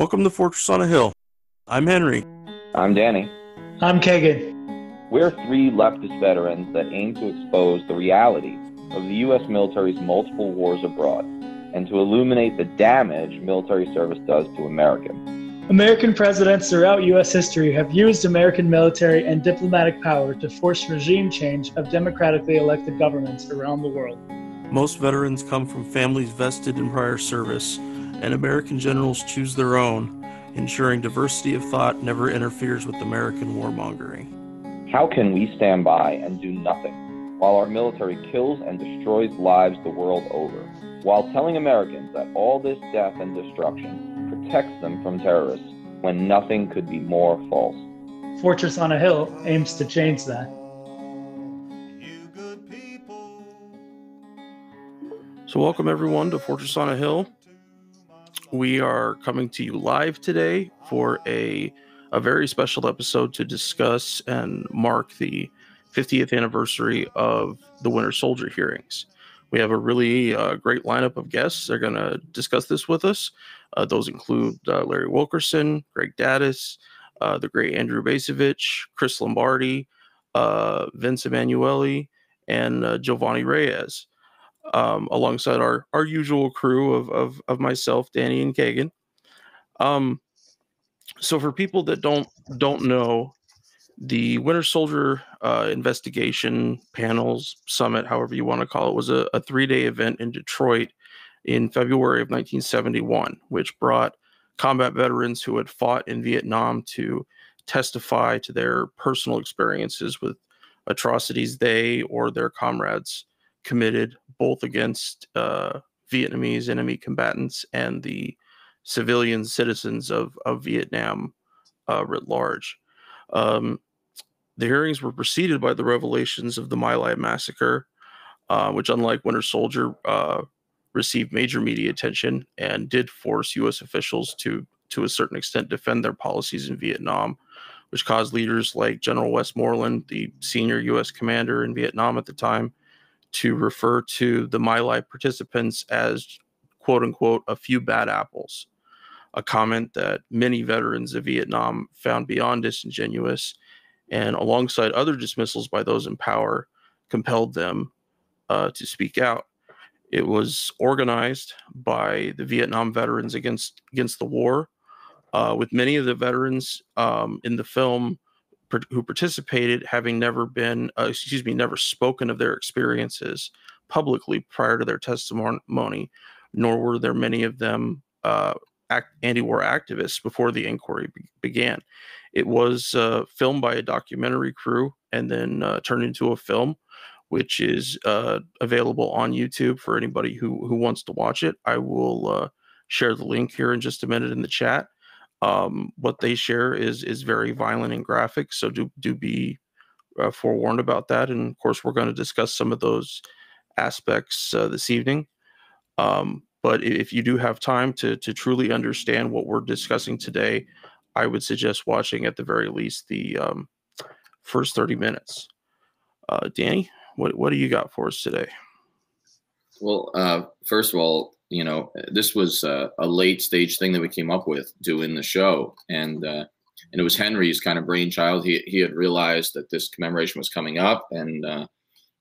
Welcome to Fortress on a Hill. I'm Henry. I'm Danny. I'm Kagan. We're three leftist veterans that aim to expose the reality of the U.S. military's multiple wars abroad and to illuminate the damage military service does to Americans. American presidents throughout U.S. history have used American military and diplomatic power to force regime change of democratically elected governments around the world. Most veterans come from families vested in prior service, and American generals choose their own, ensuring diversity of thought never interferes with American warmongering. How can we stand by and do nothing while our military kills and destroys lives the world over, while telling Americans that all this death and destruction protects them from terrorists when nothing could be more false? Fortress on a Hill aims to change that. So welcome everyone to Fortress on a Hill. We are coming to you live today for a very special episode to discuss and mark the 50th anniversary of the Winter Soldier hearings. We have a really great lineup of guests. They're going to discuss this with us. Those include Larry Wilkerson, Greg Daddis, the great Andrew Bacevich, Chris Lombardi, Vince Emanuele, and Giovanni Reyes. Alongside our usual crew of myself, Danny, and Kagan. So for people that don't know, the Winter Soldier investigation panels summit, however you want to call it, was a 3-day event in Detroit in February of 1971, which brought combat veterans who had fought in Vietnam to testify to their personal experiences with atrocities they or their comrades committed, both against Vietnamese enemy combatants and the civilian citizens of Vietnam writ large. The hearings were preceded by the revelations of the My Lai massacre, which, unlike Winter Soldier, received major media attention and did force U.S. officials to a certain extent defend their policies in Vietnam, which caused leaders like General Westmoreland, the senior U.S. commander in Vietnam at the time, to refer to the My Lai participants as, quote unquote, a few bad apples, a comment that many veterans of Vietnam found beyond disingenuous, and alongside other dismissals by those in power, compelled them to speak out. It was organized by the Vietnam Veterans Against the War, with many of the veterans in the film who participated having never spoken of their experiences publicly prior to their testimony, nor were there many of them anti-war activists before the inquiry began. It was filmed by a documentary crew and then turned into a film, which is available on YouTube for anybody who wants to watch it. I will share the link here in just a minute in the chat. What they share is very violent and graphic, so do be forewarned about that. And of course, we're going to discuss some of those aspects this evening. But if you do have time to truly understand what we're discussing today, I would suggest watching at the very least the first 30 minutes. Danny, what do you got for us today? Well, first of all, this was a late stage thing that we came up with doing the show, and it was Henry's kind of brainchild. He had realized that this commemoration was coming up, and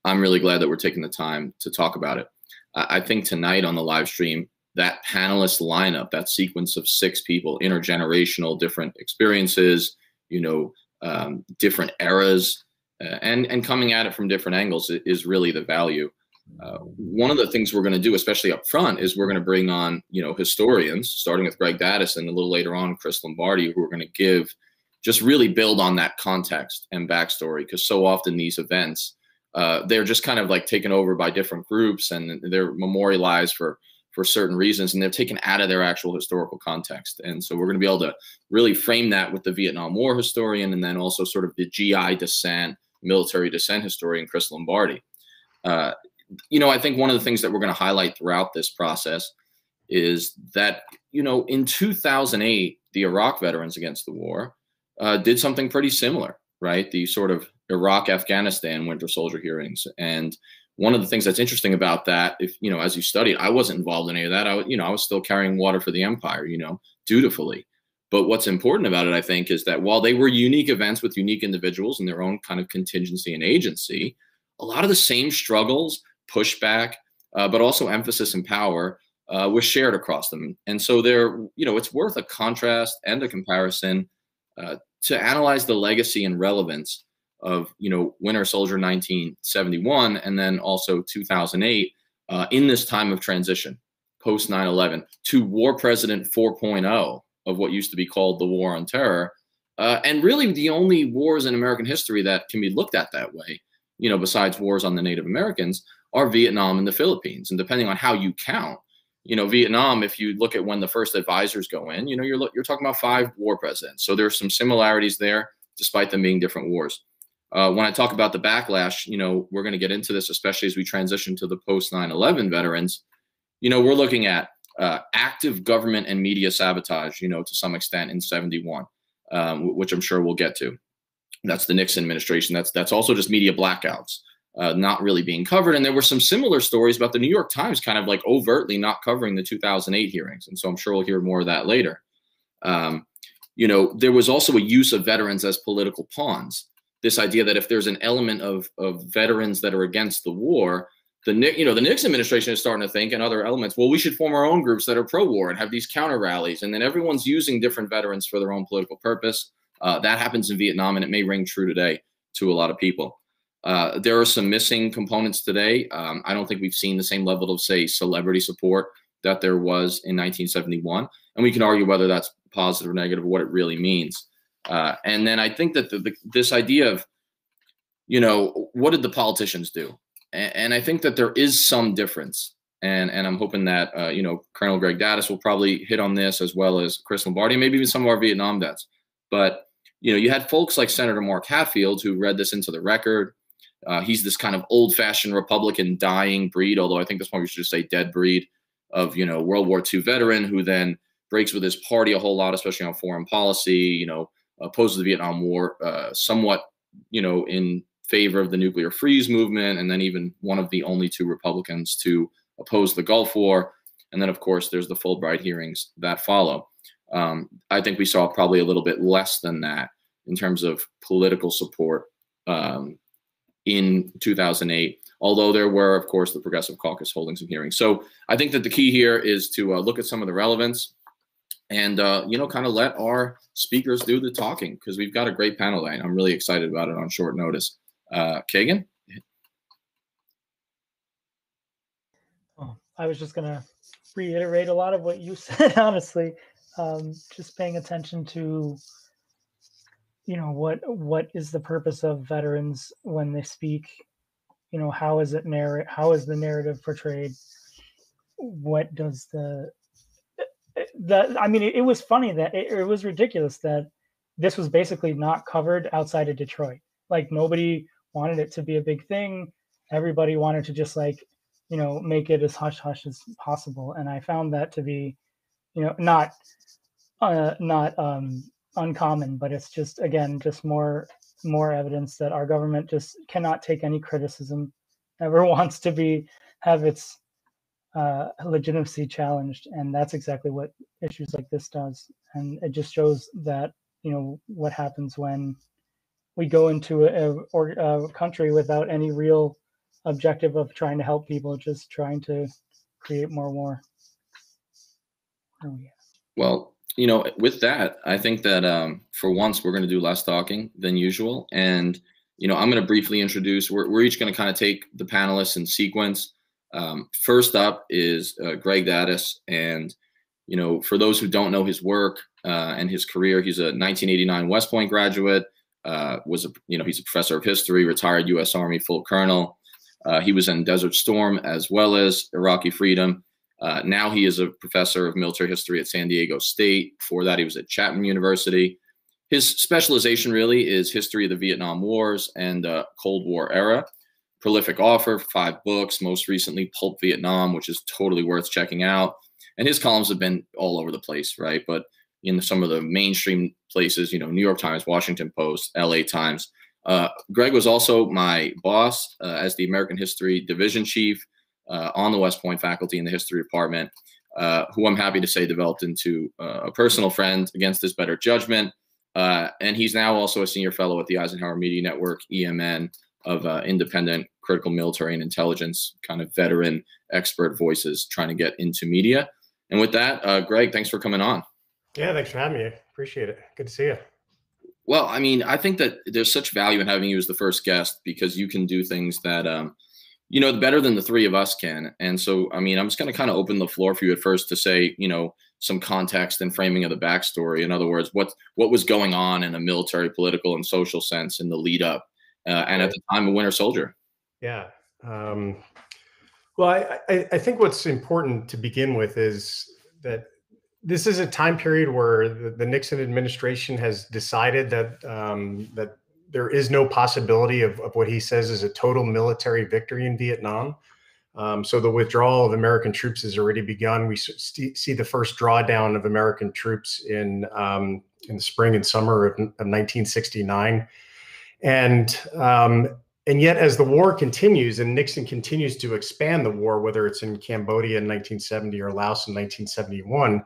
I'm really glad that we're taking the time to talk about it. I think tonight on the live stream, that panelist lineup, that sequence of 6 people, intergenerational, different experiences, different eras, and coming at it from different angles is really the value. One of the things we're going to do, especially up front, is we're going to bring on, historians, starting with Greg Daddis and a little later on, Chris Lombardi, who are going to just really build on that context and backstory. Because so often these events, they're just kind of like taken over by different groups and they're memorialized for certain reasons, and they're taken out of their actual historical context. And so we're going to be able to really frame that with the Vietnam War historian, and then also sort of the GI dissent, military dissent historian, Chris Lombardi. I think one of the things that we're going to highlight throughout this process is that, in 2008, the Iraq Veterans Against the War did something pretty similar, right? The sort of Iraq-Afghanistan Winter Soldier hearings. And one of the things that's interesting about that, if, as you studied, I wasn't involved in any of that. I was still carrying water for the empire, dutifully. But what's important about it, I think, is that while they were unique events with unique individuals and their own kind of contingency and agency, a lot of the same struggles, pushback, but also emphasis and power was shared across them. And so it's worth a contrast and a comparison to analyze the legacy and relevance of, Winter Soldier 1971 and then also 2008 in this time of transition, post 9/11, to War President 4.0 of what used to be called the War on Terror. And really the only wars in American history that can be looked at that way, besides wars on the Native Americans, are Vietnam and the Philippines. And depending on how you count, Vietnam, if you look at when the first advisors go in, you're talking about 5 war presidents. So there's some similarities there, despite them being different wars. When I talk about the backlash, we're going to get into this, especially as we transition to the post 9/11 veterans. We're looking at active government and media sabotage, to some extent in 71, which I'm sure we'll get to. That's the Nixon administration. That's also just media blackouts, not really being covered. And there were some similar stories about the New York Times kind of like overtly not covering the 2008 hearings. And so I'm sure we'll hear more of that later. There was also a use of veterans as political pawns. This idea that if there's an element of veterans that are against the war, the Nixon administration is starting to think, and other elements, well, we should form our own groups that are pro-war and have these counter rallies. And then everyone's using different veterans for their own political purpose. That happens in Vietnam, and it may ring true today to a lot of people. There are some missing components today. I don't think we've seen the same level of, say, celebrity support that there was in 1971. And we can argue whether that's positive or negative, or what it really means. And then I think that this idea of, what did the politicians do? And I think that there is some difference. And I'm hoping that, Colonel Greg Daddis will probably hit on this, as well as Chris Lombardi, and maybe even some of our Vietnam vets. But, you had folks like Senator Mark Hatfield, who read this into the record. He's this kind of old-fashioned Republican dying breed, although I think this one we should just say dead breed of, World War II veteran who then breaks with his party a whole lot, especially on foreign policy, opposes the Vietnam War, somewhat, in favor of the nuclear freeze movement, and then even one of the only 2 Republicans to oppose the Gulf War. And then, of course, there's the Fulbright hearings that follow. I think we saw probably a little bit less than that in terms of political support in 2008, although there were, of course, the Progressive Caucus holding some hearings. So I think that the key here is to look at some of the relevance and, kind of let our speakers do the talking, because we've got a great panel tonight. I'm really excited about it on short notice. Kagan? Oh, I was just going to reiterate a lot of what you said, honestly. Just paying attention to, what is the purpose of veterans when they speak? How is the narrative portrayed? What does it was funny that it was ridiculous that this was basically not covered outside of Detroit. Like, nobody wanted it to be a big thing. Everybody wanted to just make it as hush hush as possible. And I found that to be, not uncommon, but it's just, again, just more evidence that our government just cannot take any criticism, never wants to have its legitimacy challenged. And that's exactly what issues like this does. And it just shows that, what happens when we go into a country without any real objective of trying to help people, just trying to create more war. Oh, yeah. Well, with that, I think that for once we're going to do less talking than usual. And, I'm going to briefly introduce, we're each going to kind of take the panelists in sequence. First up is Greg Daddis. And, for those who don't know his work and his career, he's a 1989 West Point graduate, he's a professor of history, retired U.S. Army full colonel. He was in Desert Storm as well as Iraqi Freedom. Now he is a professor of military history at San Diego State. Before that, he was at Chapman University. His specialization really is history of the Vietnam Wars and Cold War era. Prolific author, 5 books, most recently Pulp Vietnam, which is totally worth checking out. And his columns have been all over the place, right? But in some of the mainstream places, New York Times, Washington Post, LA Times. Greg was also my boss as the American History Division Chief on the West Point faculty in the history department. who I'm happy to say developed into a personal friend against his better judgment. And he's now also a senior fellow at the Eisenhower Media Network, EMN, of independent, critical military and intelligence, kind of veteran expert voices trying to get into media. And with that, Greg, thanks for coming on. Yeah, thanks for having me. Appreciate it. Good to see you. Well, I mean, I think that there's such value in having you as the first guest because you can do things that, you know, better than the three of us can. And so, I mean, I'm just going to kind of open the floor for you at first to say, you know, some context and framing of the backstory. In other words, what was going on in a military, political, and social sense in the lead up and at the time of Winter Soldier. Yeah. Well, I think what's important to begin with is that this is a time period where the Nixon administration has decided that that there is no possibility of what he says is a total military victory in Vietnam. So the withdrawal of American troops has already begun. We see the first drawdown of American troops in the spring and summer of 1969. And yet, as the war continues and Nixon continues to expand the war, whether it's in Cambodia in 1970 or Laos in 1971,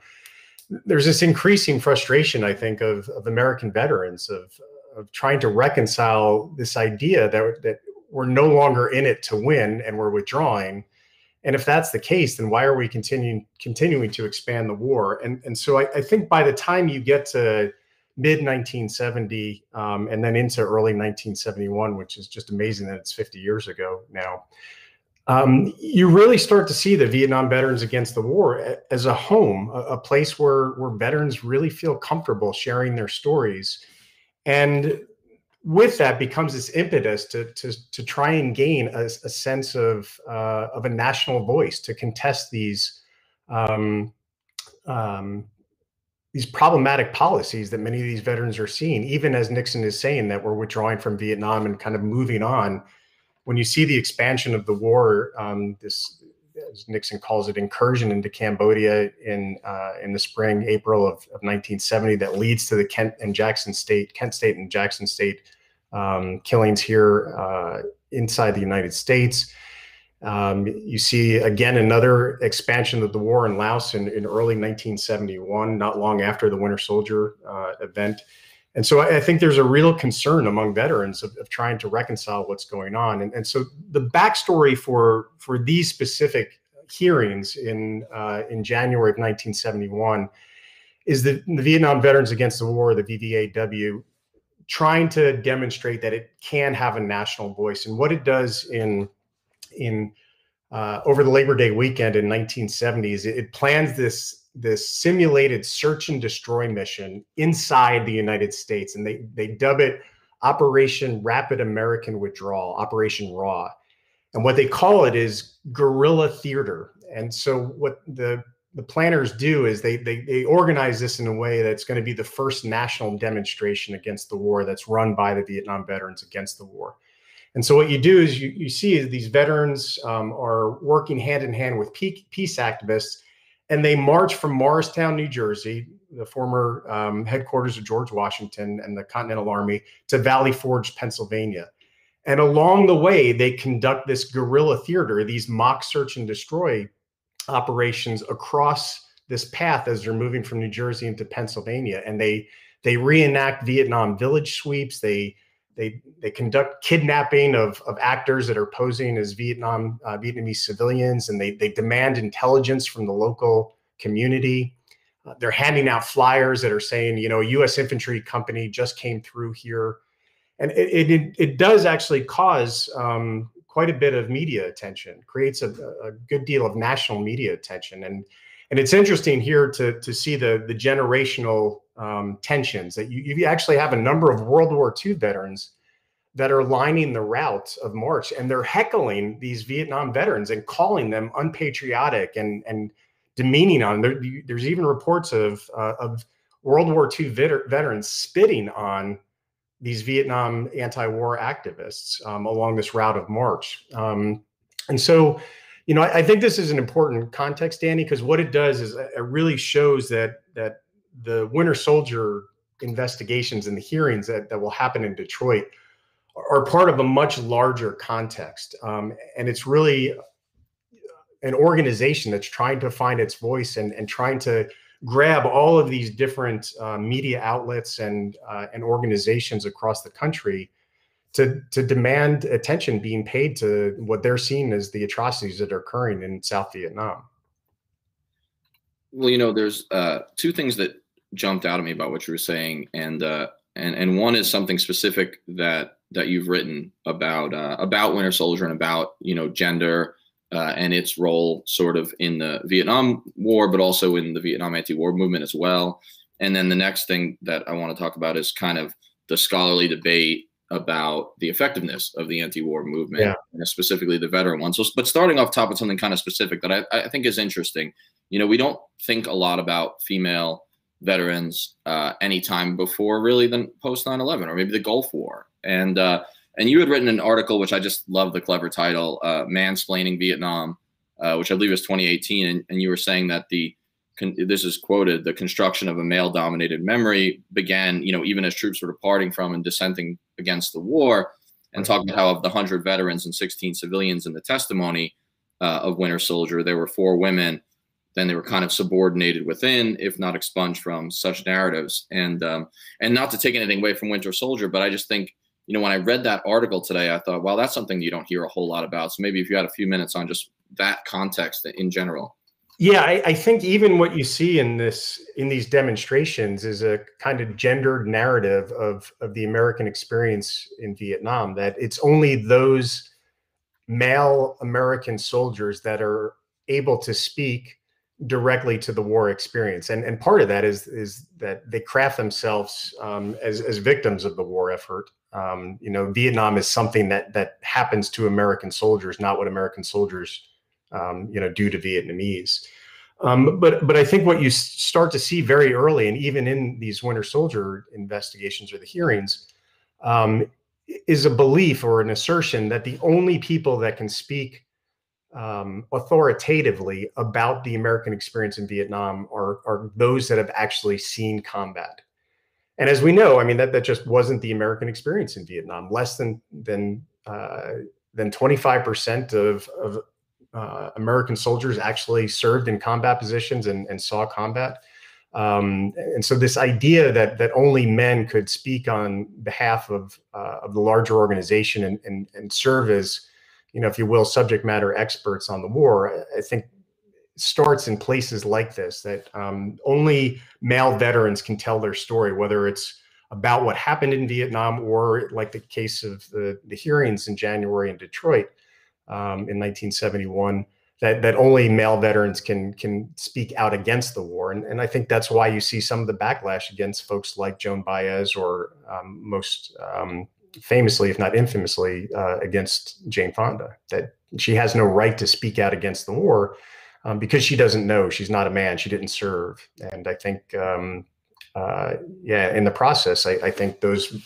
there's this increasing frustration, I think, of American veterans of trying to reconcile this idea that we're no longer in it to win and we're withdrawing. And if that's the case, then why are we continuing to expand the war? And so I think by the time you get to mid-1970 and then into early 1971, which is just amazing that it's 50 years ago now, you really start to see the Vietnam Veterans Against the War as a home, a place where veterans really feel comfortable sharing their stories. And with that becomes this impetus to try and gain a sense of a national voice to contest these problematic policies that many of these veterans are seeing, even as Nixon is saying that we're withdrawing from Vietnam and kind of moving on. When you see the expansion of the war, this, as Nixon calls it, incursion into Cambodia in the spring, April of 1970, that leads to the Kent State and Jackson State killings here inside the United States. You see, again, another expansion of the war in Laos in early 1971, not long after the Winter Soldier event. And so I think there's a real concern among veterans of trying to reconcile what's going on. And so the backstory for these specific hearings in January of 1971 is that the Vietnam Veterans Against the War, the VVAW, trying to demonstrate that it can have a national voice. And what it does over the Labor Day weekend in 1970 is it plans this simulated search and destroy mission inside the United States, and they dub it Operation Rapid American Withdrawal, Operation RAW. And what they call it is guerrilla theater. And so what the planners do is they organize this in a way that's going to be the first national demonstration against the war that's run by the Vietnam Veterans Against the War. And so what you do is you see these veterans are working hand in hand with peace activists, and they march from Morristown, New Jersey, the former headquarters of George Washington and the Continental Army, to Valley Forge, Pennsylvania. And along the way, they conduct this guerrilla theater, these mock search and destroy operations across this path as they're moving from New Jersey into Pennsylvania. And they reenact Vietnam village sweeps. They conduct kidnapping of actors that are posing as Vietnamese civilians, and they demand intelligence from the local community. They're handing out flyers that are saying, you know, a U.S. infantry company just came through here. And it does actually cause quite a bit of media attention, creates a good deal of national media attention. And it's interesting here to see the generational tensions that you actually have a number of World War II veterans that are lining the route of march, and they're heckling these Vietnam veterans and calling them unpatriotic and demeaning on them. There's even reports of World War II veterans spitting on these Vietnam anti-war activists along this route of march. And so, you know, I think this is an important context, Danny, because what it does is it really shows that the Winter Soldier investigations and the hearings that will happen in Detroit are part of a much larger context. And it's really an organization that's trying to find its voice and trying to grab all of these different media outlets and organizations across the country to demand attention being paid to what they're seeing as the atrocities that are occurring in South Vietnam. Well, you know, there's two things that jumped out at me about what you were saying, and one is something specific that you've written about Winter Soldier and about, you know, gender and its role sort of in the Vietnam War, but also in the Vietnam anti-war movement as well. And then the next thing that I want to talk about is kind of the scholarly debate about the effectiveness of the anti-war movement, and specifically the veteran one. So, but starting off top with something kind of specific that I think is interesting. You know, we don't think a lot about female veterans any time before really than post 9/11 or maybe the Gulf War. And you had written an article, which I just love the clever title, Mansplaining Vietnam, which I believe was 2018. And you were saying that this is quoted, the construction of a male-dominated memory began, you know, even as troops were departing from and dissenting against the war, and talking about how of the 100 veterans and 16 civilians in the testimony of Winter Soldier, there were 4 women. Then they were kind of subordinated within, if not expunged from, such narratives. And not to take anything away from Winter Soldier, but I just think, you know, when I read that article today, I thought, well, that's something you don't hear a whole lot about. So maybe if you had a few minutes on just that context in general. Yeah, I think even what you see in these demonstrations is a kind of gendered narrative of the American experience in Vietnam, that it's only those male American soldiers that are able to speak directly to the war experience. And part of that is that they craft themselves as victims of the war effort. You know, Vietnam is something that happens to American soldiers, not what American soldiers you know, do to Vietnamese. But I think what you start to see very early, and even in these Winter Soldier investigations or the hearings, is a belief or an assertion that the only people that can speak authoritatively about the American experience in Vietnam are those that have actually seen combat. And as we know, I mean, that just wasn't the American experience in Vietnam. Less than 25% of American soldiers actually served in combat positions and saw combat. And so this idea that only men could speak on behalf of the larger organization and serve as, you know, if you will, subject matter experts on the war, I think starts in places like this, that only male veterans can tell their story, whether it's about what happened in Vietnam or like the case of the hearings in January in Detroit in 1971, that only male veterans can speak out against the war. And I think that's why you see some of the backlash against folks like Joan Baez, or most famously, if not infamously, against Jane Fonda, that she has no right to speak out against the war because she doesn't know. She's not a man. She didn't serve. And I think, yeah, in the process, I think those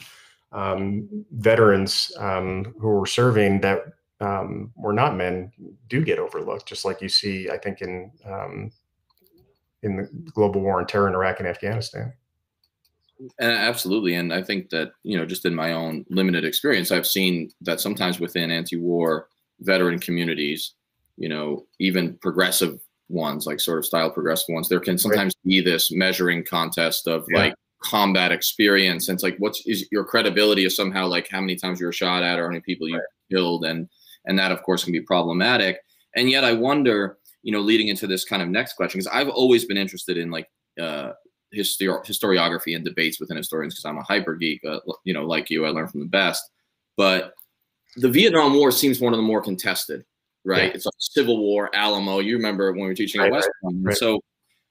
veterans who were serving that were not men do get overlooked, just like you see, I think, in the global war on terror in Iraq and Afghanistan. Absolutely. And I think that, you know, just in my own limited experience, I've seen that sometimes within anti-war veteran communities, you know, even progressive ones, like sort of style progressive ones, there can sometimes be this measuring contest of like combat experience. And it's like, is your credibility of somehow like how many times you were shot at or how many people you killed. And that, of course, can be problematic. And yet I wonder, you know, leading into this kind of next question, because I've always been interested in like historiography and debates within historians, because I'm a hyper geek, you know, like you, I learn from the best. But the Vietnam War seems one of the more contested, right? Yeah. It's like Civil War, Alamo. You remember when we were teaching at West Point. Right. So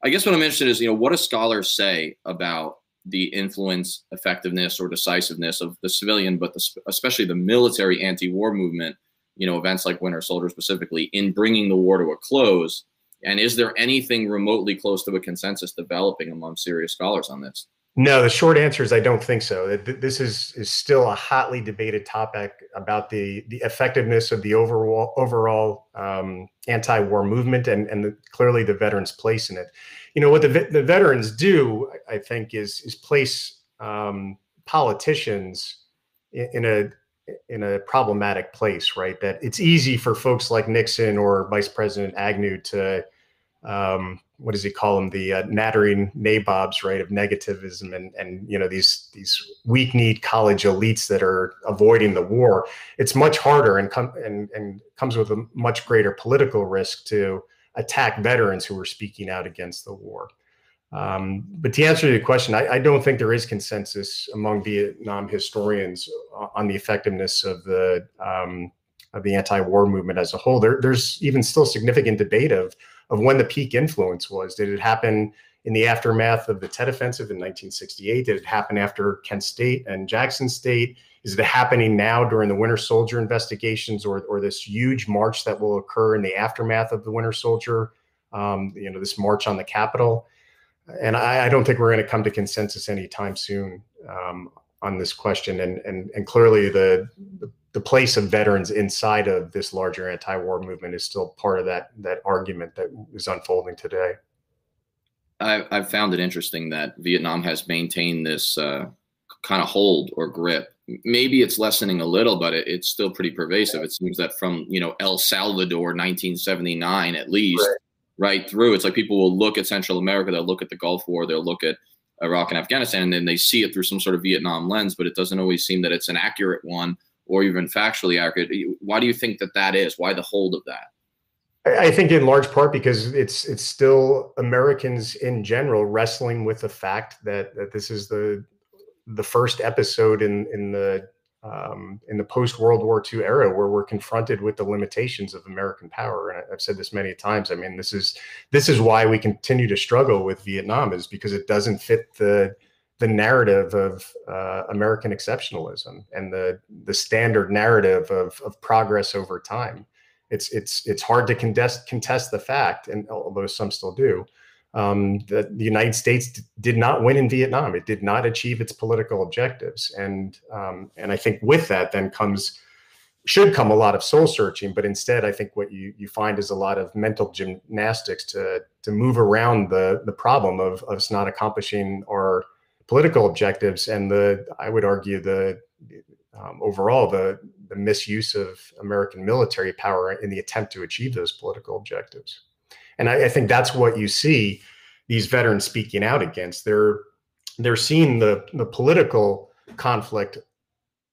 I guess what I'm interested in is, you know, what do scholars say about the influence, effectiveness, or decisiveness of the civilian, but especially the military anti-war movement, you know, events like Winter Soldier specifically, in bringing the war to a close? And is there anything remotely close to a consensus developing among serious scholars on this? No, the short answer is I don't think so. This is still a hotly debated topic about the effectiveness of the overall anti-war movement and clearly the veterans' place in it. You know, what the veterans do, I think, is place politicians in problematic place, right? That it's easy for folks like Nixon or Vice President Agnew to, what does he call them? The nattering nabobs, right, of negativism, and these weak-kneed college elites that are avoiding the war. It's much harder and comes with a much greater political risk to attack veterans who are speaking out against the war. But to answer your question, I don't think there is consensus among Vietnam historians on the effectiveness of the anti-war movement as a whole. There's even still significant debate of when the peak influence was. Did it happen in the aftermath of the Tet Offensive in 1968? Did it happen after Kent State and Jackson State? Is it happening now during the Winter Soldier investigations, or this huge march that will occur in the aftermath of the Winter Soldier? This march on the Capitol. And I don't think we're going to come to consensus anytime soon on this question. And clearly the place of veterans inside of this larger anti-war movement is still part of that argument that is unfolding today. I've found it interesting that Vietnam has maintained this kind of hold or grip. Maybe it's lessening a little, but it's still pretty pervasive. It seems that from El Salvador, 1979 at least, right through, it's like people will look at Central America, they'll look at the Gulf War, they'll look at Iraq and Afghanistan, and then they see it through some sort of Vietnam lens, but it doesn't always seem that it's an accurate one or even factually accurate. Why do you think that is? Why the hold of that? I think in large part because it's still Americans in general wrestling with the fact that this is the first episode in the post-World War II era where we're confronted with the limitations of American power. And I've said this many times. I mean, this is why we continue to struggle with Vietnam, is because it doesn't fit the narrative of American exceptionalism and the standard narrative of progress over time. It's hard to contest the fact, and although some still do, that the United States did not win in Vietnam. It did not achieve its political objectives, and I think with that then should come a lot of soul searching. But instead, I think what you find is a lot of mental gymnastics to move around the problem of us not accomplishing our political objectives, and I would argue overall the misuse of American military power in the attempt to achieve those political objectives. And I think that's what you see these veterans speaking out against. They're seeing the political conflict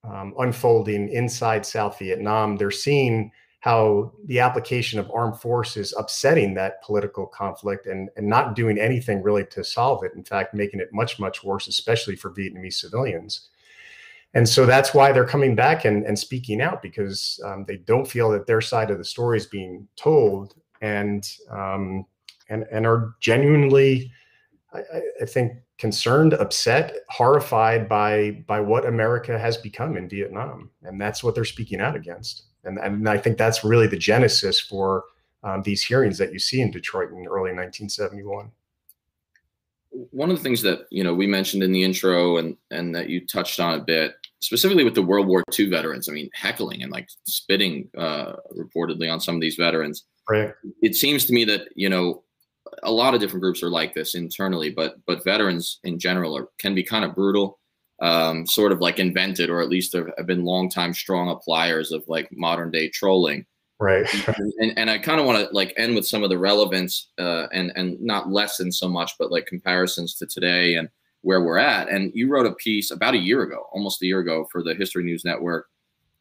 unfolding inside South Vietnam. They're seeing how the application of armed force is upsetting that political conflict and not doing anything really to solve it. In fact, making it much, much worse, especially for Vietnamese civilians. And so that's why they're coming back and speaking out, because they don't feel that their side of the story is being told, and are genuinely, I think, concerned, upset, horrified by what America has become in Vietnam. And that's what they're speaking out against. And I think that's really the genesis for these hearings that you see in Detroit in early 1971. One of the things that we mentioned in the intro and that you touched on a bit, specifically with the World War II veterans, I mean, heckling and like spitting reportedly on some of these veterans. Right. It seems to me that a lot of different groups are like this internally, but veterans in general can be kind of brutal, sort of like invented, or at least have been longtime strong appliers of like modern day trolling. Right. and I kind of want to like end with some of the relevance and not lessen so much, but like comparisons to today and where we're at. And you wrote a piece about almost a year ago, for the History News Network.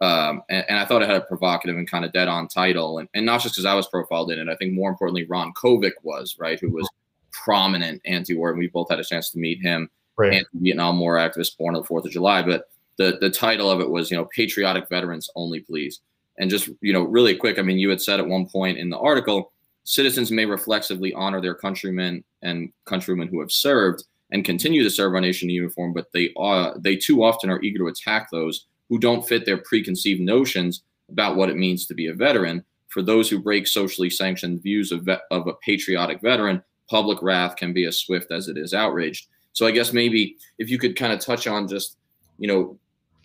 And I thought it had a provocative and kind of dead on title, and not just because I was profiled in it. I think more importantly, Ron Kovic was, right, who was prominent anti-war, and we both had a chance to meet him, right. Anti-Vietnam War activist born on the 4th of July. But the title of it was, patriotic veterans only, please. And just, really quick, I mean, you had said at one point in the article, citizens may reflexively honor their countrymen and countrywomen who have served and continue to serve our nation in uniform, but they too often are eager to attack those who don't fit their preconceived notions about what it means to be a veteran. For those who break socially sanctioned views of a patriotic veteran, public wrath can be as swift as it is outraged. So I guess maybe if you could kind of touch on just,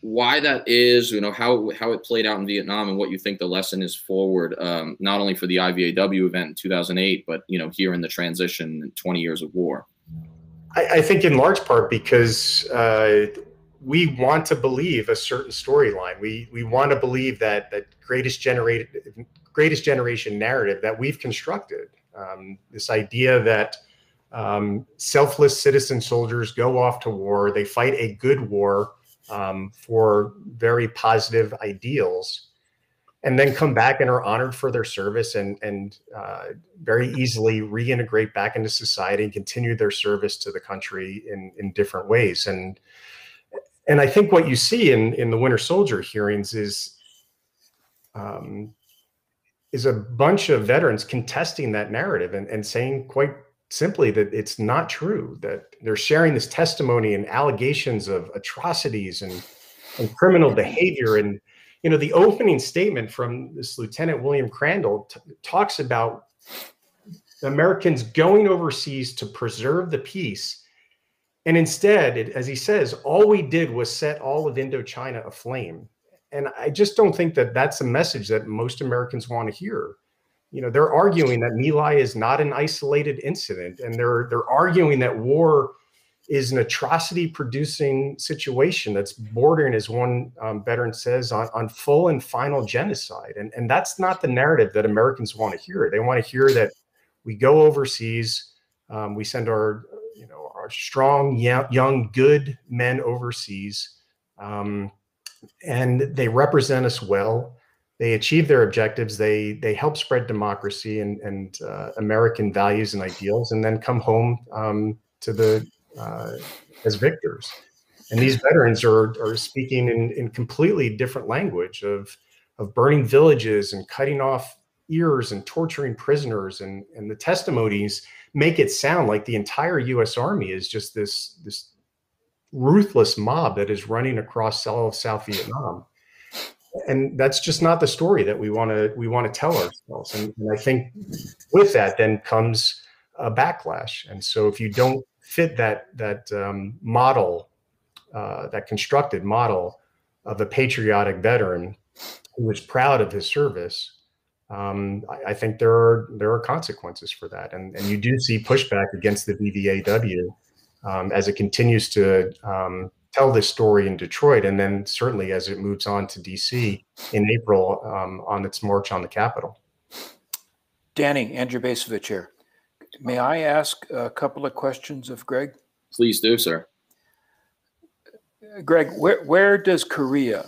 why that is, how it played out in Vietnam, and what you think the lesson is forward, not only for the IVAW event in 2008, but, here in the transition 20 years of war. I think in large part because we want to believe a certain storyline. We want to believe that greatest generation narrative that we've constructed. This idea that selfless citizen soldiers go off to war, they fight a good war for very positive ideals, and then come back and are honored for their service and very easily reintegrate back into society and continue their service to the country in different ways. And I think what you see in the Winter Soldier hearings is a bunch of veterans contesting that narrative and saying quite simply that it's not true, that they're sharing this testimony and allegations of atrocities and criminal behavior. And, you know, the opening statement from this Lieutenant William Crandall talks about Americans going overseas to preserve the peace. And instead, as he says, all we did was set all of Indochina aflame. And I just don't think that that's a message that most Americans want to hear. You know, they're arguing that My Lai is not an isolated incident, and they're arguing that war is an atrocity-producing situation that's bordering, as one veteran says, on full and final genocide. And that's not the narrative that Americans want to hear. They want to hear that we go overseas, we send our strong, young, good men overseas, and they represent us well. They achieve their objectives. They help spread democracy and American values and ideals, and then come home as victors. And these veterans are speaking in completely different language of burning villages and cutting off ears and torturing prisoners. And the testimonies make it sound like the entire U.S. Army is just this ruthless mob that is running across all of South Vietnam. And that's just not the story that we want to tell ourselves. And I think with that then comes a backlash. And so if you don't fit that model, that constructed model of a patriotic veteran who is proud of his service, I think there are consequences for that. And you do see pushback against the VVAW as it continues to tell this story in Detroit, and then certainly as it moves on to DC in April on its march on the Capitol. Danny, Andrew Basovich here. May I ask a couple of questions of Greg? Please do, sir. Greg, where does Korea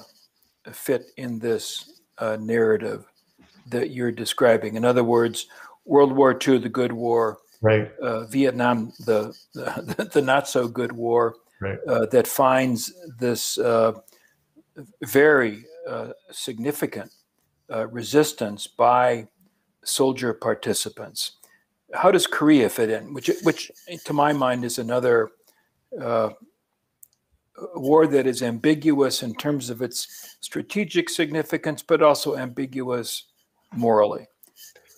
fit in this narrative that you're describing? In other words, World War II, the good war, right? Vietnam, the not so good war, right? That finds this very significant resistance by soldier participants. How does Korea fit in? Which to my mind is another war that is ambiguous in terms of its strategic significance, but also ambiguous morally.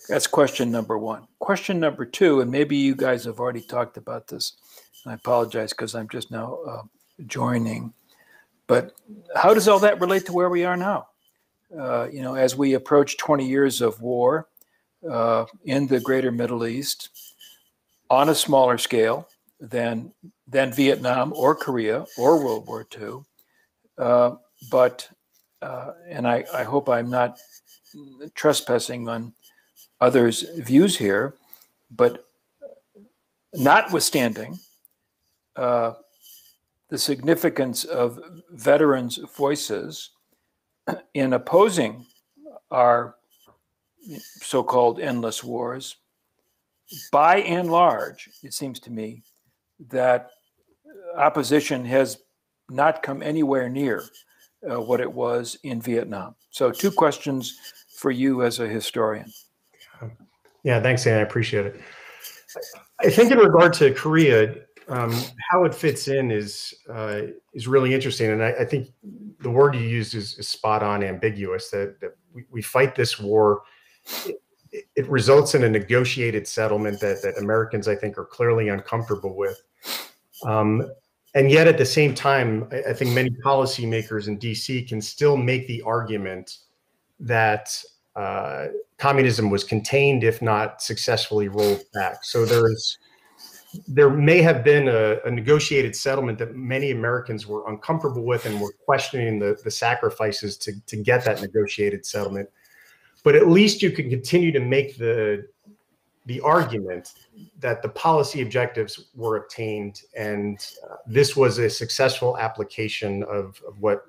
That's question number one. Question number two, and maybe you guys have already talked about this. I apologize because I'm just now joining. But how does all that relate to where we are now? As we approach 20 years of war in the greater Middle East on a smaller scale than Vietnam or Korea or World War II. And I hope I'm not trespassing on others' views here, but notwithstanding the significance of veterans' voices in opposing our so-called endless wars, by and large, it seems to me that opposition has not come anywhere near what it was in Vietnam. So 2 questions for you as a historian. Yeah, thanks, Andy. I appreciate it. I think in regard to Korea, how it fits in is really interesting. And I think the word you used is spot on, ambiguous, that we fight this war. It results in a negotiated settlement that Americans, I think, are clearly uncomfortable with. And yet at the same time, I think many policymakers in DC can still make the argument that communism was contained, if not successfully rolled back. So there's there may have been a negotiated settlement that many Americans were uncomfortable with and were questioning the sacrifices to get that negotiated settlement. But at least you can continue to make the argument that the policy objectives were obtained, and this was a successful application of what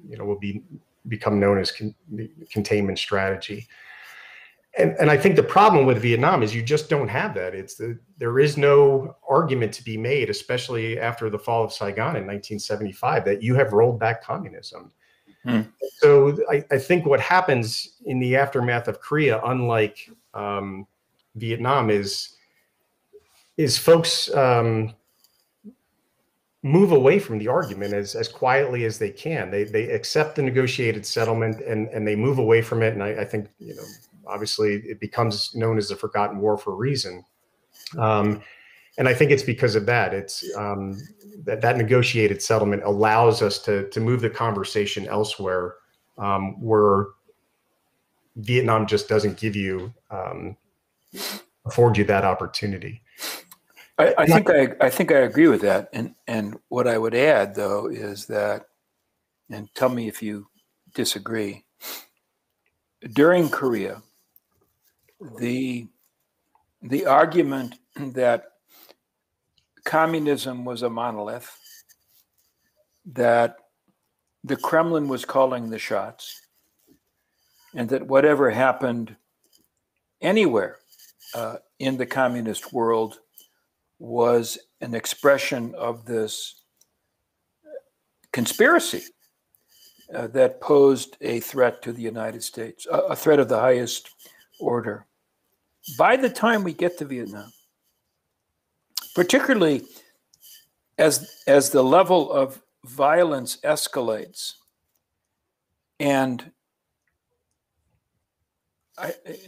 will become known as the containment strategy. And I think the problem with Vietnam is you just don't have that. There is no argument to be made, especially after the fall of Saigon in 1975, that you have rolled back communism. So I think what happens in the aftermath of Korea, unlike Vietnam, is folks move away from the argument as quietly as they can. They accept the negotiated settlement and they move away from it. And I think, obviously it becomes known as the Forgotten War for a reason. And I think it's because of that. It's that negotiated settlement allows us to move the conversation elsewhere, where Vietnam just doesn't afford you that opportunity. I think I agree with that. And what I would add, though, is that, and tell me if you disagree, during Korea, the argument that communism was a monolith, that the Kremlin was calling the shots, and that whatever happened anywhere in the communist world was an expression of this conspiracy that posed a threat to the United States, a threat of the highest order. By the time we get to Vietnam, particularly as the level of violence escalates, and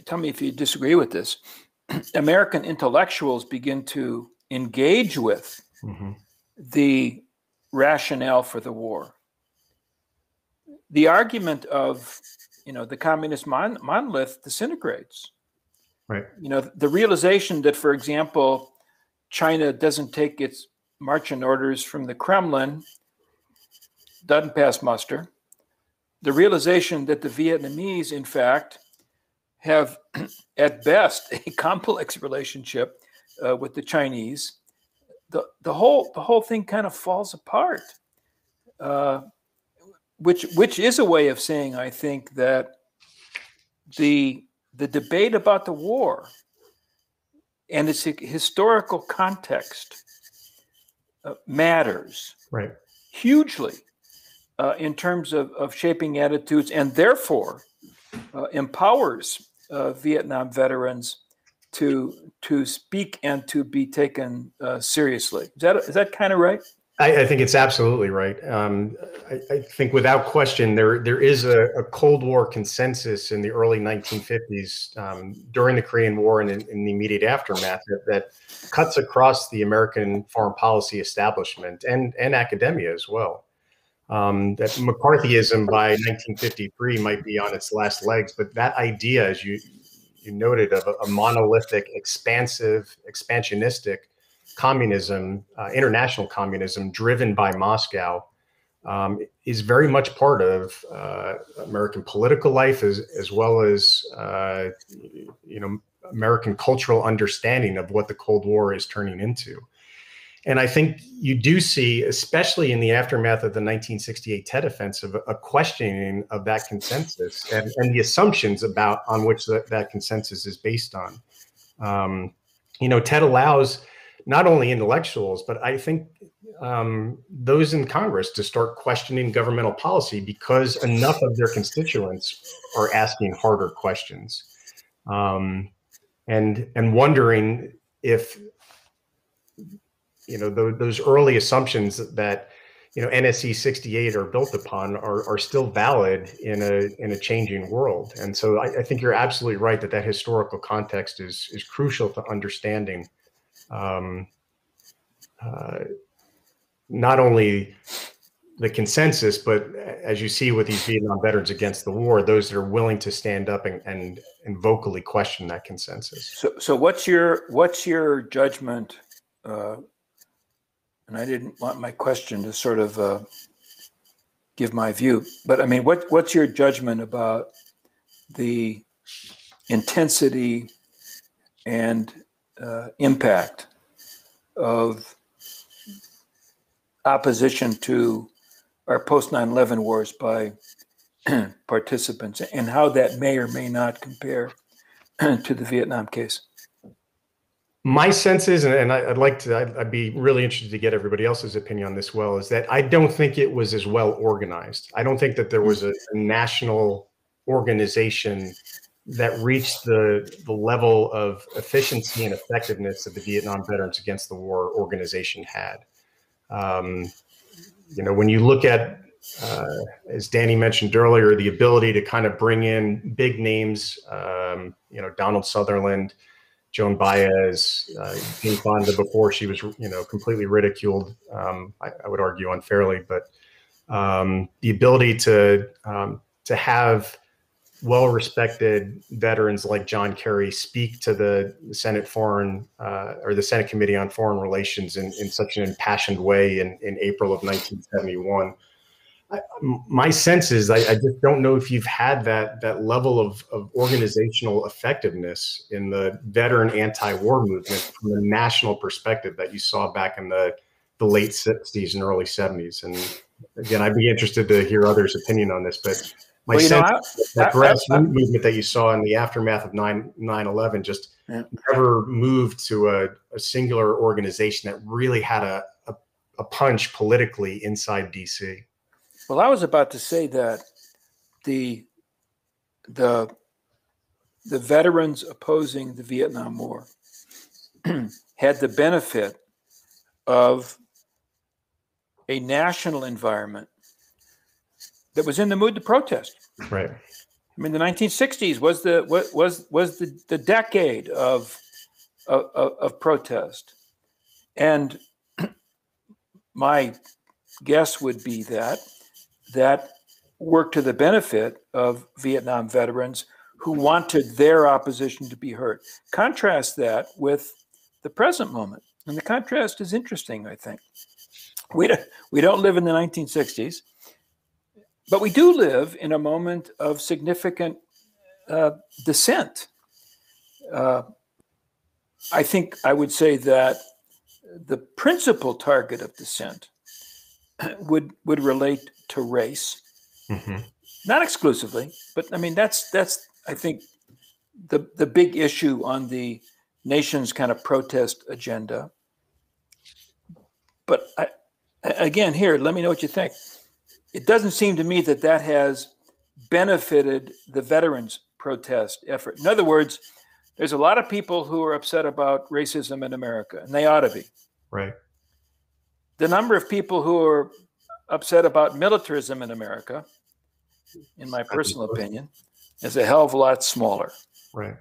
tell me if you disagree with this, American intellectuals begin to engage with the rationale for the war. The argument of, the communist monolith disintegrates. Right. The realization that, for example, China doesn't take its marching orders from the Kremlin doesn't pass muster. The realization that the Vietnamese, in fact, have at best a complex relationship with the Chinese, the whole thing kind of falls apart. Which is a way of saying, I think, that the debate about the war and its historical context matters hugely in terms of shaping attitudes, and therefore empowers Vietnam veterans to speak and to be taken seriously. Is that kind of right? I think it's absolutely right. I think without question, there is a Cold War consensus in the early 1950s during the Korean War and in the immediate aftermath that cuts across the American foreign policy establishment and academia as well. That McCarthyism by 1953 might be on its last legs, but that idea, as you noted, of a monolithic, expansionistic communism, international communism driven by Moscow, is very much part of American political life as well as American cultural understanding of what the Cold War is turning into. And I think you do see, especially in the aftermath of the 1968 Tet Offensive, a questioning of that consensus and the assumptions on which that consensus is based on. Tet allows not only intellectuals, but I think those in Congress to start questioning governmental policy because enough of their constituents are asking harder questions and wondering if those early assumptions that NSC 68 are built upon are still valid in a changing world. And so I think you're absolutely right that historical context is crucial to understanding not only the consensus, but as you see with these Vietnam veterans against the war, those that are willing to stand up and vocally question that consensus. So what's your judgment and I didn't want my question to sort of give my view, but I mean, what's your judgment about the intensity and impact of opposition to our post 9/11 wars by participants, and how that may or may not compare to the Vietnam case? My sense is, and I'd be really interested to get everybody else's opinion on this, well, is that I don't think it was as well organized. I don't think that there was a national organization that reached the level of efficiency and effectiveness that the Vietnam Veterans Against the War organization had. When you look at, as Danny mentioned earlier, the ability to kind of bring in big names, Donald Sutherland, Joan Baez, Jane Fonda before she was, completely ridiculed, I would argue unfairly, but the ability to have well-respected veterans like John Kerry speak to the Senate or the Senate Committee on Foreign Relations in such an impassioned way in April of 1971. My sense is I just don't know if you've had that level of organizational effectiveness in the veteran anti-war movement from a national perspective that you saw back in the late 60s and early 70s. And again, I'd be interested to hear others' opinion on this, but my sense is that grassroots movement that you saw in the aftermath of 9/11 just never moved to a singular organization that really had a punch politically inside DC. Well, I was about to say that the veterans opposing the Vietnam War had the benefit of a national environment that was in the mood to protest. Right. I mean, the 1960s was the decade of protest, and my guess would be that worked to the benefit of Vietnam veterans who wanted their opposition to be heard. Contrast that with the present moment, and the contrast is interesting. I think we don't live in the 1960s. But we do live in a moment of significant dissent. I think I would say that the principal target of dissent would relate to race, not exclusively, but I mean that's I think the big issue on the nation's kind of protest agenda. But again, here, let me know what you think. It doesn't seem to me that has benefited the veterans' protest effort. In other words, there's a lot of people who are upset about racism in America, and they ought to be. Right. The number of people who are upset about militarism in America, in my personal opinion, is a hell of a lot smaller. Right.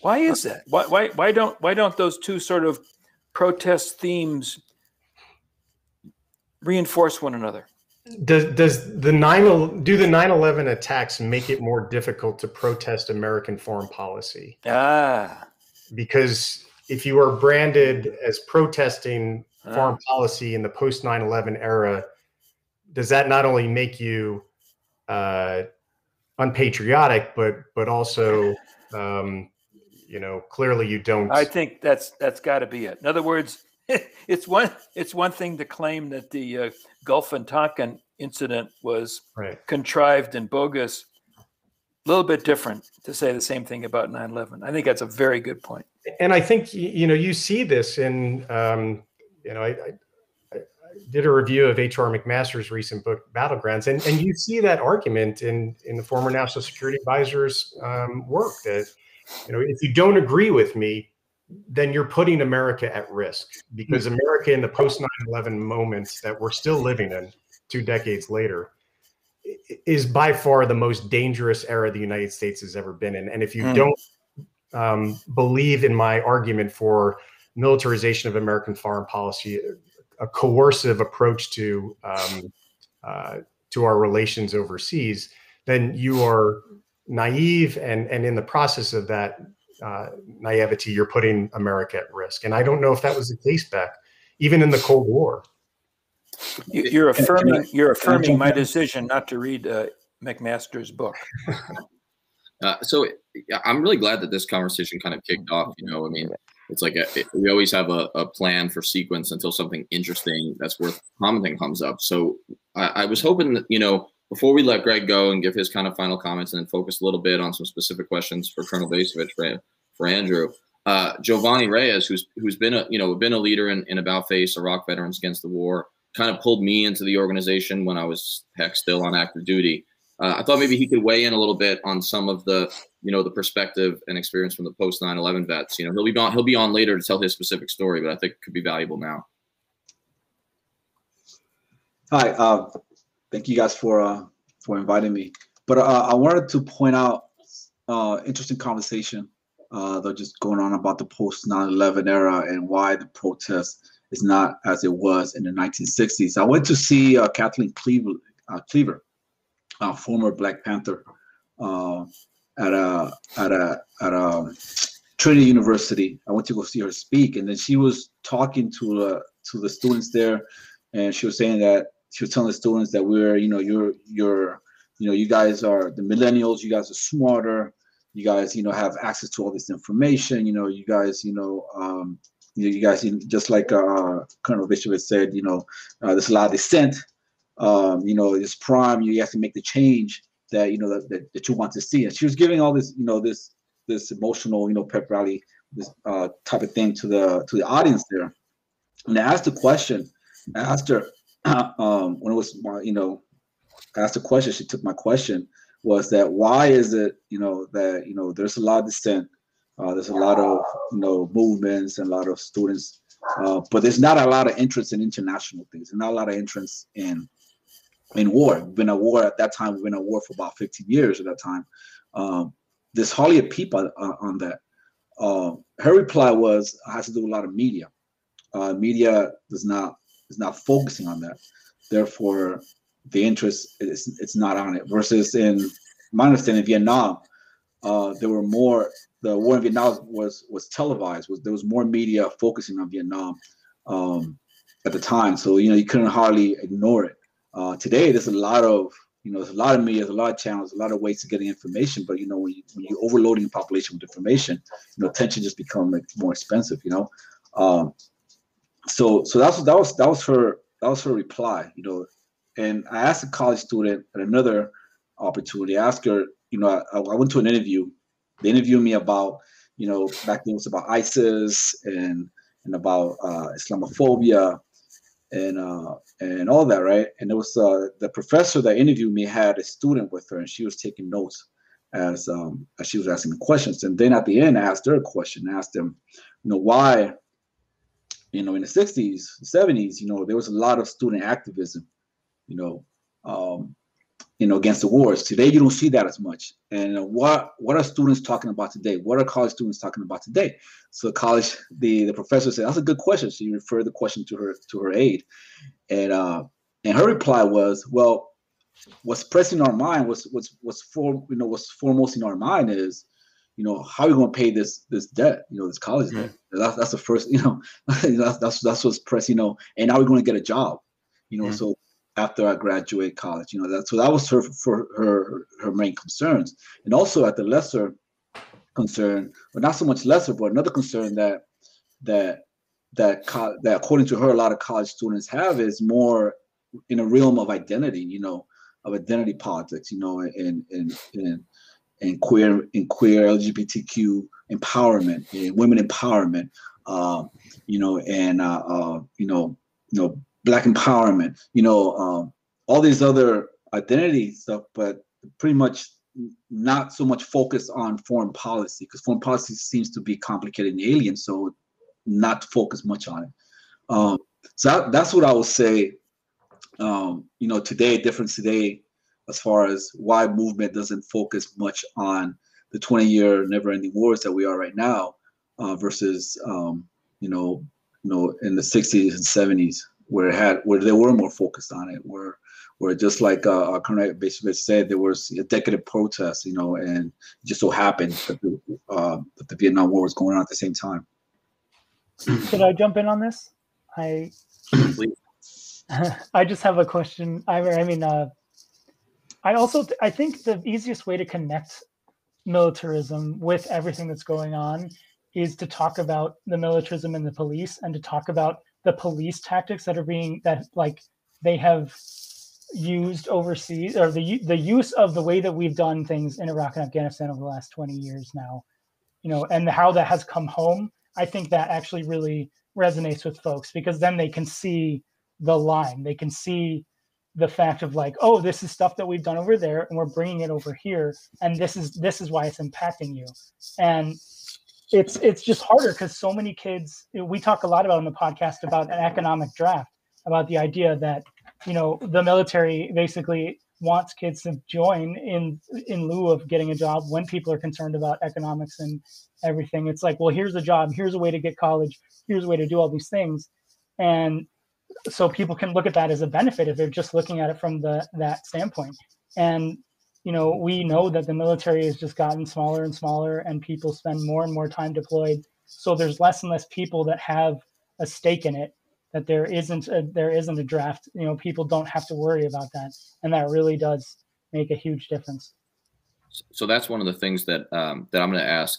Why is that? Why don't those two sort of protest themes reinforce one another? Does the 9/11 attacks make it more difficult to protest American foreign policy? Because if you are branded as protesting foreign policy in the post 9/11 era, does that not only make you unpatriotic, but also clearly you don't? I think that's got to be it. In other words, it's one thing to claim that the Gulf and Tonkin incident was contrived and bogus. A little bit different to say the same thing about 9/11. I think that's a very good point. And I think you see this in I did a review of H.R. McMaster's recent book Battlegrounds, and you see that argument in the former National Security Advisor's work that if you don't agree with me, then you're putting America at risk, because America in the post 9/11 moments that we're still living in 2 decades later is by far the most dangerous era the United States has ever been in. And if you don't believe in my argument for militarization of American foreign policy, a coercive approach to our relations overseas, then you are naive and in the process of that, naivety, you're putting America at risk. And I don't know if that was the case back, even in the Cold War. You're affirming my decision not to read McMaster's book. So I'm really glad that this conversation kind of kicked off. You know, I mean, it's like we always have a plan for sequence until something interesting that's worth commenting comes up. So I was hoping that, you know, before we let Greg go and give his kind of final comments and then focus a little bit on some specific questions for Colonel Bacevich for Andrew, Giovanni Reyes, who's been a leader in About Face, Iraq Veterans Against the War, kind of pulled me into the organization when I was still on active duty. I thought maybe he could weigh in a little bit on some of the, you know, the perspective and experience from the post 9/11 vets. You know, he'll be on later to tell his specific story, but I think it could be valuable now. Hi, thank you guys for inviting me. But I wanted to point out interesting conversation that just going on about the post 9/11 era and why the protest is not as it was in the 1960s. I went to see Kathleen Cleaver, former Black Panther, at Trinity University. I went to go see her speak, and then she was talking to the students there, and she was saying that she was telling the students that you guys are the millennials. You guys are smarter. You guys, have access to all this information. You guys, just like Colonel Bishop had said, there's a lot of dissent. It's prime. You have to make the change that that you want to see. And she was giving all this, this emotional, pep rally, this type of thing to the audience there. And I asked the question. I asked her when it was, I asked the question. She took my question. Was that why is it that there's a lot of dissent, there's a lot of movements and a lot of students, but there's not a lot of interest in international things. There's not a lot of interest in war. We've been at war at that time. We've been at war for about 15 years at that time. There's hardly a peep on that. Her reply has to do with a lot of media. Media is not focusing on that. Therefore, the interest it's not on it. Versus in my understanding, Vietnam, there were more. The war in Vietnam was televised. There was more media focusing on Vietnam at the time. So you couldn't hardly ignore it. Today, there's a lot of there's a lot of media, there's a lot of channels, a lot of ways to getting information. But when you're overloading the population with information, attention just becomes more expensive. So that was her reply. And I asked a college student at another opportunity. I asked her, I went to an interview. They interviewed me about, back then it was about ISIS and about Islamophobia and all that, right? And it was the professor that interviewed me had a student with her, and she was taking notes as she was asking me questions. And then at the end, I asked her a question. I asked them, why, in the 60s, 70s, there was a lot of student activism, against the wars. Today, you don't see that as much. And what are students talking about today? What are college students talking about today? So the professor said, that's a good question. So you referred the question to her aide. And her reply was, well, what's pressing our mind, what's foremost in our mind is, how are we going to pay this debt, this college debt? That's the first, that's what's pressing, and how are we going to get a job, so after I graduate college, that was her main concerns. And also at the lesser concern, or not so much lesser, but another concern that according to her, a lot of college students have is more in a realm of identity, of identity politics, and queer LGBTQ empowerment, and women empowerment, Black empowerment, all these other identity stuff, but pretty much not so much focus on foreign policy, because foreign policy seems to be complicated and alien, so not to focus much on it. So that's what I would say. Difference today, as far as why movement doesn't focus much on the 20-year never-ending wars that we are right now, versus in the 60s and 70s where they were more focused on it, where just like our Colonel Basevich said, there was a decade of protests, you know, and it just so happened that the Vietnam War was going on at the same time. Could I jump in on this? I just have a question. I think the easiest way to connect militarism with everything that's going on is to talk about the militarism and the police, and to talk about the police tactics they have used overseas, or the use of the way that we've done things in Iraq and Afghanistan over the last 20 years now, you know, and how that has come home. I think that actually really resonates with folks, because then they can see the line. They can see the fact of like, oh, this is stuff that we've done over there and we're bringing it over here, and this is why it's impacting you. And it's just harder because so many kids, we talk a lot about on the podcast about an economic draft, about the idea that, you know, the military basically wants kids to join in lieu of getting a job when people are concerned about economics and everything. It's like, well, here's a job, here's a way to get college, here's a way to do all these things. And so people can look at that as a benefit if they're just looking at it from that standpoint. And, you know, we know that the military has just gotten smaller and smaller, and people spend more and more time deployed. So there's less and less people that have a stake in it, that there isn't a draft. You know, people don't have to worry about that. And that really does make a huge difference. So that's one of the things that I'm going to ask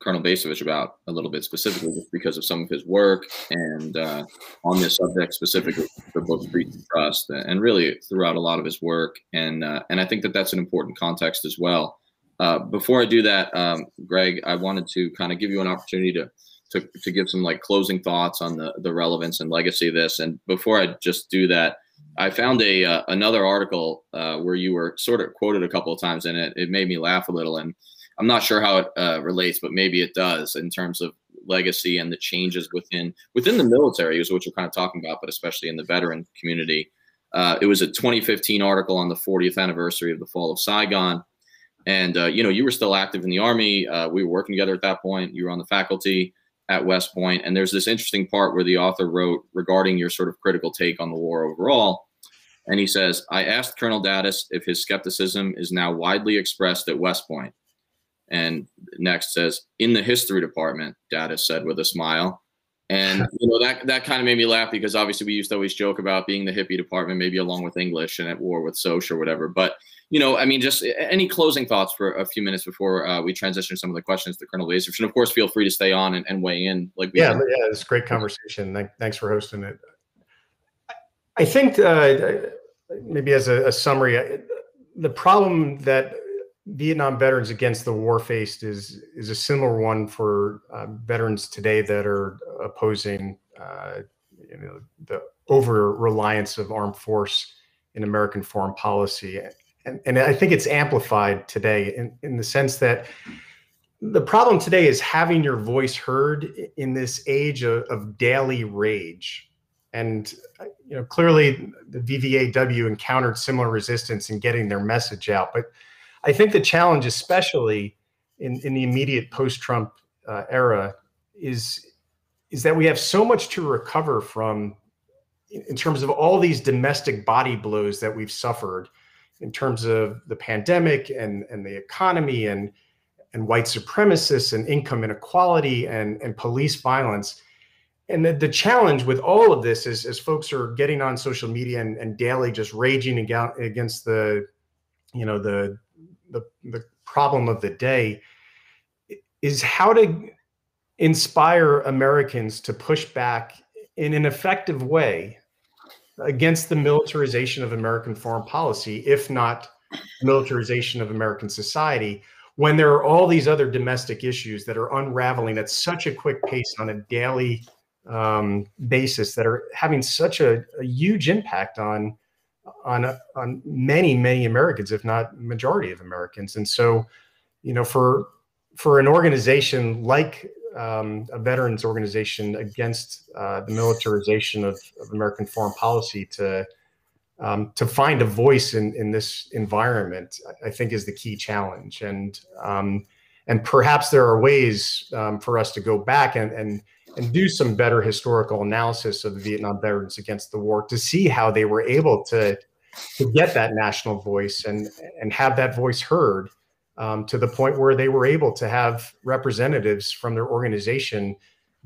Colonel Basevich about a little bit specifically, just because of some of his work and on this subject specifically, the book Freedom and Trust, and really throughout a lot of his work. And I think that that's an important context as well. Before I do that, Greg, I wanted to kind of give you an opportunity to give some like closing thoughts on the relevance and legacy of this. And before I just do that, I found another article where you were sort of quoted a couple of times, and it made me laugh a little. And I'm not sure how it relates, but maybe it does in terms of legacy and the changes within the military, is what you're kind of talking about, but especially in the veteran community. It was a 2015 article on the 40th anniversary of the fall of Saigon. And, you know, you were still active in the Army. We were working together at that point. You were on the faculty at West Point. And there's this interesting part where the author wrote regarding your sort of critical take on the war overall. And he says, I asked Colonel Daddis if his skepticism is now widely expressed at West Point. And next says, in the history department, Daddis said with a smile. And, you know, that kind of made me laugh, because obviously we used to always joke about being the hippie department, maybe along with English and at war with Soch or whatever. But, you know, I mean, just any closing thoughts for a few minutes before we transition some of the questions to Colonel Basevich. And of course, feel free to stay on and weigh in. Like we had. It's a great conversation. Thanks for hosting it. I think maybe as a summary, the problem that Vietnam veterans against the war faced is a similar one for veterans today that are opposing you know, the over-reliance of armed force in American foreign policy. And I think it's amplified today in the sense that the problem today is having your voice heard in this age of daily rage. And, you know, clearly the VVAW encountered similar resistance in getting their message out. But I think the challenge, especially in the immediate post-Trump era, is that we have so much to recover from in terms of all these domestic body blows that we've suffered in terms of the pandemic and the economy and white supremacists and income inequality and police violence. And the challenge with all of this is, as folks are getting on social media and daily just raging against the problem of the day, is how to inspire Americans to push back in an effective way against the militarization of American foreign policy, if not militarization of American society, when there are all these other domestic issues that are unraveling at such a quick pace on a daily basis, that are having such a huge impact on many Americans, if not majority of Americans. And so, you know, for an organization like a veterans organization against the militarization of American foreign policy to find a voice in this environment, I think is the key challenge. And perhaps there are ways for us to go back and and do some better historical analysis of the Vietnam veterans against the war to see how they were able to get that national voice and have that voice heard, to the point where they were able to have representatives from their organization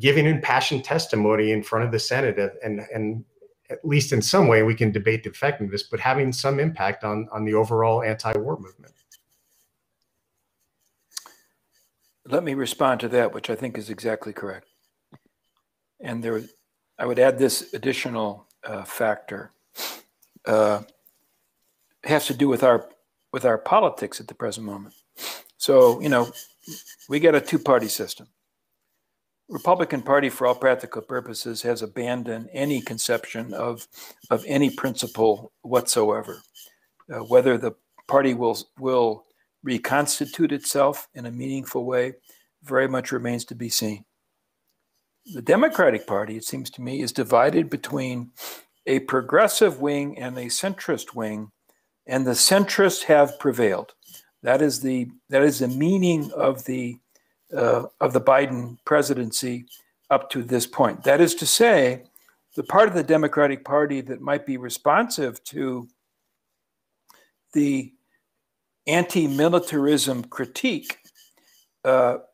giving impassioned testimony in front of the Senate, and at least in some way we can debate the effectiveness, but having some impact on the overall anti-war movement. Let me respond to that, which I think is exactly correct. And I would add this additional factor. It has to do with our politics at the present moment. So, you know, we got a two-party system. Republican Party, for all practical purposes, has abandoned any conception of any principle whatsoever. Whether the party will reconstitute itself in a meaningful way very much remains to be seen. The Democratic Party, it seems to me, is divided between a progressive wing and a centrist wing, and the centrists have prevailed. That is the meaning of the Biden presidency up to this point. That is to say, the part of the Democratic Party that might be responsive to the anti-militarism critique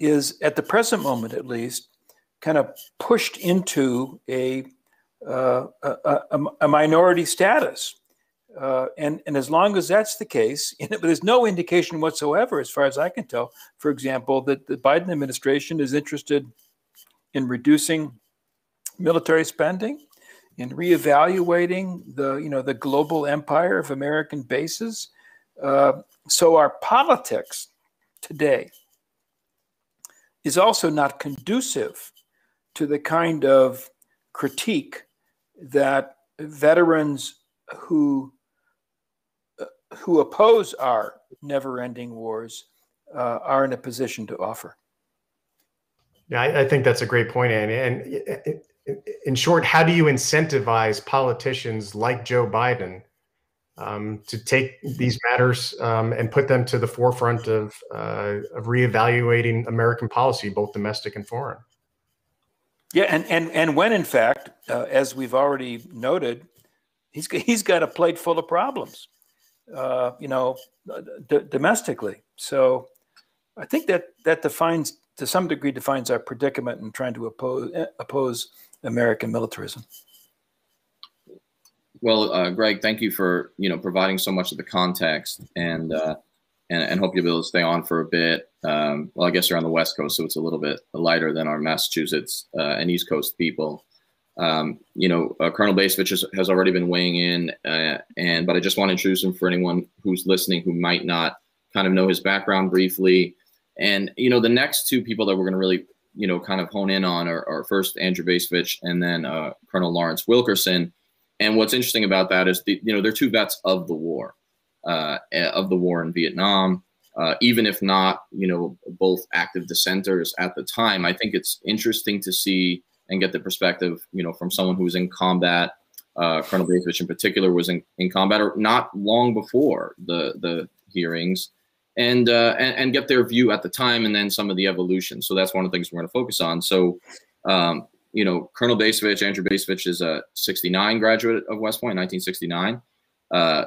is, at the present moment at least, kind of pushed into a minority status. And as long as that's the case, but there's no indication whatsoever, as far as I can tell, for example, that the Biden administration is interested in reducing military spending, in reevaluating the global empire of American bases. So our politics today is also not conducive to the kind of critique that veterans who oppose our never-ending wars are in a position to offer. Yeah, I think that's a great point, Annie. And in short, how do you incentivize politicians like Joe Biden to take these matters and put them to the forefront of reevaluating American policy, both domestic and foreign? Yeah, and when in fact, as we've already noted, he's got a plate full of problems, domestically. So I think that defines, to some degree, defines our predicament in trying to oppose American militarism. Well, Greg, thank you for providing so much of the context, and hope you'll be able to stay on for a bit. Well, I guess you're on the West Coast, so it's a little bit lighter than our Massachusetts and East Coast people. Colonel Bacevich has already been weighing in, but I just want to introduce him for anyone who's listening who might not kind of know his background briefly. And the next two people that we're going to really kind of hone in on are first Andrew Bacevich and then Colonel Lawrence Wilkerson. And what's interesting about that is they're two vets of the war in Vietnam. Even if not both active dissenters at the time, I think it's interesting to see and get the perspective, from someone who was in combat. Colonel Bacevich in particular was in combat or not long before the hearings, and get their view at the time, and then some of the evolution. So that's one of the things we're going to focus on. So, Colonel Bacevich, Andrew Bacevich, is a '69 graduate of West Point, 1969.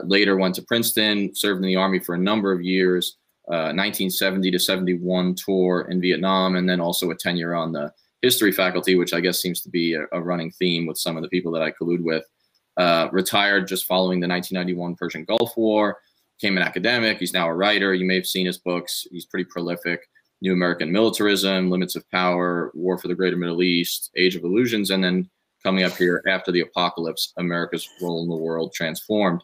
Later went to Princeton, served in the Army for a number of years, 1970 to 71 tour in Vietnam, and then also a tenure on the history faculty, which I guess seems to be a running theme with some of the people that I collude with. Retired just following the 1991 Persian Gulf War, became an academic. He's now a writer. You may have seen his books. He's pretty prolific. New American Militarism, Limits of Power, War for the Greater Middle East, Age of Illusions, and then coming up here, After the Apocalypse, America's Role in the World Transformed.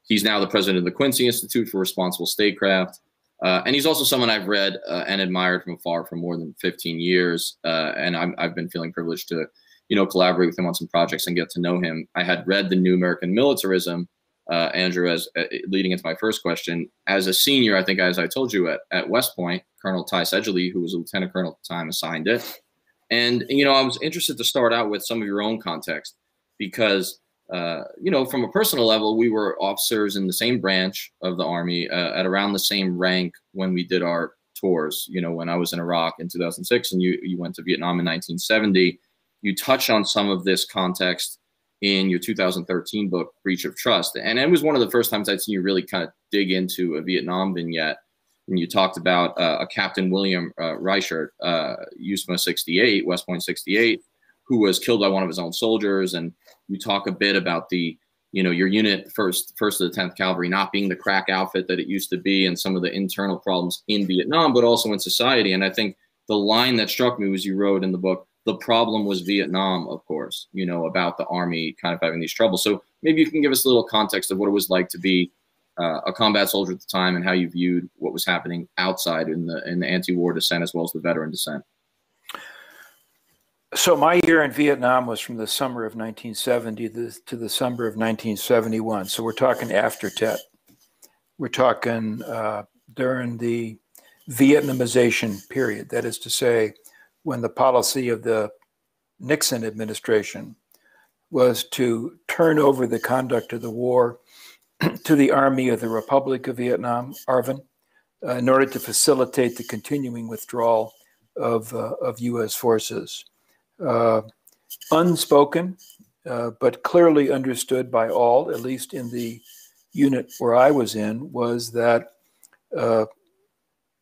He's now the president of the Quincy Institute for Responsible Statecraft. And he's also someone I've read and admired from afar for more than 15 years. And I've been feeling privileged to, collaborate with him on some projects and get to know him. I had read The New American Militarism, Andrew, as leading into my first question. As a senior, I think, as I told you, at West Point, Colonel Ty Sedgley, who was a lieutenant colonel at the time, assigned it. And, I was interested to start out with some of your own context because, from a personal level, we were officers in the same branch of the Army at around the same rank when we did our tours. When I was in Iraq in 2006 and you went to Vietnam in 1970. you touch on some of this context in your 2013 book, Breach of Trust. And it was one of the first times I'd seen you really kind of dig into a Vietnam vignette. And you talked about a Captain William Reichert, USMA 68, West Point 68, who was killed by one of his own soldiers. And you talk a bit about the, your unit, first of the 10th Cavalry, not being the crack outfit that it used to be, and some of the internal problems in Vietnam, but also in society. And I think the line that struck me was you wrote in the book, the problem was Vietnam, of course, about the Army kind of having these troubles. So maybe you can give us a little context of what it was like to be a combat soldier at the time, and how you viewed what was happening outside in the anti-war dissent as well as the veteran dissent. So my year in Vietnam was from the summer of 1970 to the summer of 1971. So we're talking after Tet. We're talking during the Vietnamization period. That is to say, when the policy of the Nixon administration was to turn over the conduct of the war to the Army of the Republic of Vietnam, ARVN, in order to facilitate the continuing withdrawal of U.S. forces. Unspoken, but clearly understood by all, at least in the unit where I was in, was that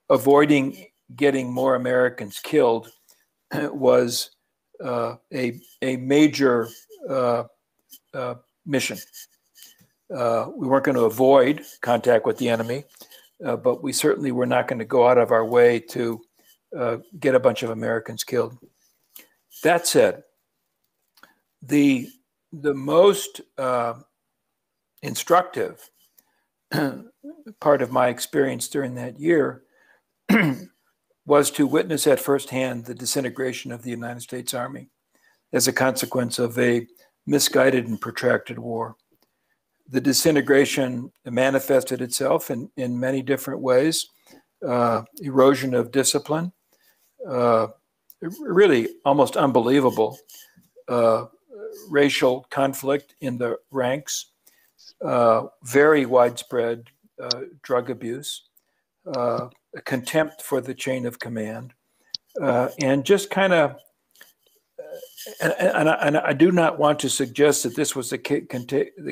avoiding getting more Americans killed was a major mission. We weren't going to avoid contact with the enemy, but we certainly were not going to go out of our way to get a bunch of Americans killed. That said, the most instructive part of my experience during that year was to witness at firsthand the disintegration of the United States Army as a consequence of a misguided and protracted war. The disintegration manifested itself in many different ways. Erosion of discipline, really almost unbelievable racial conflict in the ranks, very widespread drug abuse, contempt for the chain of command, and just kind of, and I do not want to suggest that this was the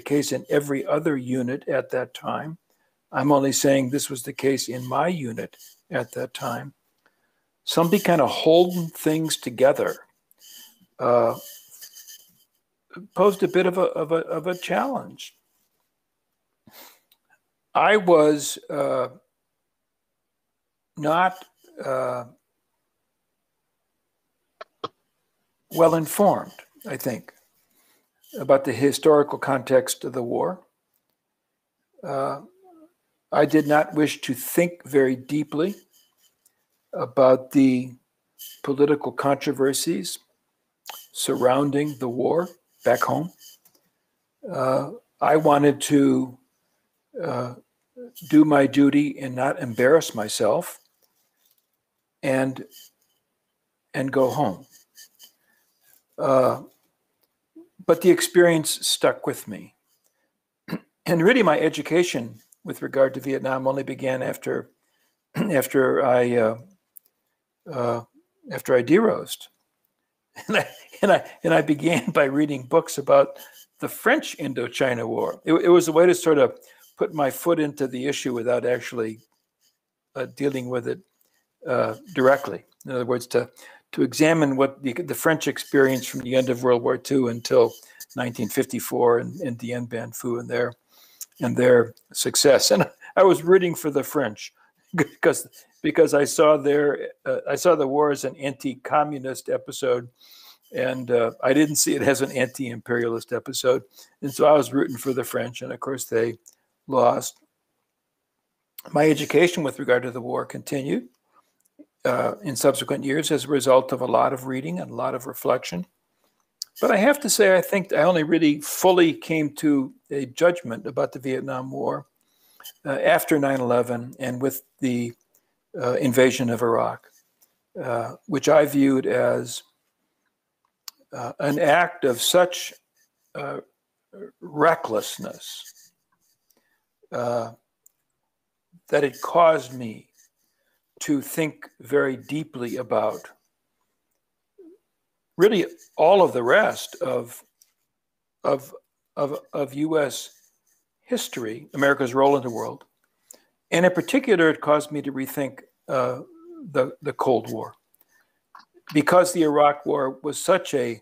case in every other unit at that time. I'm only saying this was the case in my unit at that time. Somebody kind of holding things together posed a bit of a challenge. I was not well informed, I think, about the historical context of the war. I did not wish to think very deeply about the political controversies surrounding the war back home. I wanted to do my duty and not embarrass myself and go home. But the experience stuck with me. And really my education with regard to Vietnam only began after I derosed. And I began by reading books about the French Indochina War. It was a way to sort of put my foot into the issue without actually dealing with it directly. In other words, to examine what the French experience from the end of World War II until 1954 and Dien Bien Phu and their success. And I was rooting for the French because I saw the war as an anti-communist episode, and I didn't see it as an anti-imperialist episode. And so I was rooting for the French, and of course they lost. My education with regard to the war continued in subsequent years as a result of a lot of reading and a lot of reflection. But I have to say, I think I only really fully came to a judgment about the Vietnam War after 9/11 and with the invasion of Iraq, which I viewed as an act of such recklessness that it caused me to think very deeply about really all of the rest of U.S. history, America's role in the world. And in particular, it caused me to rethink the Cold War, because the Iraq War was such a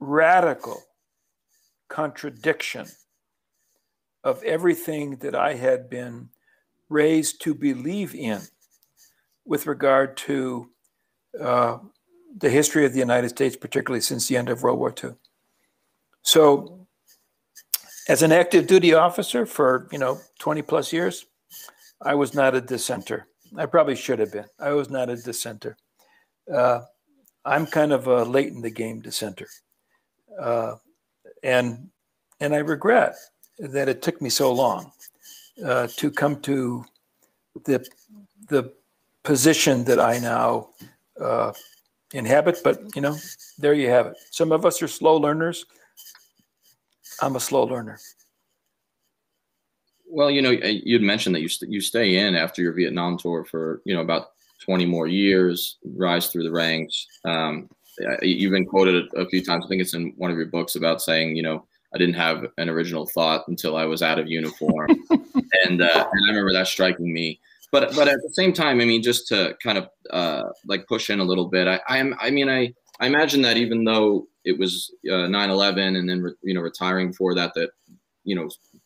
radical contradiction of everything that I had been raised to believe in with regard to the history of the United States, particularly since the end of World War II. So as an active duty officer for, 20 plus years, I was not a dissenter. I probably should have been. I was not a dissenter. I'm kind of a late in the game dissenter. And I regret that it took me so long to come to the position that I now inhabit. But, there you have it. Some of us are slow learners. I'm a slow learner. Well, you'd mentioned that you stay in after your Vietnam tour for, about 20 more years, rise through the ranks. You've been quoted a few times. I think it's in one of your books about saying, I didn't have an original thought until I was out of uniform. and I remember that striking me. But at the same time, I mean, just to kind of like push in a little bit, I imagine that even though it was 9/11 and then, retiring before that,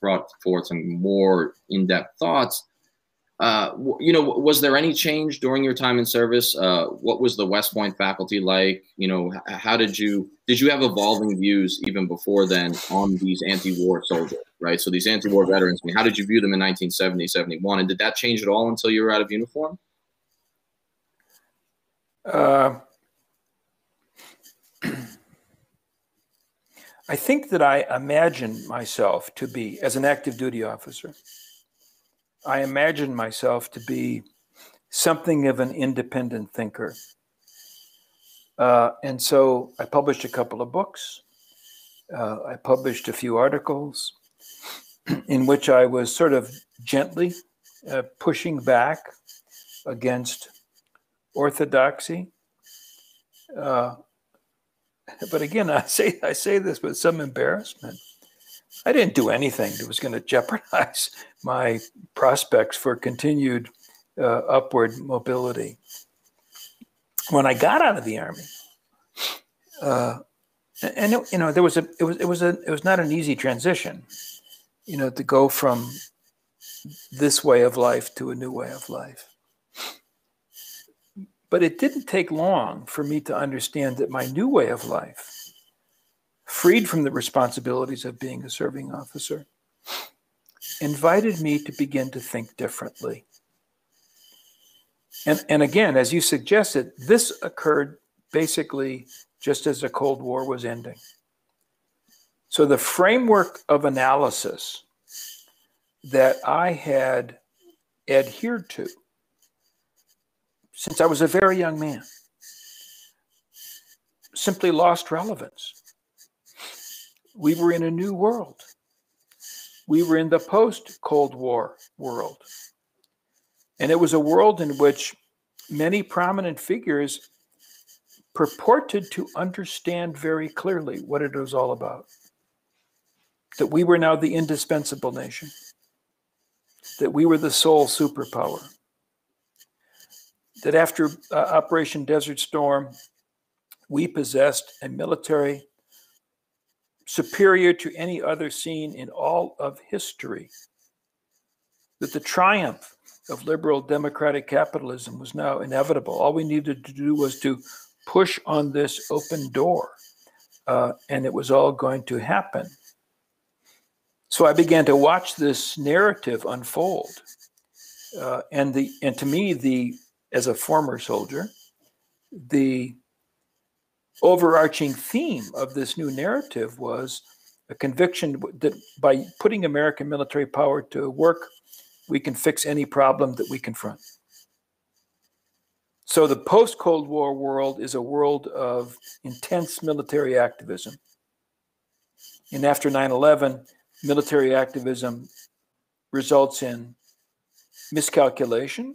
brought forth some more in-depth thoughts. Was there any change during your time in service? What was the West Point faculty like? How did you have evolving views even before then on these anti-war soldiers, right? So these anti-war veterans, how did you view them in 1970, 71? And did that change at all until you were out of uniform? I think that I imagine myself to be, as an active duty officer, I imagine myself to be something of an independent thinker. And so I published a couple of books. I published a few articles in which I was sort of gently pushing back against orthodoxy. But again, I say this with some embarrassment. I didn't do anything that was going to jeopardize my prospects for continued upward mobility. When I got out of the Army, it was not an easy transition, to go from this way of life to a new way of life. But it didn't take long for me to understand that my new way of life, freed from the responsibilities of being a serving officer, invited me to begin to think differently. And again, as you suggested, this occurred basically just as the Cold War was ending. So the framework of analysis that I had adhered to since I was a very young man simply lost relevance. We were in a new world. We were in the post-Cold War world. And it was a world in which many prominent figures purported to understand very clearly what it was all about. That we were now the indispensable nation. That we were the sole superpower. That after Operation Desert Storm, we possessed a military superior to any other seen in all of history. That the triumph of liberal democratic capitalism was now inevitable. All we needed to do was to push on this open door, and it was all going to happen. So I began to watch this narrative unfold, and to me, as a former soldier, the overarching theme of this new narrative was a conviction that by putting American military power to work, we can fix any problem that we confront. So the post-Cold War world is a world of intense military activism. And after 9/11, military activism results in miscalculation,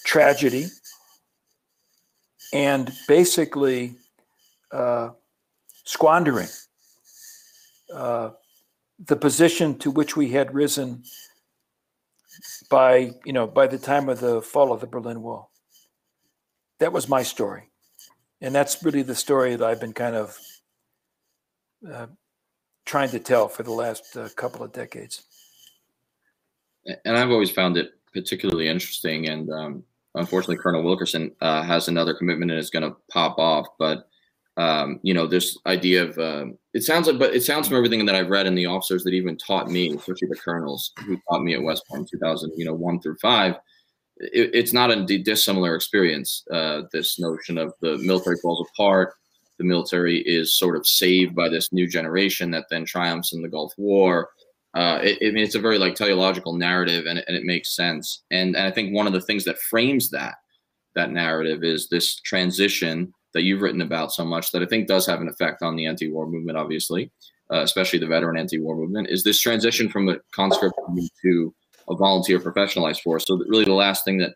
tragedy, and basically squandering the position to which we had risen by the time of the fall of the Berlin Wall. That was my story. And that's really the story that I've been kind of trying to tell for the last couple of decades. And I've always found it particularly interesting. And unfortunately, Colonel Wilkerson has another commitment and is going to pop off. But this idea of it sounds from everything that I've read and the officers that even taught me, especially the colonels who taught me at West Point 2001 through 5. It's not a dissimilar experience. This notion of the military falls apart, the military is sort of saved by this new generation that then triumphs in the Gulf War. It's a very teleological narrative, and it makes sense. And I think one of the things that frames that narrative is this transition that you've written about so much that I think does have an effect on the anti-war movement, obviously, especially the veteran anti-war movement, is this transition from a conscript to a volunteer professionalized force. So really the last thing that,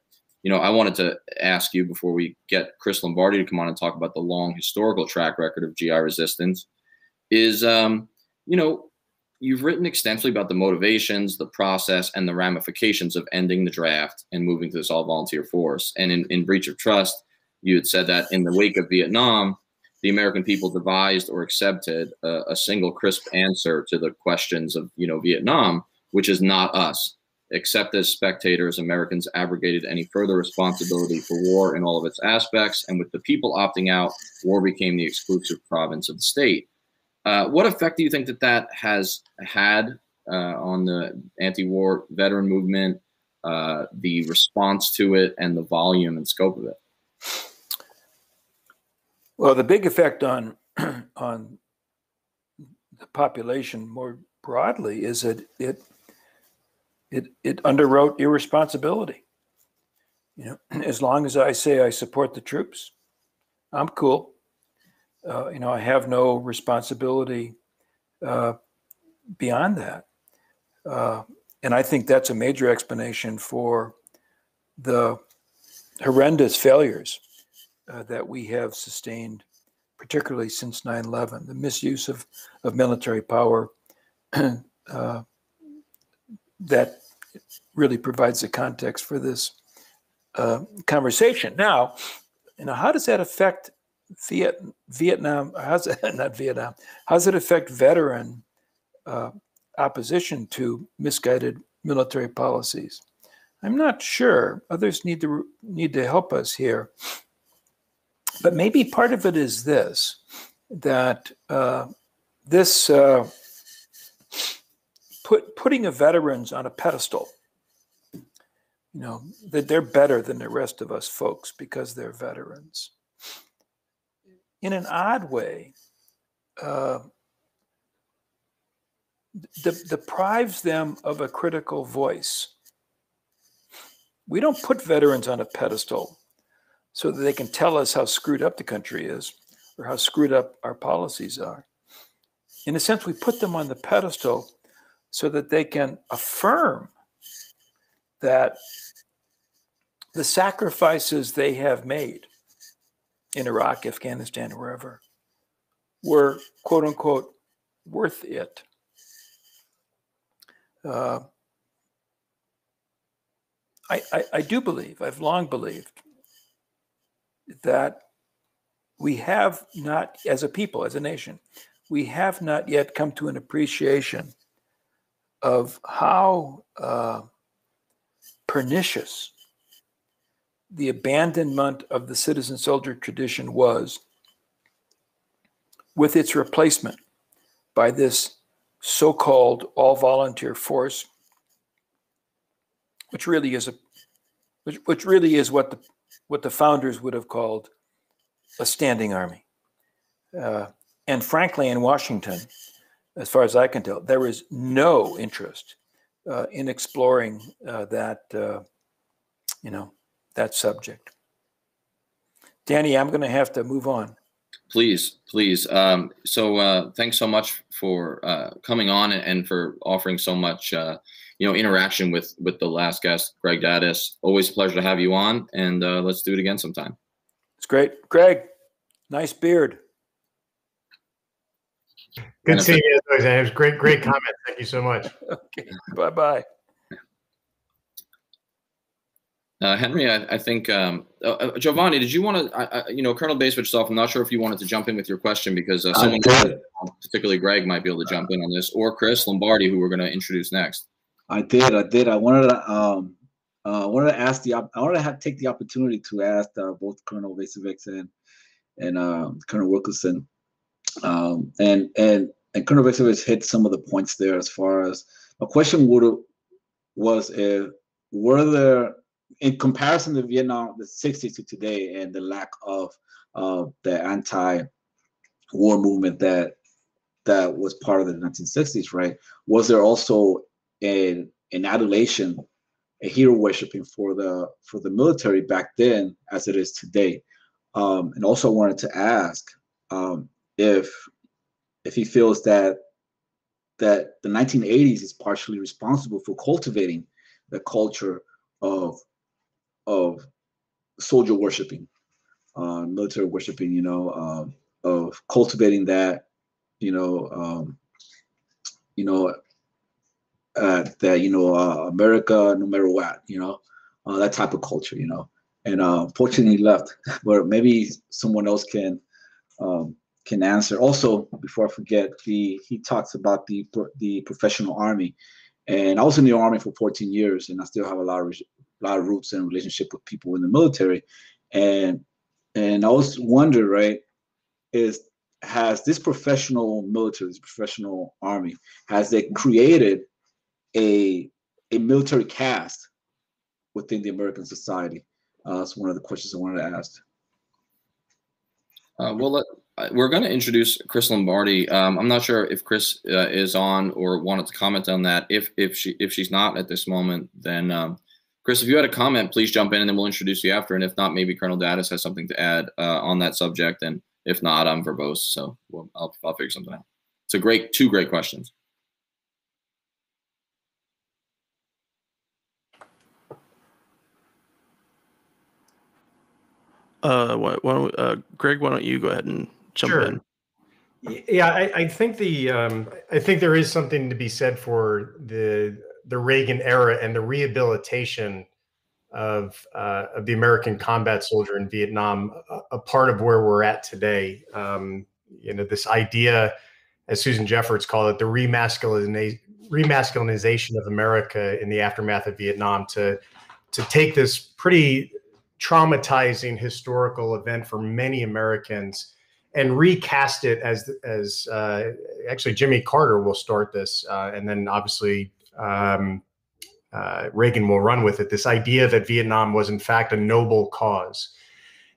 I wanted to ask you before we get Chris Lombardi to come on and talk about the long historical track record of GI resistance is, you've written extensively about the motivations, the process, and the ramifications of ending the draft and moving to this all-volunteer force. And in Breach of Trust, you had said that in the wake of Vietnam, the American people devised or accepted a single crisp answer to the questions of, Vietnam, which is not us. Except as spectators, Americans abrogated any further responsibility for war in all of its aspects, and with the people opting out, war became the exclusive province of the state. What effect do you think that has had on the anti-war veteran movement, the response to it, and the volume and scope of it? Well, the big effect on the population more broadly is that it underwrote irresponsibility. As long as I say I support the troops, I'm cool. I have no responsibility beyond that. And I think that's a major explanation for the horrendous failures that we have sustained, particularly since 9/11, the misuse of military power that really provides the context for this conversation. Now, how does that affect Vietnam? Not Vietnam. How does it affect veteran opposition to misguided military policies? I'm not sure. Others need to help us here. But maybe part of it is this: that putting the veterans on a pedestal, that they're better than the rest of us folks because they're veterans, in an odd way, deprives them of a critical voice. We don't put veterans on a pedestal so that they can tell us how screwed up the country is or how screwed up our policies are. In a sense, we put them on the pedestal so that they can affirm that the sacrifices they have made in Iraq, Afghanistan, or wherever were, quote unquote, worth it. I do believe, I've long believed, that we have not, as a people, as a nation, we have not yet come to an appreciation of how pernicious the abandonment of the citizen soldier tradition was, with its replacement by this so-called all-volunteer force, which really is what the founders would have called a standing army. And frankly, in Washington, as far as I can tell, there is no interest in exploring that subject. Danny, I'm going to have to move on. Please. So thanks so much for coming on and for offering so much interaction with the last guest, Greg Daddis. Always a pleasure to have you on, and let's do it again sometime. It's great. Greg, nice beard. Good seeing you. It was great comment. Thank you so much. Okay, bye-bye. Henry, I think Giovanni, did you want to? Colonel Bacevich, I'm not sure if you wanted to jump in with your question because someone, particularly Greg, might be able to jump in on this, or Chris Lombardi, who we're going to introduce next. I did. I wanted to ask take the opportunity to ask both Colonel Bacevich and Colonel Wilkerson, and Colonel Bacevich hit some of the points there. As far as my question was, were there, in comparison to Vietnam, the 60s to today, and the lack of the anti-war movement that was part of the 1960s, right? Was there also an adulation, a hero worshiping for the military back then as it is today? And also, I wanted to ask if he feels that the 1980s is partially responsible for cultivating the culture of soldier worshiping, military worshiping, of cultivating that, America no matter what, that type of culture, and fortunately he left, but maybe someone else can answer. Also, before I forget, he talks about the professional army, and I was in the army for 14 years, and I still have a lot of roots and relationship with people in the military, and I was wondering, right, has this professional military, this professional army, has they created a military caste within the American society? That's one of the questions I wanted to ask. We're going to introduce Chris Lombardi. I'm not sure if Chris is on or wanted to comment on that. If she's not at this moment, then Chris, if you had a comment, please jump in, and then we'll introduce you after. And if not, maybe Colonel Daddis has something to add on that subject. And if not, I'm verbose, so I'll figure something out. It's two great questions. Greg, why don't you go ahead and jump in? Yeah, I think I think there is something to be said for the Reagan era and the rehabilitation of the American combat soldier in Vietnam, a part of where we're at today. This idea, as Susan Jeffords called it, the remasculinization of America in the aftermath of Vietnam, to take this pretty traumatizing historical event for many Americans and recast it as actually Jimmy Carter will start this, and then obviously Reagan will run with it. This idea that Vietnam was in fact a noble cause,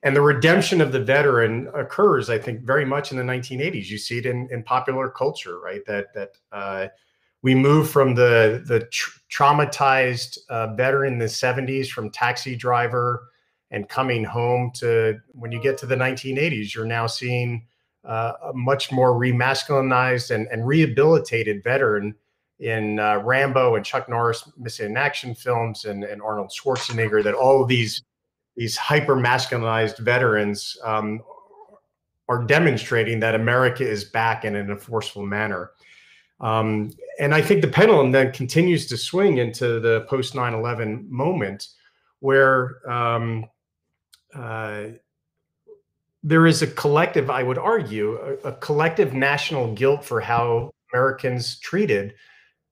and the redemption of the veteran occurs, I think, very much in the 1980s. You see it in popular culture, right? That we move from the traumatized veteran in the 70s, from Taxi Driver and Coming Home, to when you get to the 1980s, you're now seeing a much more remasculinized and rehabilitated veteran in Rambo and Chuck Norris Missing in Action films, and Arnold Schwarzenegger, that all of these hyper masculinized veterans are demonstrating that America is back in a forceful manner. And I think the pendulum then continues to swing into the post 9/11 moment, where there is a collective, I would argue, a collective national guilt for how Americans treated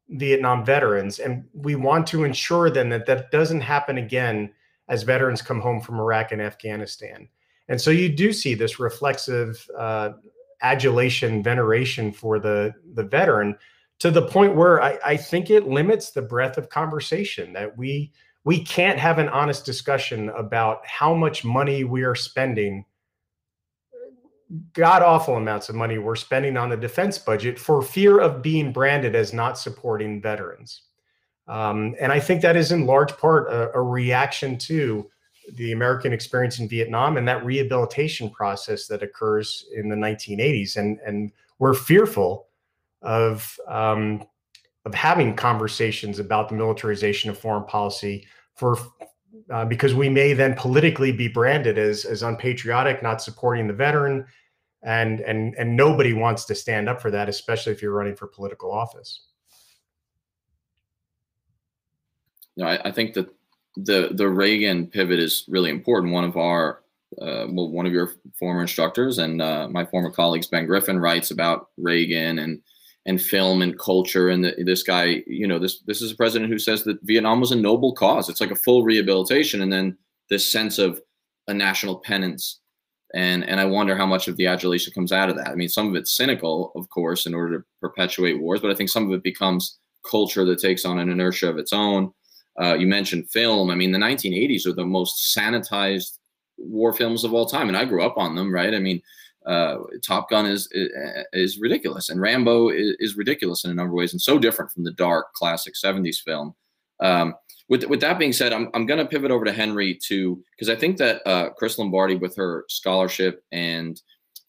Vietnam veterans. And we want to ensure then that doesn't happen again as veterans come home from Iraq and Afghanistan. And so you do see this reflexive adulation, veneration for the veteran, to the point where I think it limits the breadth of conversation, that we can't have an honest discussion about how much money we are spending, god-awful amounts of money we're spending on the defense budget, for fear of being branded as not supporting veterans. And I think that is in large part a reaction to the American experience in Vietnam and that rehabilitation process that occurs in the 1980s. And we're fearful of having conversations about the militarization of foreign policy for because we may then politically be branded as unpatriotic, not supporting the veteran, and nobody wants to stand up for that, especially if you're running for political office. I think that the Reagan pivot is really important. One of our one of your former instructors and my former colleagues, Ben Griffin, writes about Reagan and film and culture. And this guy, this is a president who says that Vietnam was a noble cause. It's like a full rehabilitation. And then this sense of a national penance. And I wonder how much of the adulation comes out of that. I mean, some of it's cynical, of course, in order to perpetuate wars, but I think some of it becomes culture that takes on an inertia of its own. You mentioned film. I mean, the 1980s are the most sanitized war films of all time, and I grew up on them, right? I mean, Top Gun is ridiculous, and Rambo is ridiculous in a number of ways, and so different from the dark classic 70s film. With that being said, I'm going to pivot over to Henry because I think that Chris Lombardi, with her scholarship and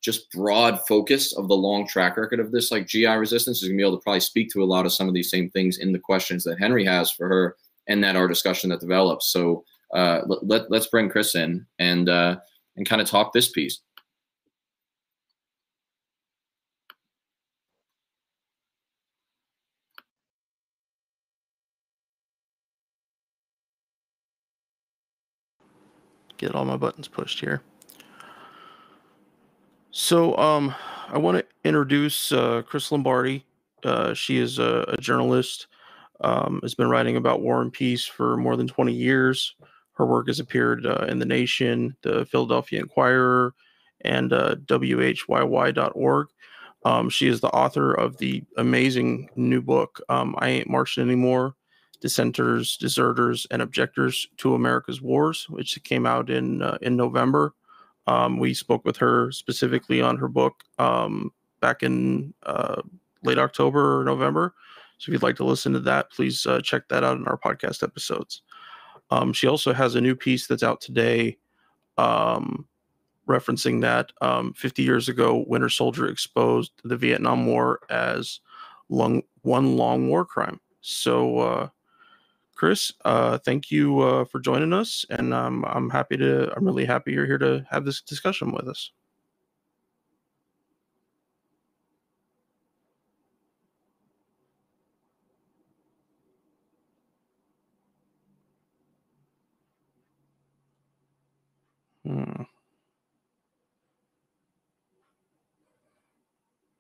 just broad focus of the long track record of this, like GI resistance, is going to be able to probably speak to a lot of some of these same things in the questions that Henry has for her and that our discussion that develops. So let's bring Chris in and kind of talk this piece. Get all my buttons pushed here. So I want to introduce Chris Lombardi. She is a journalist, has been writing about war and peace for more than 20 years. Her work has appeared in The Nation, the Philadelphia Inquirer, and WHYY.org. She is the author of the amazing new book, I Ain't Marching Anymore, Dissenters, Deserters, and Objectors to America's Wars, which came out in November. We spoke with her specifically on her book back in late October or November. So if you'd like to listen to that, please check that out in our podcast episodes. She also has a new piece that's out today referencing that 50 years ago, Winter Soldier exposed the Vietnam War as one long war crime. So, Chris, thank you for joining us, and I'm really happy you're here to have this discussion with us.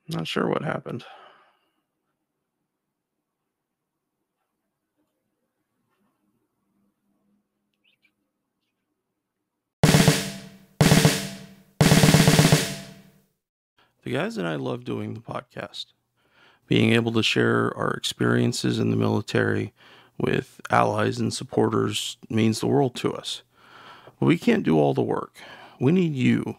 Not sure what happened. The guys and I love doing the podcast. Being able to share our experiences in the military with allies and supporters means the world to us. But we can't do all the work. We need you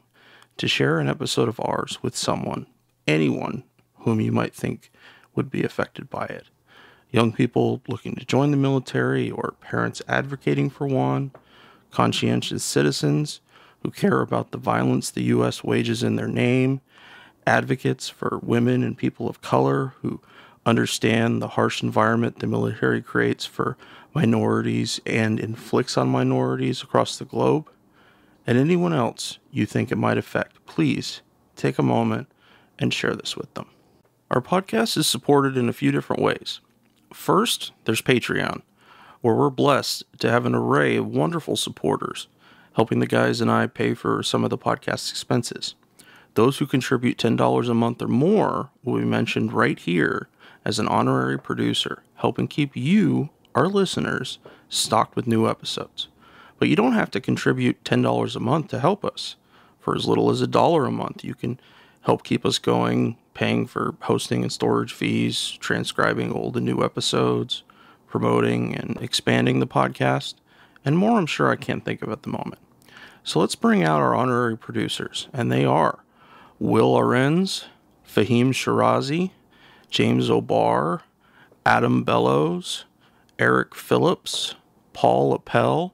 to share an episode of ours with someone, anyone whom you might think would be affected by it. Young people looking to join the military or parents advocating for one, conscientious citizens who care about the violence the U.S. wages in their name, advocates for women and people of color who understand the harsh environment the military creates for minorities and inflicts on minorities across the globe, and anyone else you think it might affect. Please take a moment and share this with them. Our podcast is supported in a few different ways. First, there's Patreon, where we're blessed to have an array of wonderful supporters, helping the guys and I pay for some of the podcast's expenses. Those who contribute $10 a month or more will be mentioned right here as an honorary producer, helping keep you, our listeners, stocked with new episodes. But you don't have to contribute $10 a month to help us. For as little as $1 a month, you can help keep us going, paying for hosting and storage fees, transcribing old and new episodes, promoting and expanding the podcast, and more I'm sure I can't think of at the moment. So let's bring out our honorary producers, and they are Will Arens, Fahim Shirazi, James O'Barr, Adam Bellows, Eric Phillips, Paul Appel,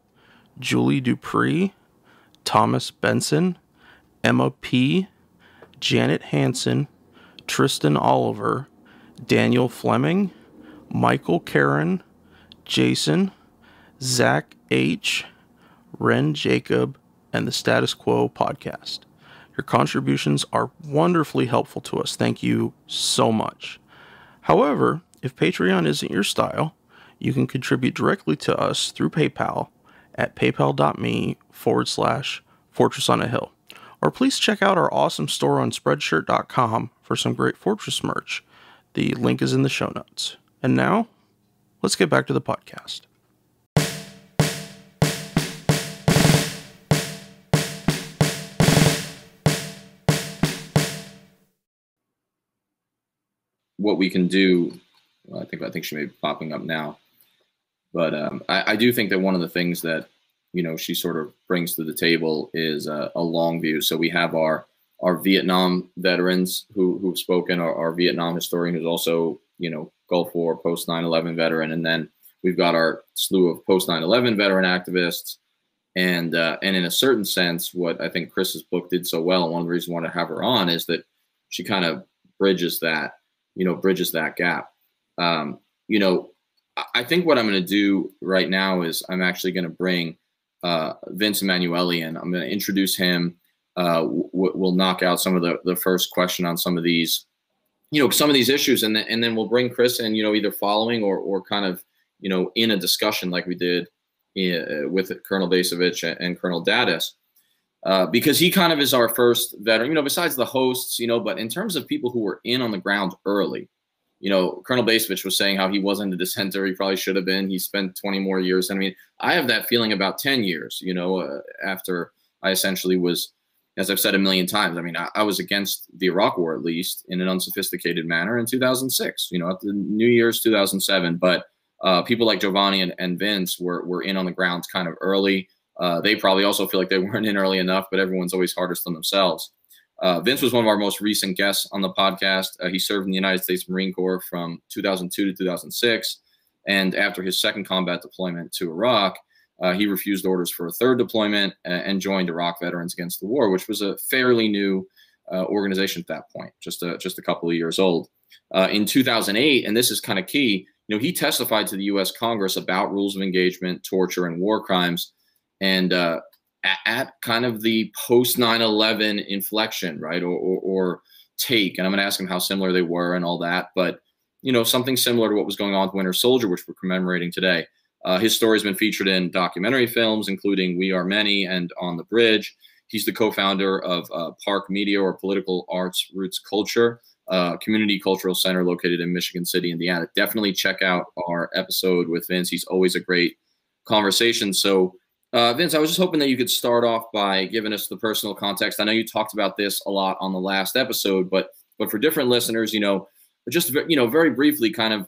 Julie Dupree, Thomas Benson, Emma P., Janet Hansen, Tristan Oliver, Daniel Fleming, Michael Karen, Jason, Zach H., Ren Jacob, and the Status Quo podcast. Your contributions are wonderfully helpful to us. Thank you so much. However, if Patreon isn't your style, you can contribute directly to us through PayPal at paypal.me/Fortress on a Hill. Or please check out our awesome store on Spreadshirt.com for some great Fortress merch. The link is in the show notes. And now, let's get back to the podcast. What we can do, well, I think she may be popping up now, but I do think that one of the things that, you know, she sort of brings to the table is a long view. So we have our Vietnam veterans who've spoken, our Vietnam historian who's also, you know, Gulf War post 9/11 veteran, and then we've got our slew of post 9/11 veteran activists, and in a certain sense, what I think Chris's book did so well, and one of the reasons I want to have her on is that she kind of bridges that gap. You know, I think what I'm going to do right now is I'm actually going to bring Vince Emanuele in. I'm going to introduce him. We'll knock out some of the first question on some of these, you know, some of these issues, and then we'll bring Chris in, you know, either following or kind of, you know, in a discussion like we did with Colonel Basevich and Colonel Daddis. Because he kind of is our first veteran, you know, besides the hosts, you know, but in terms of people who were in on the ground early, you know, Colonel Basevich was saying how he wasn't a dissenter. He probably should have been. He spent 20 more years. I mean, I have that feeling about 10 years, you know, after I essentially was, as I've said a million times, I mean, I was against the Iraq War, at least in an unsophisticated manner in 2006, you know, at the New Year's 2007. But people like Giovanni and Vince were in on the ground kind of early. They probably also feel like they weren't in early enough, but everyone's always hardest on themselves. Vince was one of our most recent guests on the podcast. He served in the United States Marine Corps from 2002 to 2006. And after his second combat deployment to Iraq, he refused orders for a third deployment and joined Iraq Veterans Against the War, which was a fairly new organization at that point, just a couple of years old. In 2008, and this is kind of key, you know, he testified to the U.S. Congress about rules of engagement, torture, and war crimes. And at kind of the post 9/11 inflection, right, or take, and I'm going to ask him how similar they were and all that, but you know, something similar to what was going on with Winter Soldier, which we're commemorating today. His story has been featured in documentary films, including We Are Many and On the Bridge. He's the co-founder of Park Media, or Political Arts Roots Culture, community cultural center located in Michigan City, Indiana. Definitely check out our episode with Vince. He's always a great conversation. So Vince, I was just hoping that you could start off by giving us the personal context. I know you talked about this a lot on the last episode, but for different listeners, you know, just, you know, very briefly, kind of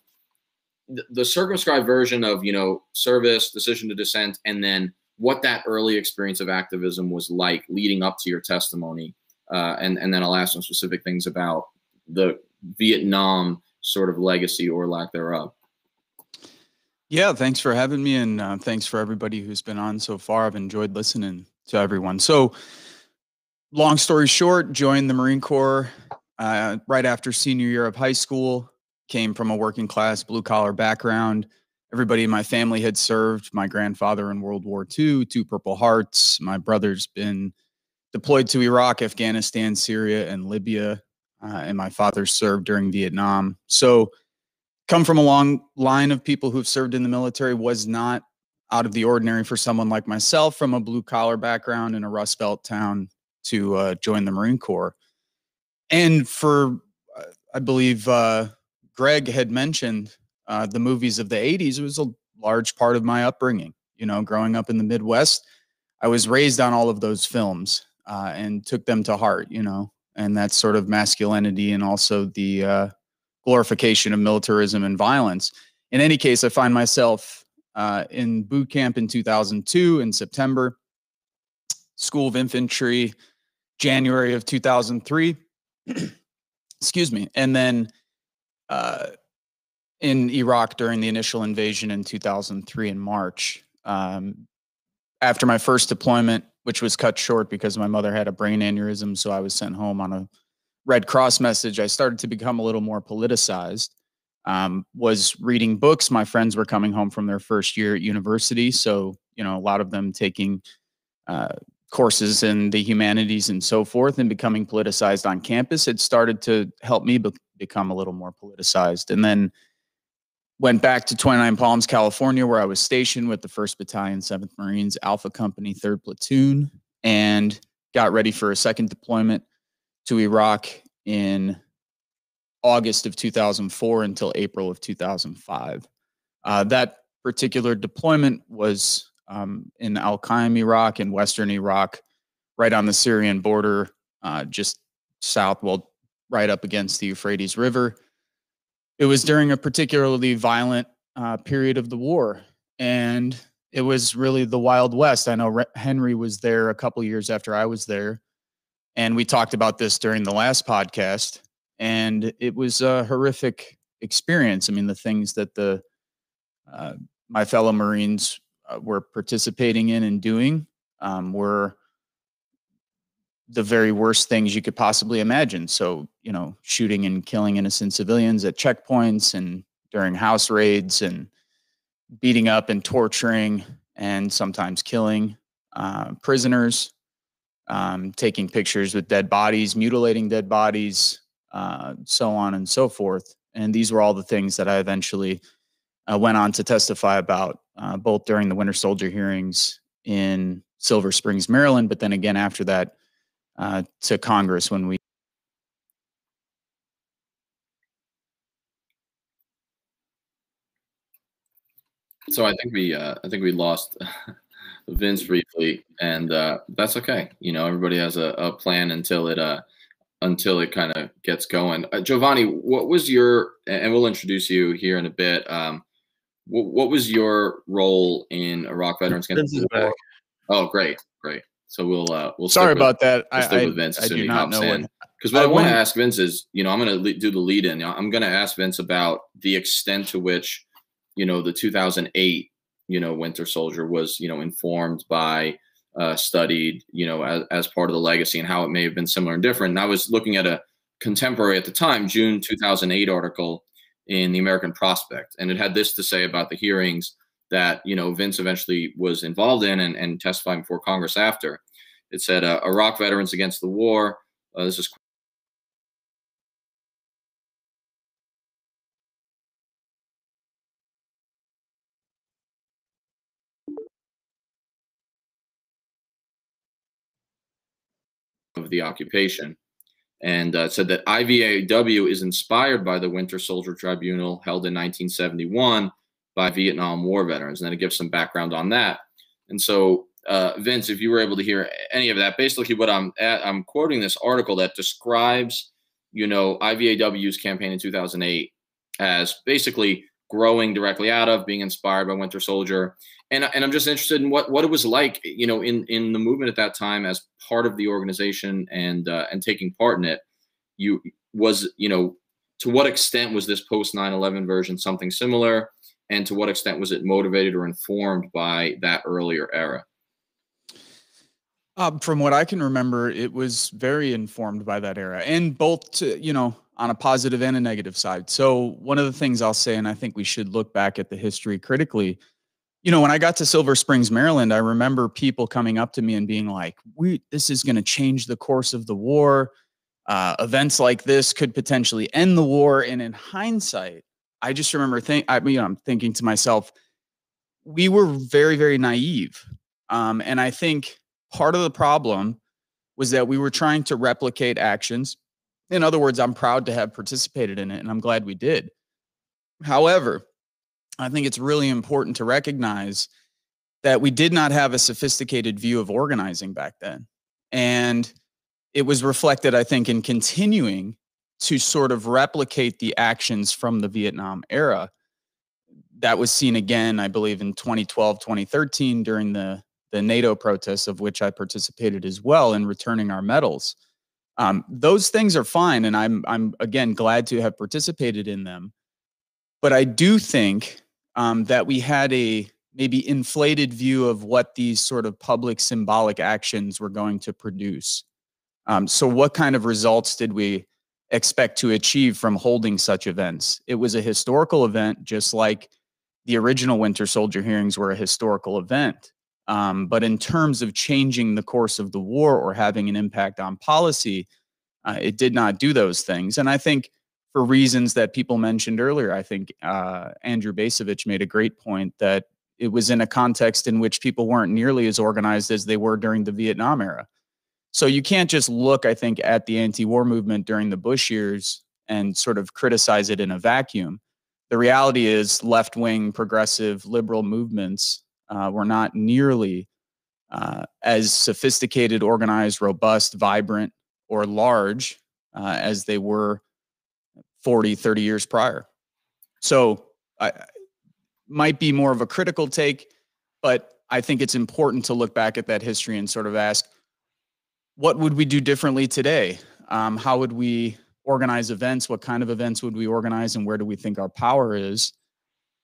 the circumscribed version of, you know, service, decision to dissent, and then what that early experience of activism was like leading up to your testimony. And then I'll ask some specific things about the Vietnam sort of legacy or lack thereof. Yeah, thanks for having me, and thanks for everybody who's been on so far. I've enjoyed listening to everyone. So, long story short, joined the Marine Corps right after senior year of high school. Came from a working class, blue collar background. Everybody in my family had served. My grandfather in World War II, 2 Purple Hearts. My brother's been deployed to Iraq, Afghanistan, Syria, and Libya. And my father served during Vietnam. So, come from a long line of people who've served in the military. Was not out of the ordinary for someone like myself from a blue collar background in a Rust Belt town to join the Marine Corps. And for, I believe Greg had mentioned the movies of the 80s. It was a large part of my upbringing. You know, growing up in the Midwest, I was raised on all of those films and took them to heart, you know, and that sort of masculinity and also the glorification of militarism and violence. In any case, I find myself in boot camp in 2002 in September, School of Infantry, January of 2003, excuse me. And then in Iraq during the initial invasion in 2003 in March. After my first deployment, which was cut short because my mother had a brain aneurysm, so I was sent home on a Red Cross message, I started to become a little more politicized. Was reading books. My friends were coming home from their first year at university, so you know, a lot of them taking courses in the humanities and so forth and becoming politicized on campus, it started to help me become a little more politicized. And then went back to 29 Palms, California, where I was stationed with the 1st Battalion, 7th Marines, Alpha Company, 3rd Platoon, and got ready for a second deployment to Iraq in August of 2004 until April of 2005. That particular deployment was in Al-Qaim, Iraq, in Western Iraq, right on the Syrian border, just south, well, right up against the Euphrates River. It was during a particularly violent period of the war, and it was really the Wild West. I know Henry was there a couple years after I was there, and we talked about this during the last podcast, and it was a horrific experience. I mean, the things that my fellow Marines were participating in and doing were the very worst things you could possibly imagine. So, you know, shooting and killing innocent civilians at checkpoints and during house raids, and beating up and torturing and sometimes killing prisoners, taking pictures with dead bodies, mutilating dead bodies, so on and so forth. And these were all the things that I eventually went on to testify about, both during the Winter Soldier hearings in Silver Springs, Maryland, but then again after that to Congress when we. So I think we lost Vince briefly, and that's okay. You know, everybody has a plan until it kind of gets going. Giovanni, what was your, and we'll introduce you here in a bit. What was your role in Iraq Veterans Against the War? Oh, great. So we'll sorry about that. We'll stick with Vince as soon as he hops in. Because what I want to ask Vince is, you know, I'm going to do the lead in. I'm going to ask Vince about the extent to which, you know, the 2008, you know, Winter Soldier was, you know, informed by, studied, you know, as part of the legacy, and how it may have been similar and different. And I was looking at a contemporary at the time, June 2008 article in the American Prospect, and it had this to say about the hearings that, you know, Vince eventually was involved in and testified before Congress after. It said, Iraq Veterans Against the War. This is of the occupation. And said that IVAW is inspired by the Winter Soldier Tribunal held in 1971 by Vietnam War veterans. And then it gives some background on that. And so, Vince, if you were able to hear any of that, basically what I'm quoting this article that describes, you know, IVAW's campaign in 2008 as basically growing directly out of, being inspired by Winter Soldier. And I'm just interested in what it was like, you know, in the movement at that time as part of the organization and taking part in it. You know, to what extent was this post 9/11 version something similar, and to what extent was it motivated or informed by that earlier era? From what I can remember, it was very informed by that era, and both, you know, on a positive and a negative side. So one of the things I'll say, and I think we should look back at the history critically, you know, when I got to Silver Springs, Maryland, I remember people coming up to me and being like, this is going to change the course of the war. Events like this could potentially end the war. And in hindsight, I just remember I'm thinking to myself, we were very, very naive. And I think part of the problem was that we were trying to replicate actions. In other words, I'm proud to have participated in it, and I'm glad we did. However, I think it's really important to recognize that we did not have a sophisticated view of organizing back then. And it was reflected, I think, in continuing to sort of replicate the actions from the Vietnam era. That was seen again, I believe, in 2012, 2013 during the NATO protests, of which I participated as well, in returning our medals. Those things are fine, and I'm again glad to have participated in them. But I do think that we had a maybe inflated view of what these sort of public symbolic actions were going to produce. So what kind of results did we expect to achieve from holding such events? It was a historical event, just like the original Winter Soldier hearings were a historical event. But in terms of changing the course of the war or having an impact on policy, it did not do those things. And I think for reasons that people mentioned earlier, I think Andrew Bacevich made a great point that it was in a context in which people weren't nearly as organized as they were during the Vietnam era. So you can't just look, I think, at the anti-war movement during the Bush years and sort of criticize it in a vacuum. The reality is left-wing, progressive, liberal movements were not nearly as sophisticated, organized, robust, vibrant, or large as they were 40, 30 years prior. So might be more of a critical take, but I think it's important to look back at that history and sort of ask, what would we do differently today? How would we organize events? What kind of events would we organize, and where do we think our power is?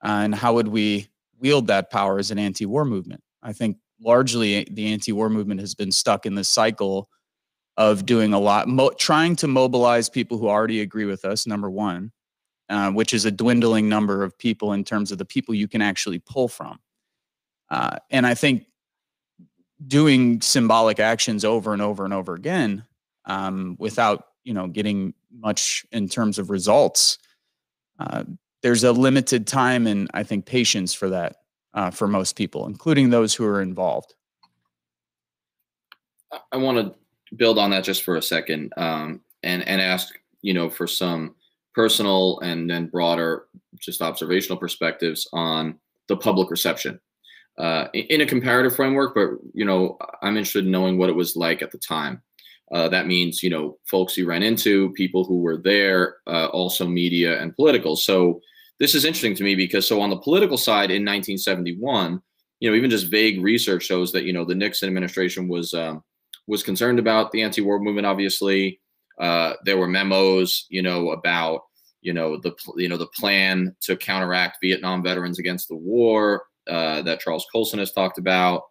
And how would we wield that power as an anti-war movement? I think largely the anti-war movement has been stuck in this cycle of doing a lot, trying to mobilize people who already agree with us, number one, which is a dwindling number of people in terms of the people you can actually pull from. And I think doing symbolic actions over and over and over again without, getting much in terms of results, there's a limited time and I think patience for that for most people, including those who are involved. I want to build on that just for a second and ask, for some personal and then broader, just observational perspectives on the public reception in a comparative framework. But, I'm interested in knowing what it was like at the time. That means, folks you ran into, people who were there, also media and political. So this is interesting to me because on the political side in 1971, even just vague research shows that, the Nixon administration was concerned about the anti-war movement. Obviously, there were memos, about, the plan to counteract Vietnam veterans against the war that Charles Colson has talked about.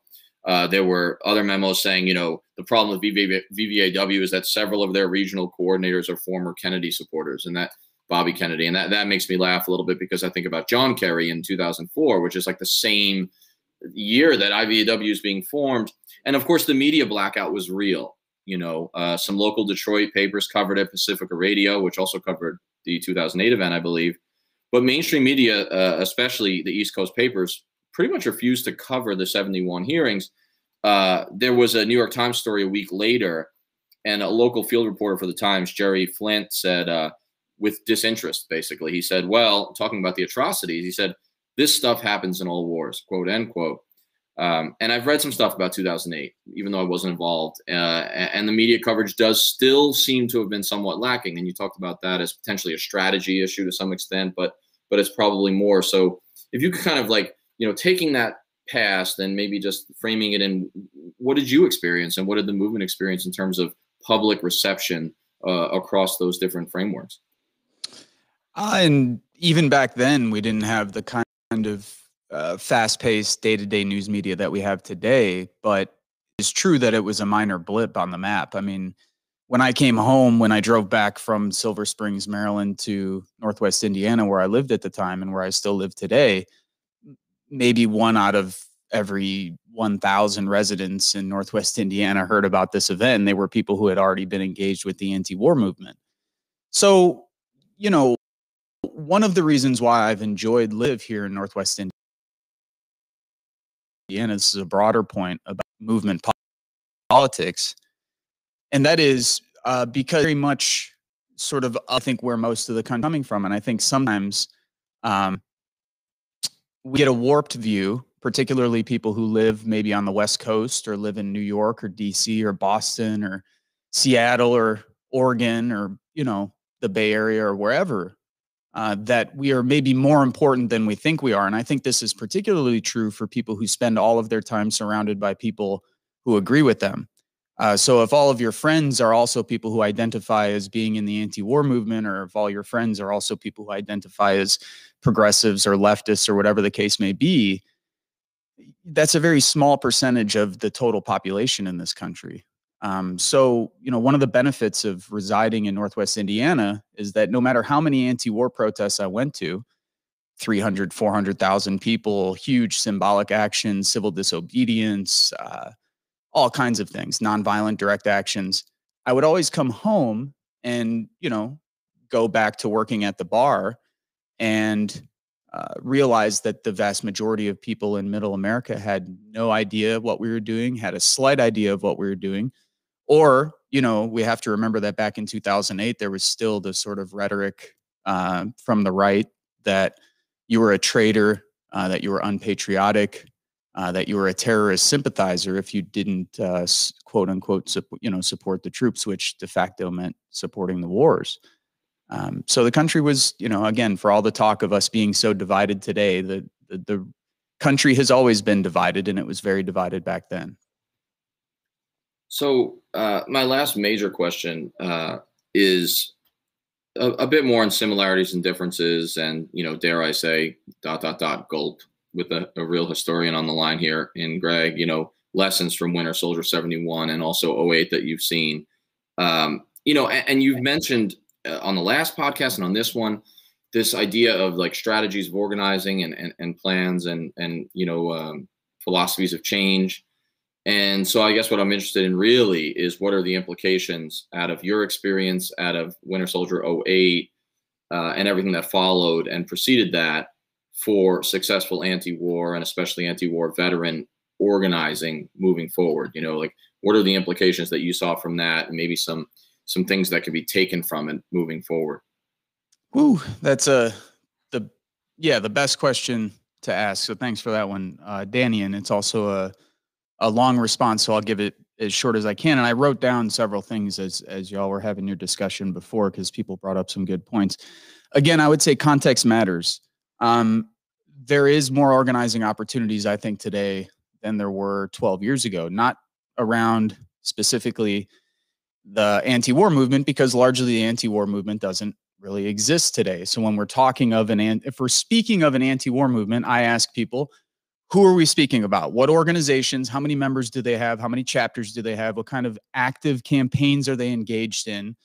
There were other memos saying, the problem with VVAW is that several of their regional coordinators are former Kennedy supporters, and that Bobby Kennedy. And that makes me laugh a little bit because I think about John Kerry in 2004, which is like the same year that IVAW is being formed. And of course, the media blackout was real. Some local Detroit papers covered it, Pacifica Radio, which also covered the 2008 event, I believe. But mainstream media, especially the East Coast papers, pretty much refused to cover the 71 hearings. There was a New York Times story a week later, and a local field reporter for the Times, Jerry Flint, said, with disinterest, basically, he said, well, talking about the atrocities, he said, this stuff happens in all wars, quote, end quote. And I've read some stuff about 2008, even though I wasn't involved. And the media coverage does still seem to have been somewhat lacking. And you talked about that as potentially a strategy issue to some extent, but it's probably more. So if you could kind of taking that past and maybe just framing it in, what did you experience and what did the movement experience in terms of public reception across those different frameworks? And even back then, we didn't have the kind of fast-paced day-to-day news media that we have today, but it's true that it was a minor blip on the map. I mean, when I came home, when I drove back from Silver Springs, Maryland to Northwest Indiana, where I lived at the time and where I still live today, maybe one out of every 1,000 residents in Northwest Indiana heard about this event, and they were people who had already been engaged with the anti-war movement. So, one of the reasons why I've enjoyed live here in Northwest Indiana, this is a broader point about movement politics, and that is because very much sort of, I think, where most of the country is coming from. And I think sometimes we get a warped view, particularly people who live maybe on the West Coast or live in New York or DC or Boston or Seattle or Oregon or, the Bay Area or wherever, that we are maybe more important than we think we are. And I think this is particularly true for people who spend all of their time surrounded by people who agree with them. So if all of your friends are also people who identify as being in the anti-war movement, or if all your friends are also people who identify as progressives or leftists or whatever the case may be, that's a very small percentage of the total population in this country. So, one of the benefits of residing in Northwest Indiana is that no matter how many anti-war protests I went to, 300, 400,000 people, huge symbolic actions, civil disobedience, all kinds of things, nonviolent direct actions. I would always come home and, go back to working at the bar and realize that the vast majority of people in middle America had no idea what we were doing, had a slight idea of what we were doing. Or, we have to remember that back in 2008, there was still the sort of rhetoric from the right that you were a traitor, that you were unpatriotic, that you were a terrorist sympathizer if you didn't, quote unquote, support the troops, which de facto meant supporting the wars. So the country was, again, for all the talk of us being so divided today, the country has always been divided, and it was very divided back then. So my last major question is a bit more on similarities and differences, and dare I say, ... gulp, with a real historian on the line here in Greg. Lessons from Winter Soldier 71 and also 08 that you've seen. And you've mentioned on the last podcast and on this one, this idea of like strategies of organizing and plans and philosophies of change. And so I guess what I'm interested in really is what are the implications out of your experience, out of Winter Soldier 08, and everything that followed and preceded that for successful anti-war and especially anti-war veteran organizing moving forward. Like what are the implications that you saw from that, and maybe some things that could be taken from it moving forward? Ooh, that's the best question to ask. So thanks for that one, Danny. And it's also a long response, so I'll give it as short as I can. And I wrote down several things as y'all were having your discussion before, because people brought up some good points. Again, I would say context matters. There is more organizing opportunities, I think, today than there were 12 years ago, not around specifically the anti-war movement, because largely the anti-war movement doesn't really exist today. So when we're talking of if we're speaking of an anti-war movement, I ask people, who are we speaking about? What organizations? How many members do they have? How many chapters do they have? What kind of active campaigns are they engaged in?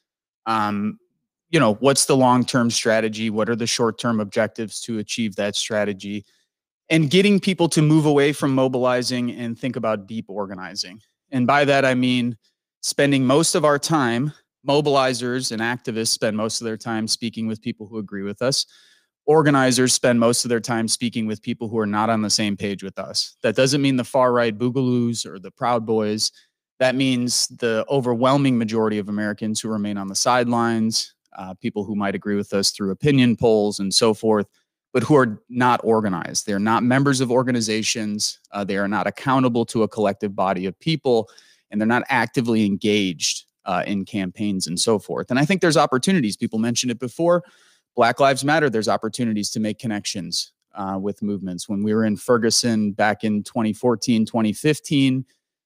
What's the long-term strategy? What are the short-term objectives to achieve that strategy? And getting people to move away from mobilizing and think about deep organizing. And by that, I mean spending most of our time, mobilizers and activists spend most of their time speaking with people who agree with us. Organizers spend most of their time speaking with people who are not on the same page with us. That doesn't mean the far-right Boogaloos or the Proud Boys. That means the overwhelming majority of Americans who remain on the sidelines, people who might agree with us through opinion polls and so forth, but who are not organized. They're not members of organizations. They are not accountable to a collective body of people, and they're not actively engaged in campaigns and so forth. And I think there's opportunities. People mentioned it before. Black Lives Matter, there's opportunities to make connections with movements. When we were in Ferguson back in 2014, 2015,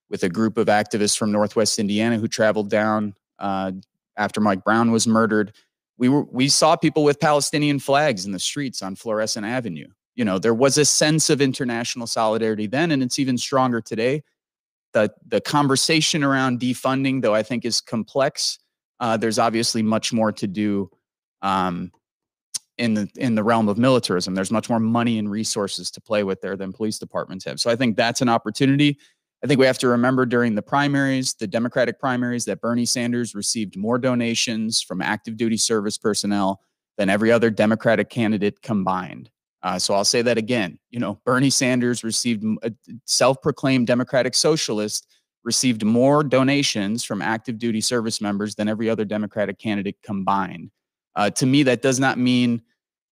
with a group of activists from Northwest Indiana who traveled down after Mike Brown was murdered, we saw people with Palestinian flags in the streets on Florissant Avenue. There was a sense of international solidarity then, and it's even stronger today. The conversation around defunding, though I think is complex, there's obviously much more to do in the realm of militarism. There's much more money and resources to play with there than police departments have. So I think that's an opportunity. I think we have to remember during the primaries, the Democratic primaries, that Bernie Sanders received more donations from active duty service personnel than every other Democratic candidate combined. So I'll say that again. Bernie Sanders received, a self-proclaimed Democratic socialist, received more donations from active duty service members than every other Democratic candidate combined. To me, that does not mean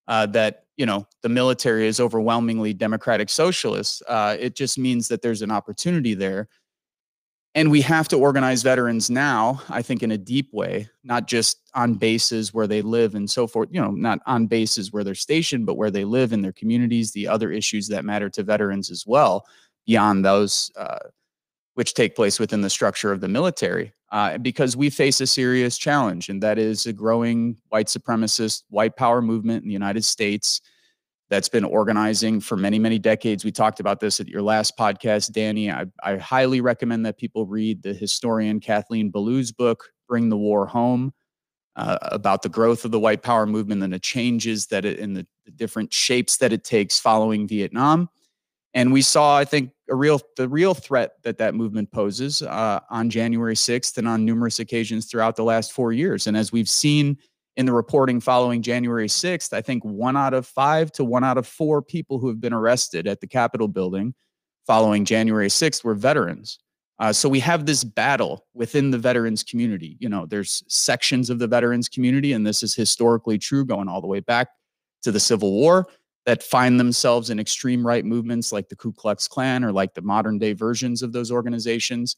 that the military is overwhelmingly Democratic socialist. It just means that there's an opportunity there. And we have to organize veterans now, I think, in a deep way, not just on bases where they live and so forth, not on bases where they're stationed, but where they live in their communities, the other issues that matter to veterans as well, beyond those which take place within the structure of the military, because we face a serious challenge, and that is a growing white supremacist, white power movement in the United States that's been organizing for many, many decades. We talked about this at your last podcast, Danny. I highly recommend that people read the historian Kathleen Belew's book, Bring the War Home. about the growth of the white power movement and the changes that it, in the different shapes that it takes following Vietnam. And we saw, I think, the real threat that movement poses on January 6th and on numerous occasions throughout the last 4 years. And as we've seen in the reporting following January 6th, I think 1 out of 5 to 1 out of 4 people who have been arrested at the Capitol building following January 6th were veterans. So we have this battle within the veterans community. You know, there's sections of the veterans community, and this is historically true going all the way back to the Civil War, that find themselves in extreme right movements like the Ku Klux Klan or like the modern day versions of those organizations.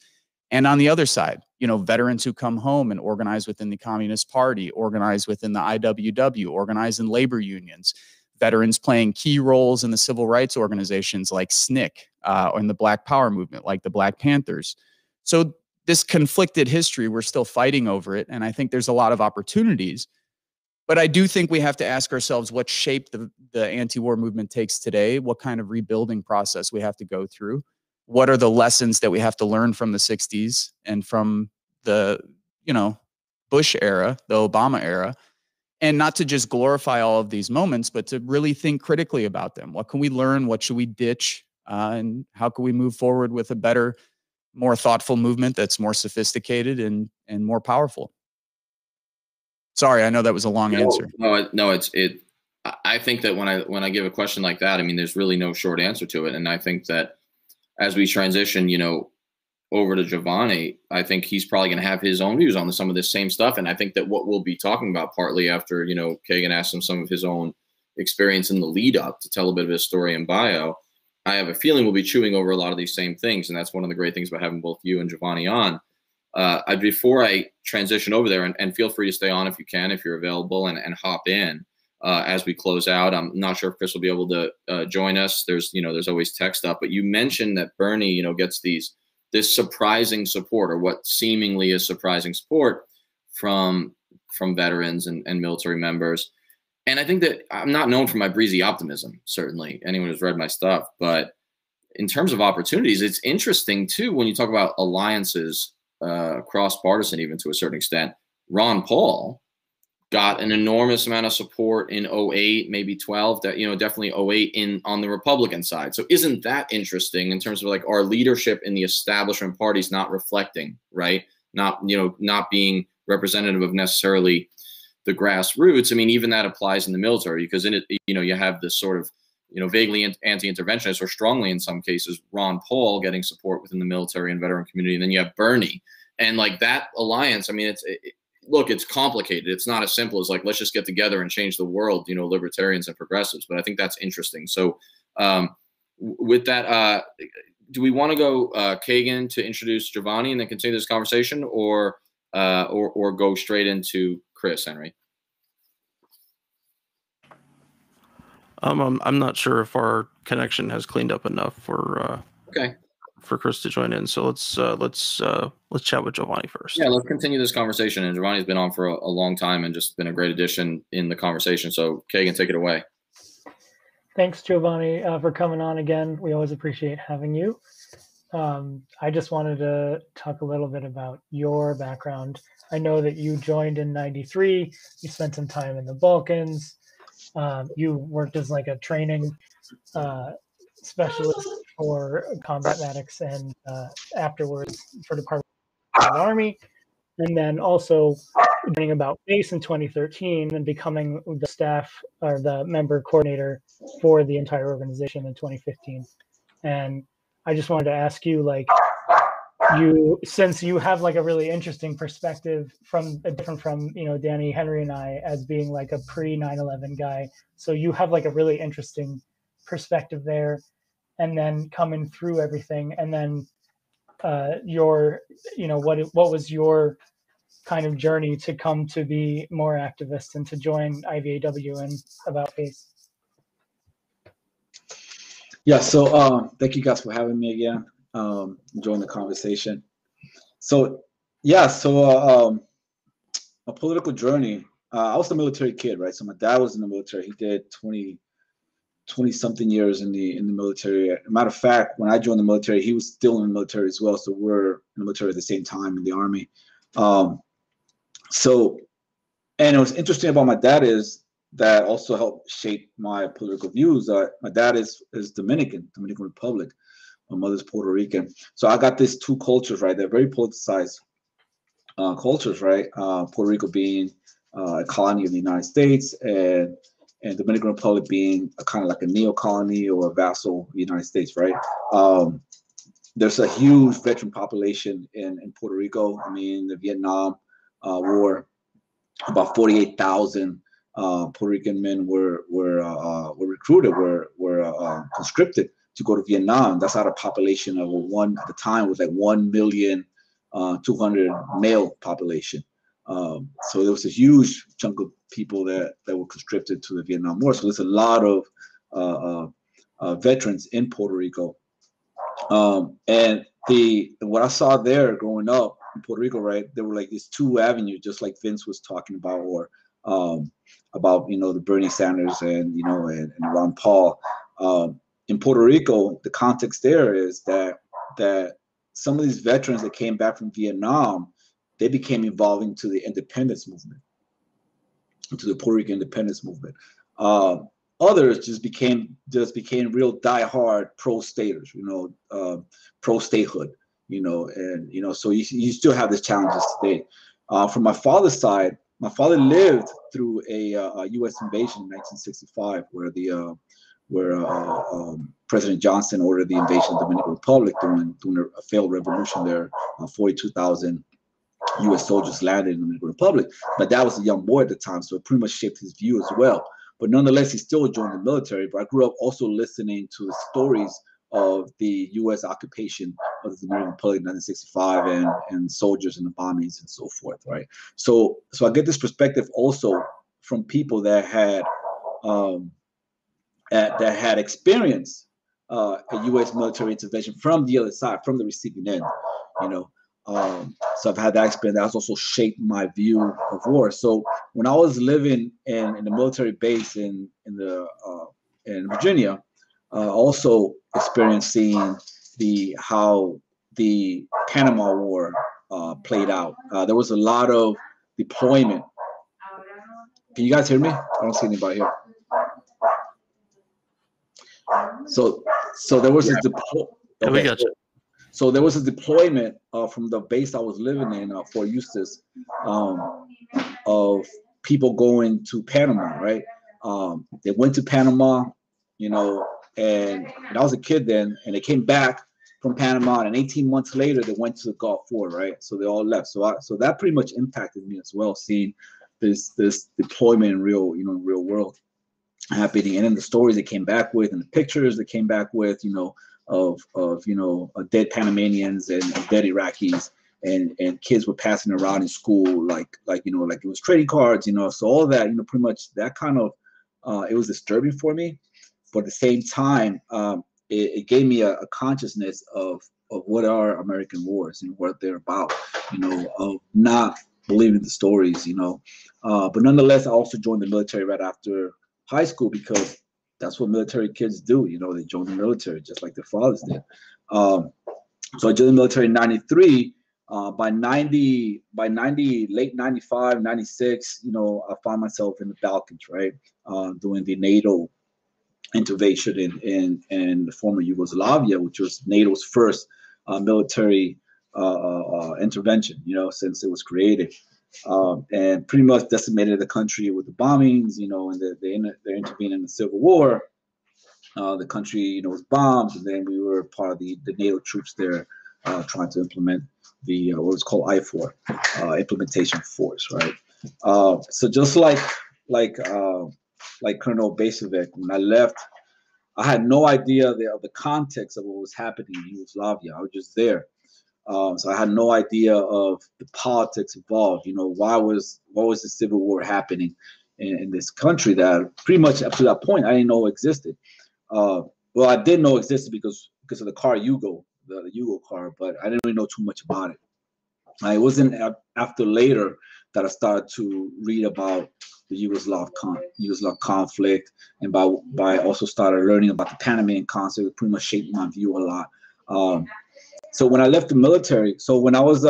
And on the other side, you know, veterans who come home and organize within the Communist Party, organize within the IWW, organize in labor unions, veterans playing key roles in the civil rights organizations like SNCC or in the Black Power movement like the Black Panthers. So this conflicted history, we're still fighting over it. And I think there's a lot of opportunities. But I do think we have to ask ourselves what shape the anti-war movement takes today, what kind of rebuilding process we have to go through. What are the lessons that we have to learn from the 60s and from the, you know, Bush era, the Obama era, and not to just glorify all of these moments, but to really think critically about them. What can we learn? What should we ditch? And how can we move forward with a better, more thoughtful movement that's more sophisticated and more powerful? Sorry, I know that was a long answer. No, I think that when I give a question like that, I mean, there's really no short answer to it. And I think that as we transition, you know, over to Giovanni, I think he's probably going to have his own views on some of this same stuff. And I think that what we'll be talking about partly after, you know, Kagan asked him some of his own experience in the lead up to tell a bit of his story and bio, I have a feeling we'll be chewing over a lot of these same things. And that's one of the great things about having both you and Giovanni on. Before I transition over there, and feel free to stay on if you can, if you're available, and hop in as we close out. I'm not sure if Chris will be able to join us. There's always tech stuff, but you mentioned that Bernie, you know, gets this surprising support, or what seemingly is surprising support from veterans and military members. And I think that I'm not known for my breezy optimism, certainly, anyone who's read my stuff, but in terms of opportunities, it's interesting too when you talk about alliances, cross-partisan even to a certain extent. Ron Paul got an enormous amount of support in 08, maybe 12, that, you know, definitely 08 on the Republican side. So isn't that interesting in terms of like our leadership in the establishment parties not reflecting, right? Not being representative of necessarily the grassroots. I mean, even that applies in the military, because in it, you know, you have this sort of, you know, vaguely anti-interventionist, or strongly in some cases, Ron Paul getting support within the military and veteran community. And then you have Bernie, and like that alliance. I mean, look, it's complicated. It's not as simple as like, let's just get together and change the world, you know, libertarians and progressives. But I think that's interesting. So with that, do we want to go Kagan to introduce Giovanni and then continue this conversation, or go straight into Chris, Henry? I'm not sure if our connection has cleaned up enough for Chris to join in. So let's chat with Giovanni first. Yeah, let's continue this conversation. And Giovanni's been on for a long time and just been a great addition in the conversation. So Kagan, take it away. Thanks, Giovanni, for coming on again. We always appreciate having you. I just wanted to talk a little bit about your background. I know that you joined in '93. You spent some time in the Balkans. You worked as like a training specialist for combat medics, and afterwards for Department of the Army, and then also learning about BASE in 2013 and becoming the staff or the member coordinator for the entire organization in 2015. And I just wanted to ask you, like, since you have like a really interesting perspective different from, you know, Danny, Henry, and I, as being like a pre 9/11 guy, so you have like a really interesting perspective there, and then coming through everything, and then what was your kind of journey to come to be more activist and to join IVAW and About Face? Yeah, so thank you guys for having me again. Enjoying the conversation. So yeah, so a political journey. I was a military kid, right? So my dad was in the military. He did 20 something years in the military. As a matter of fact, when I joined the military, he was still in the military as well. So we're in the military at the same time in the Army. So And what's interesting about my dad is that also helped shape my political views. My dad is Dominican Republic. My mother's Puerto Rican. So I got these two cultures, right? They're very politicized cultures, right? Puerto Rico being a colony of the United States, and Dominican Republic being a kind of like a neo-colony or a vassal of the United States, right? There's a huge veteran population in Puerto Rico. I mean, the Vietnam War, about 48,000 Puerto Rican men were recruited, were conscripted to go to Vietnam. That's out of population of at the time was like 1,200,000 male population. So there was a huge chunk of people that were conscripted to the Vietnam War. So there's a lot of veterans in Puerto Rico. And what I saw there growing up in Puerto Rico, right, there were like these two avenues, just like Vince was talking about, or about, you know, the Bernie Sanders and, you know, and Ron Paul. In Puerto Rico, the context there is that some of these veterans that came back from Vietnam, they became involved into the independence movement, into the Puerto Rican independence movement. Others just became real diehard pro-staters, you know, pro-statehood, you know, and, you know, so you still have these challenges today. From my father's side, my father lived through a U.S. invasion in 1965, where President Johnson ordered the invasion of the Dominican Republic during a failed revolution there. 42,000 U.S. soldiers landed in the Dominican Republic. But that was a young boy at the time, so it pretty much shaped his view as well. But nonetheless, he still joined the military. But I grew up also listening to the stories of the U.S. occupation of the Dominican Republic in 1965 and soldiers and the bombings and so forth, right? So I get this perspective also from people that had experienced a U.S. military intervention from the other side, from the receiving end, you know. So I've had that experience. That's also shaped my view of war. So when I was living in the military base in Virginia, also experienced seeing how the Panama War played out. There was a lot of deployment. Can you guys hear me? I don't see anybody here. So there was a deployment. Yeah, we got you. So there was a deployment from the base I was living in, Fort Eustis, of people going to Panama, right? They went to Panama, you know, and I was a kid then, and they came back from Panama, and 18 months later, they went to the Gulf War, right? So they all left. So that pretty much impacted me as well, seeing this deployment in real world happening, and then the stories they came back with, and the pictures they came back with, you know, of dead Panamanians and dead Iraqis, and kids were passing around in school like you know, like it was trading cards, you know. So all that, you know, pretty much that kind of it was disturbing for me, but at the same time, it gave me a consciousness of what are American wars and what they're about, you know, of not believing the stories, you know. But nonetheless, I also joined the military right after high school because that's what military kids do, you know. They join the military just like their fathers did. So I joined the military in '93. By 90, late 95, 96, you know, I found myself in the Balkans, right? Doing the NATO intervention in the former Yugoslavia, which was NATO's first military intervention, you know, since it was created. And pretty much decimated the country with the bombings, you know, and they intervened in the Civil War. The country, you know, was bombed, and then we were part of the NATO troops there, trying to implement the what was called IFOR, implementation force, right? So just like Colonel Basovic, when I left, I had no idea of the context of what was happening in Yugoslavia. I was just there. So I had no idea of the politics involved. You know, what was the Civil War happening in this country that pretty much up to that point I didn't know existed. Well, I did know existed because of the car Yugo, the Yugo car, but I didn't really know too much about it. It wasn't after later that I started to read about the Yugoslav conflict, and by also started learning about the Panamanian conflict. It pretty much shaped my view a lot. So when I left the military, so when I was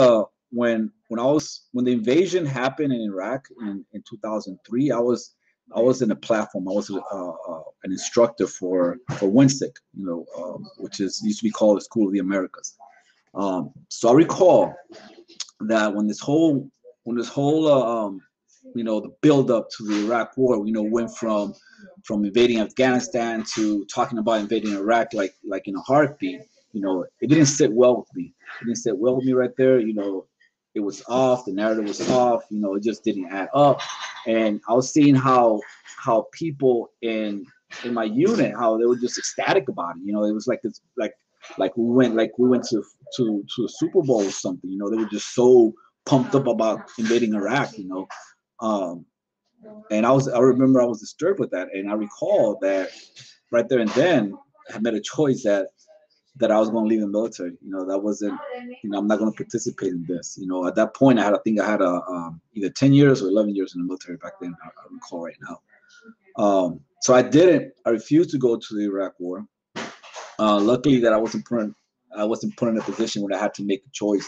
when the invasion happened in Iraq in 2003, I was in a platform. I was an instructor for WINSIC, which used to be called the School of the Americas. So I recall that when this whole the build up to the Iraq War, went from invading Afghanistan to talking about invading Iraq like in a heartbeat. It didn't sit well with me. It didn't sit well with me right there. It was off. The narrative was off. It just didn't add up. And I was seeing how people in my unit, how they were just ecstatic about it. It was like it's like we went to a Super Bowl or something. They were just so pumped up about invading Iraq. And I remember I was disturbed with that, and I recall that right there and then I made a choice that I was going to leave the military. That wasn't, I'm not going to participate in this. At that point, I think I had either 10 years or 11 years in the military back then. I recall right now. So I refused to go to the Iraq War. Luckily that I wasn't put in a position where I had to make a choice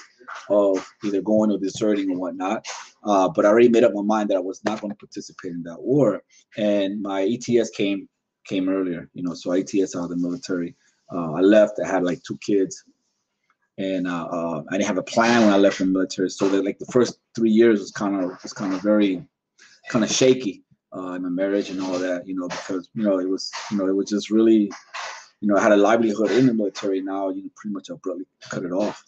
of either going or deserting or whatnot. But I already made up my mind that I was not going to participate in that war. And my ETS came earlier, so I ETS out of the military. I left. I had like 2 kids, and I didn't have a plan when I left the military. So that like the first 3 years was kind of very shaky in my marriage and all of that, because it was just really, I had a livelihood in the military. Now pretty much abruptly cut it off.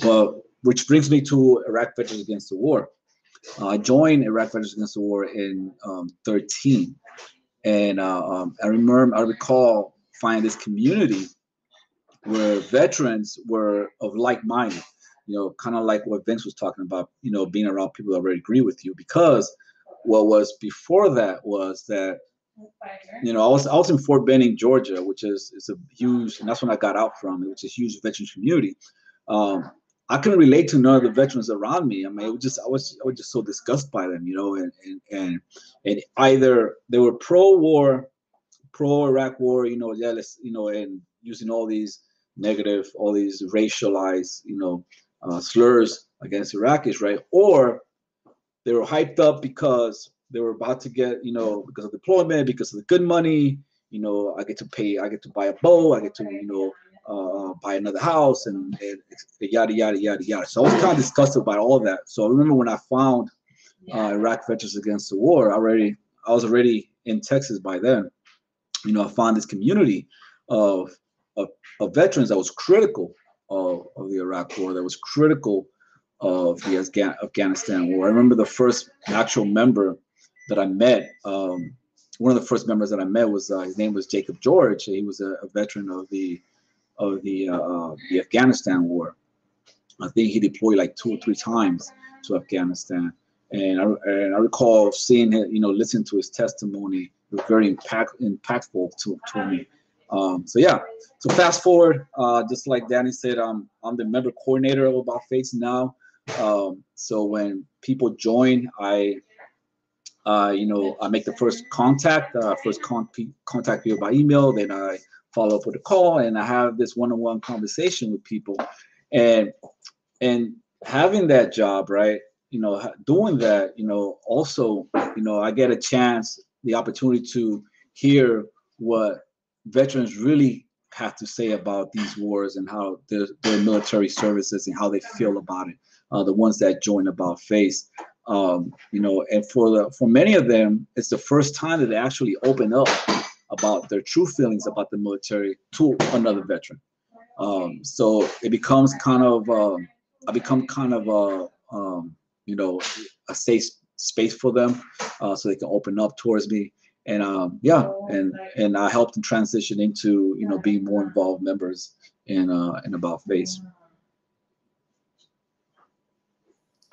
But which brings me to Iraq Veterans Against the War. I joined Iraq Veterans Against the War in 2013, and I recall finding this community where veterans were of like-minded, kind of like what Vince was talking about, being around people that already agree with you. Because what was before that was that, I was in Fort Benning, Georgia, which is a huge, and that's when I got out from, which is a huge veterans community. I couldn't relate to none of the veterans around me. I mean, I was just so disgusted by them, and either they were pro-war, pro-Iraq war, and using all these negative, all these racialized, slurs against Iraqis, right? Or they were hyped up because they were about to get, because of deployment, because of the good money, I get to buy a boat, I get to, buy another house, and yada, yada, yada, yada. So I was kind of disgusted by all that. So I remember when I found Iraq Veterans Against the War, I was already in Texas by then. I found this community of veterans that was critical of the Iraq War, that was critical of the Afghanistan War. I remember the first actual member that I met. One of the first members that I met was his name was Jacob George. He was a veteran of the Afghanistan War. I think he deployed like 2 or 3 times to Afghanistan, and I recall seeing him, listening to his testimony. It was very impactful to me. So fast forward, just like Danny said, I'm the member coordinator of About Face now. So when people join, I make the first contact, contact people by email, then I follow up with a call, and I have this one-on-one conversation with people, and having that job, right? Doing that, also, I get a chance, the opportunity to hear what veterans really have to say about these wars and how their military services and how they feel about it. The ones that join About Face, and for many of them, it's the first time that they actually open up about their true feelings about the military to another veteran. So it becomes kind of, I become kind of a safe space for them, so they can open up towards me. And and I help them transition into being more involved members in About Face.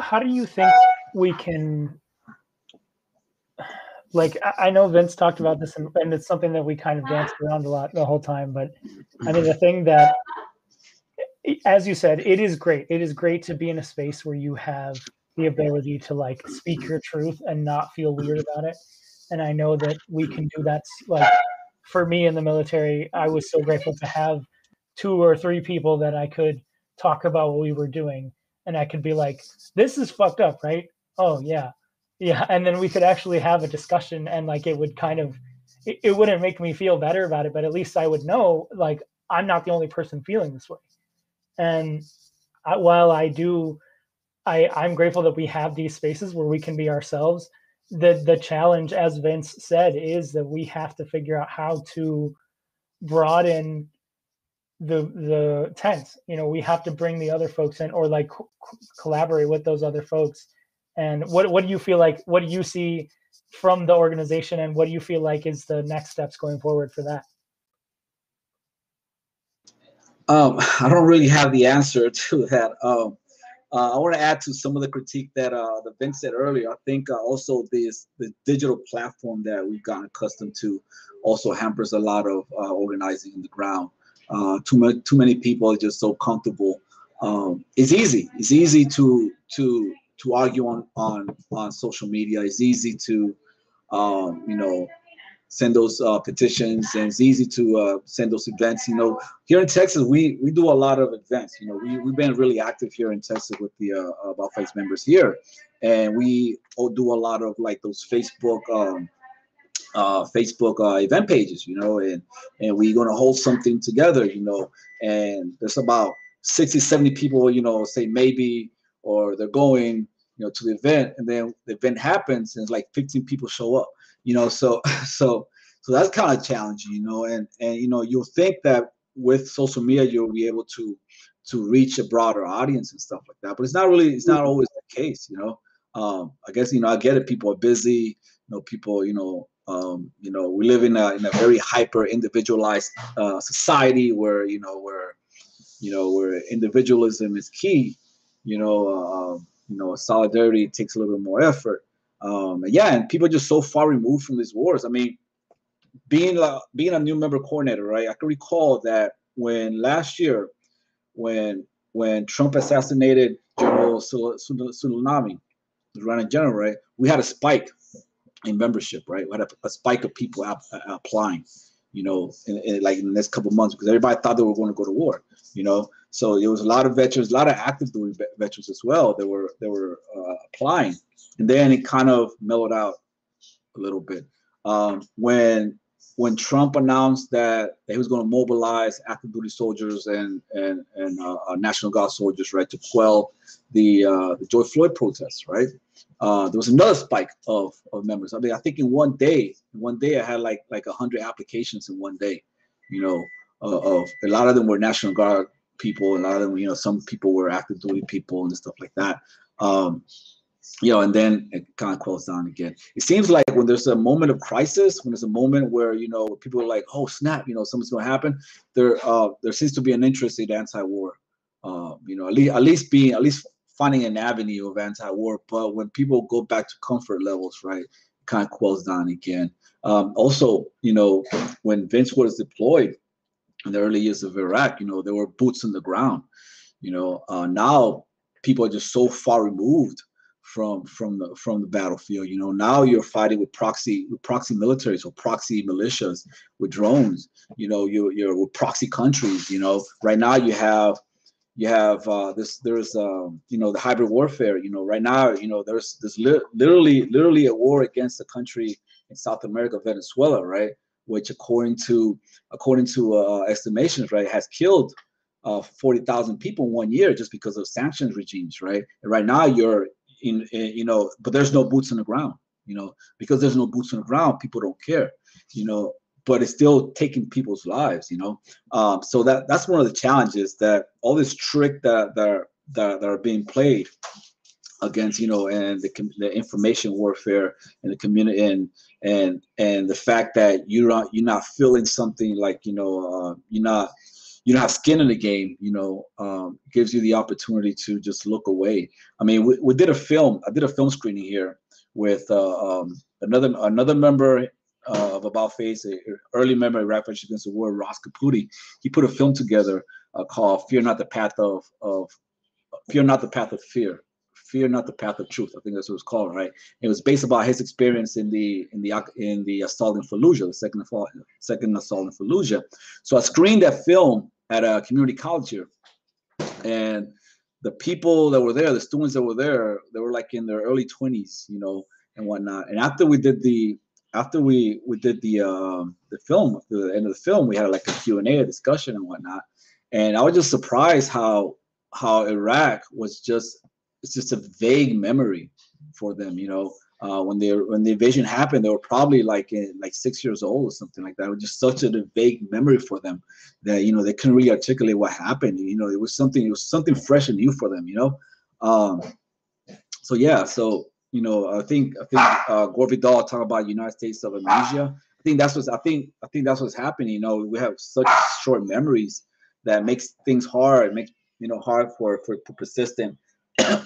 How do you think we can, like, I know Vince talked about this, and it's something that we kind of danced around a lot the whole time, but I mean, the thing that, as you said, it is great. It is great to be in a space where you have the ability to like speak your truth and not feel weird about it. And I know that we can do that. Like for me in the military, I was so grateful to have 2 or 3 people that I could talk about what we were doing. and I could be like, this is fucked up, right? Oh yeah. Yeah. And then we could actually have a discussion, and like it would kind of, it wouldn't make me feel better about it, but at least I would know like I'm not the only person feeling this way. And while I'm grateful that we have these spaces where we can be ourselves. The challenge, as Vince said, is that we have to figure out how to broaden the tent. You know, we have to bring the other folks in, or like collaborate with those other folks. And what do you feel like? What do you see from the organization, and what do you feel like is the next steps going forward for that? I don't really have the answer to that. I want to add to some of the critique that Vince said earlier. I think also the digital platform that we've gotten accustomed to also hampers a lot of organizing on the ground. Too many people are just so comfortable. It's easy to argue on social media. It's easy to send those petitions, and it's easy to send those events. You know, here in Texas, we do a lot of events. You know, we've been really active here in Texas with the About Face members here, and we all do a lot of like those Facebook event pages. You know, and we're gonna hold something together. You know, and there's about 60, 70 people. You know, say maybe, or they're going, you know, to the event, and then the event happens, and it's like 15 people show up. You know, so that's kind of challenging, you know, and you know, you'll think that with social media you'll be able to reach a broader audience and stuff like that, but it's not always the case, you know. I guess, you know, I get it. People are busy, you know, people, you know, we live in a very hyper individualized society where individualism is key, you know, solidarity takes a little bit more effort. And people are just so far removed from these wars. I mean, being a new member coordinator, right? I can recall that when last year, when Trump assassinated General Soleimani, the Iranian general, right? We had a spike in membership, right? We had a spike of people applying, you know, in the next couple of months, because everybody thought they were going to go to war, you know. So there was a lot of veterans, a lot of active duty veterans as well. They were applying, and then it kind of mellowed out a little bit when Trump announced that he was going to mobilize active duty soldiers and National Guard soldiers, right, to quell the George Floyd protests, right? There was another spike of members. I mean, I think in one day I had like 100 applications in one day, you know. Of a lot of them were National Guard people, a lot of them, you know, some people were active duty people and stuff like that. You know, and then it kind of quells down again. It seems like when there's a moment of crisis, when there's a moment where, you know, people are like, oh snap, you know, something's going to happen, there seems to be an interest in anti-war. You know, at least finding an avenue of anti-war. But when people go back to comfort levels, right, it kind of quells down again. Also, you know, when Vince was deployed in the early years of Iraq, you know, there were boots on the ground. You know, now people are just so far removed from the battlefield. You know, now you're fighting with proxy militaries or proxy militias with drones. You know, you're with proxy countries. You know, right now you have there's you know, the hybrid warfare. You know, right now, you know, there's literally a war against a country in South America, Venezuela, right, which according to estimations, right, has killed 40,000 people in 1 year just because of sanctions regimes, right? And right now you're in, you know, but there's no boots on the ground, you know, because there's no boots on the ground, people don't care, you know, but it's still taking people's lives, you know. So that's one of the challenges, that all this trick that are being played against, you know, and the information warfare and the community and the fact that you're not feeling something, like, you know, you don't have skin in the game, you know, gives you the opportunity to just look away. I mean, I did a film screening here with another member of About Face, an early member of Iraq Veterans Against the War, Ross Caputi. He put a film together called Fear Not the Path of Fear. Fear Not the Path of Truth. I think that's what it's called, right? It was based about his experience in the assault in Fallujah, the second assault in Fallujah. So I screened that film at a community college here, and the people that were there, the students that were there, they were like in their early 20s, you know, and whatnot. And after we did the film, at the end of the film, we had like a Q&A, a discussion and whatnot. And I was just surprised how Iraq was it's just a vague memory for them, you know. When the invasion happened, they were probably like 6 years old or something like that. It was just such a vague memory for them that, you know, they couldn't really articulate what happened. You know, it was something fresh and new for them, you know. So yeah, so you know, I think Gore Vidal talking about United States of amnesia. I think that's what's happening. You know, we have such short memories that makes things hard. It makes, you know, hard for persistent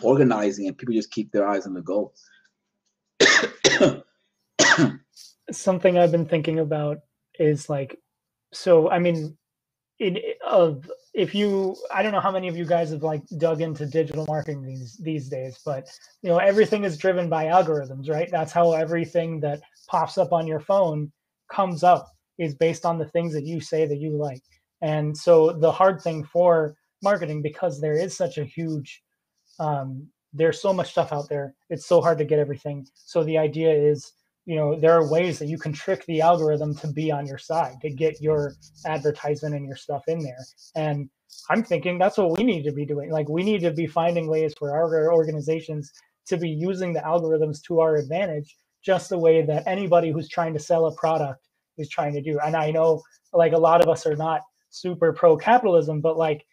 organizing, and people just keep their eyes on the goal. Something I've been thinking about is like, so I mean, I don't know how many of you guys have like dug into digital marketing these days, but you know, everything is driven by algorithms, right? That's how everything that pops up on your phone comes up, is based on the things that you say that you like. And so the hard thing for marketing, because there is such a huge there's so much stuff out there, it's so hard to get everything. So the idea is, you know, there are ways that you can trick the algorithm to be on your side, to get your advertisement and your stuff in there. And I'm thinking that's what we need to be doing. Like, we need to be finding ways for our organizations to be using the algorithms to our advantage, just the way that anybody who's trying to sell a product is trying to do. And I know, like, a lot of us are not super pro capitalism, but like,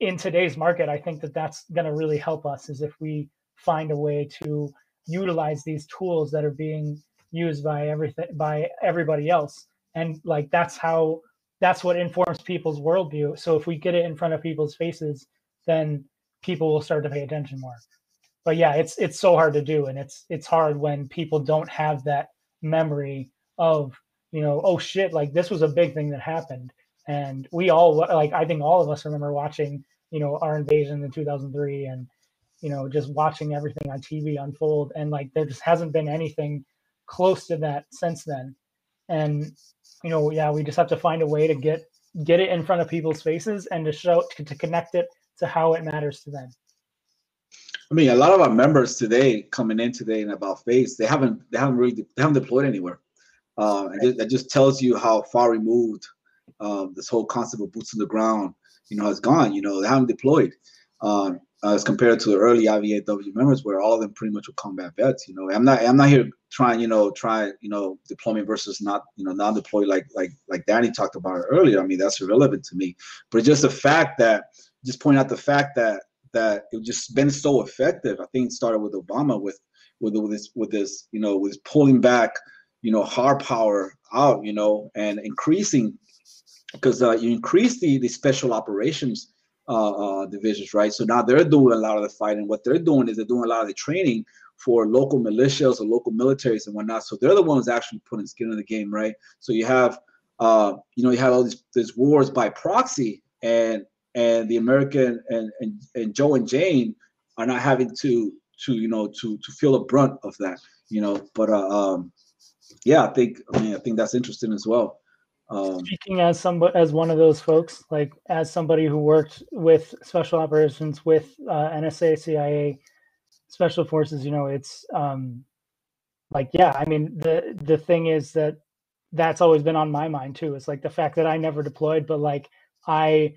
in today's market, I think that that's going to really help us, is if we find a way to utilize these tools that are being used by everybody else. And like, that's what informs people's worldview. So if we get it in front of people's faces, then people will start to pay attention more. But yeah, it's so hard to do. And it's hard when people don't have that memory of, you know, oh shit, like this was a big thing that happened. And we all, like, I think all of us remember watching, you know, our invasion in 2003, and, you know, just watching everything on TV unfold. And like, there just hasn't been anything close to that since then. And, you know, yeah, we just have to find a way to get it in front of people's faces and to connect it to how it matters to them. I mean, a lot of our members today coming in today in About Face, they haven't deployed anywhere. And that just tells you how far removed this whole concept of boots on the ground, you know, has gone. You know, they haven't deployed as compared to the early IVAW members, where all of them pretty much were combat vets. You know, I'm not here trying, deployment versus not, non-deployed like Danny talked about earlier. I mean, that's irrelevant to me. But just the fact that, just point out the fact that it just been so effective. I think it started with Obama with this pulling back, hard power out, and increasing, because you increase the special operations divisions, right? So now they're doing a lot of the fighting. What they're doing is they're doing a lot of the training for local militias or local militaries and whatnot. So they're the ones actually putting skin in the game, right? So you have, you have all these wars by proxy, and the American and Joe and Jane are not having to feel the brunt of that, But yeah, I think that's interesting as well. Speaking as one of those folks, like as somebody who worked with special operations with NSA, CIA, special forces, it's like, yeah, I mean, the thing is that's always been on my mind too. It's like the fact that I never deployed, but like I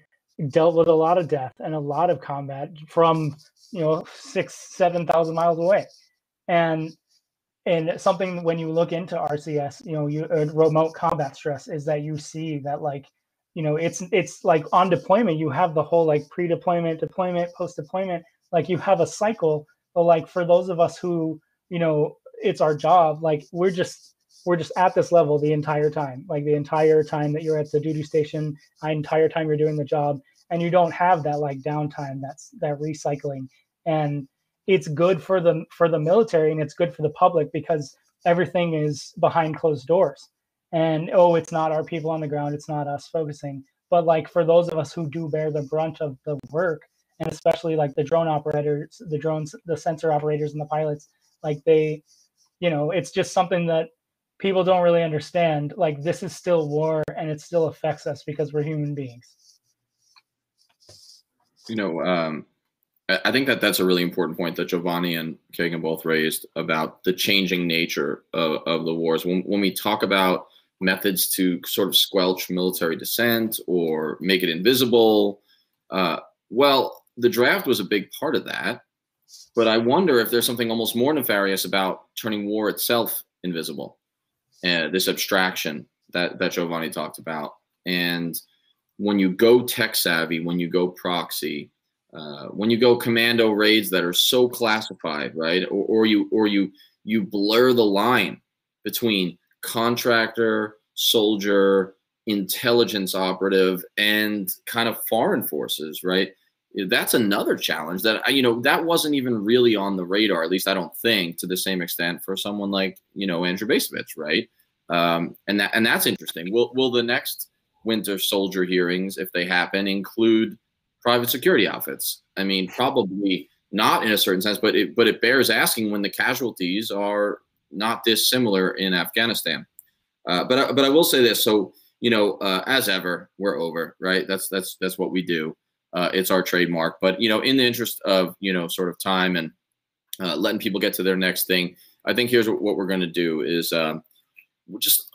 dealt with a lot of death and a lot of combat from 6,000-7,000 miles away, and something when you look into RCS, remote combat stress, is that you see that, like, it's like on deployment, you have the whole like pre-deployment, deployment, post-deployment, like you have a cycle. But like for those of us who, it's our job, like we're just at this level the entire time, like the entire time that you're at the duty station, the entire time you're doing the job, and you don't have that like downtime, that recycling. And it's good for the military, and it's good for the public, because everything is behind closed doors, and it's not our people on the ground, it's not us focusing. But like for those of us who do bear the brunt of the work, and especially like the drone operators, the drones, the sensor operators, and the pilots, like they, it's just something that people don't really understand. Like, this is still war, and it still affects us because we're human beings. I think that that's a really important point that Giovanni and Kagan both raised about the changing nature of the wars. When we talk about methods to sort of squelch military dissent or make it invisible, well, the draft was a big part of that. But I wonder if there's something almost more nefarious about turning war itself invisible, this abstraction that Giovanni talked about. And when you go tech savvy, when you go proxy, when you go commando raids that are so classified, right? Or you blur the line between contractor, soldier, intelligence operative, and kind of foreign forces, right? That's another challenge that, that wasn't even really on the radar, at least I don't think, to the same extent for someone like, Andrew Bacevich, right? And that's interesting. Will the next Winter Soldier hearings, if they happen, include private security outfits? I mean, probably not in a certain sense, but it bears asking when the casualties are not dissimilar in Afghanistan. But I will say this. So, as ever, we're over, right? That's what we do. It's our trademark. But, in the interest of, sort of time and letting people get to their next thing, I think here's what we're going to do is just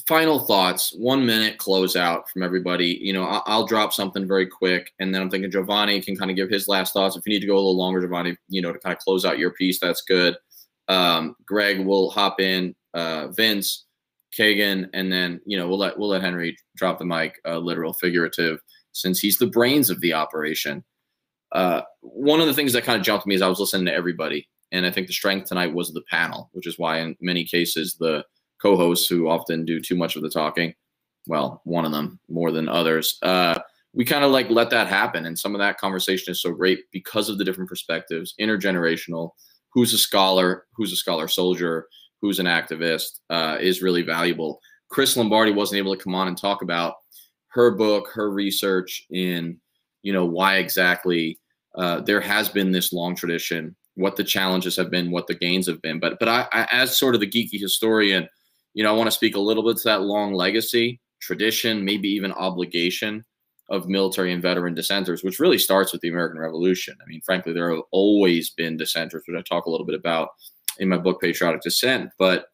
final thoughts, 1 minute closeout from everybody. I'll drop something very quick, and then I'm thinking Giovanni can kind of give his last thoughts. If you need to go a little longer, Giovanni, to kind of close out your piece, that's good. Greg will hop in, Vince, Kagan, and then we'll let Henry drop the mic, literal, figurative, since he's the brains of the operation. One of the things that kind of jumped to me as I was listening to everybody, and I think the strength tonight was the panel, which is why in many cases the co-hosts, who often do too much of the talking, well, one of them more than others, we kind of let that happen. And some of that conversation is so great because of the different perspectives, intergenerational, who's a scholar soldier, who's an activist, is really valuable. Chris Lombardi wasn't able to come on and talk about her book, her research in, why exactly there has been this long tradition, what the challenges have been, what the gains have been. But I as sort of the geeky historian, I want to speak a little bit to that long legacy, tradition, maybe even obligation of military and veteran dissenters, which really starts with the American Revolution. I mean, frankly, there have always been dissenters, which I talk a little bit about in my book, Patriotic Dissent. But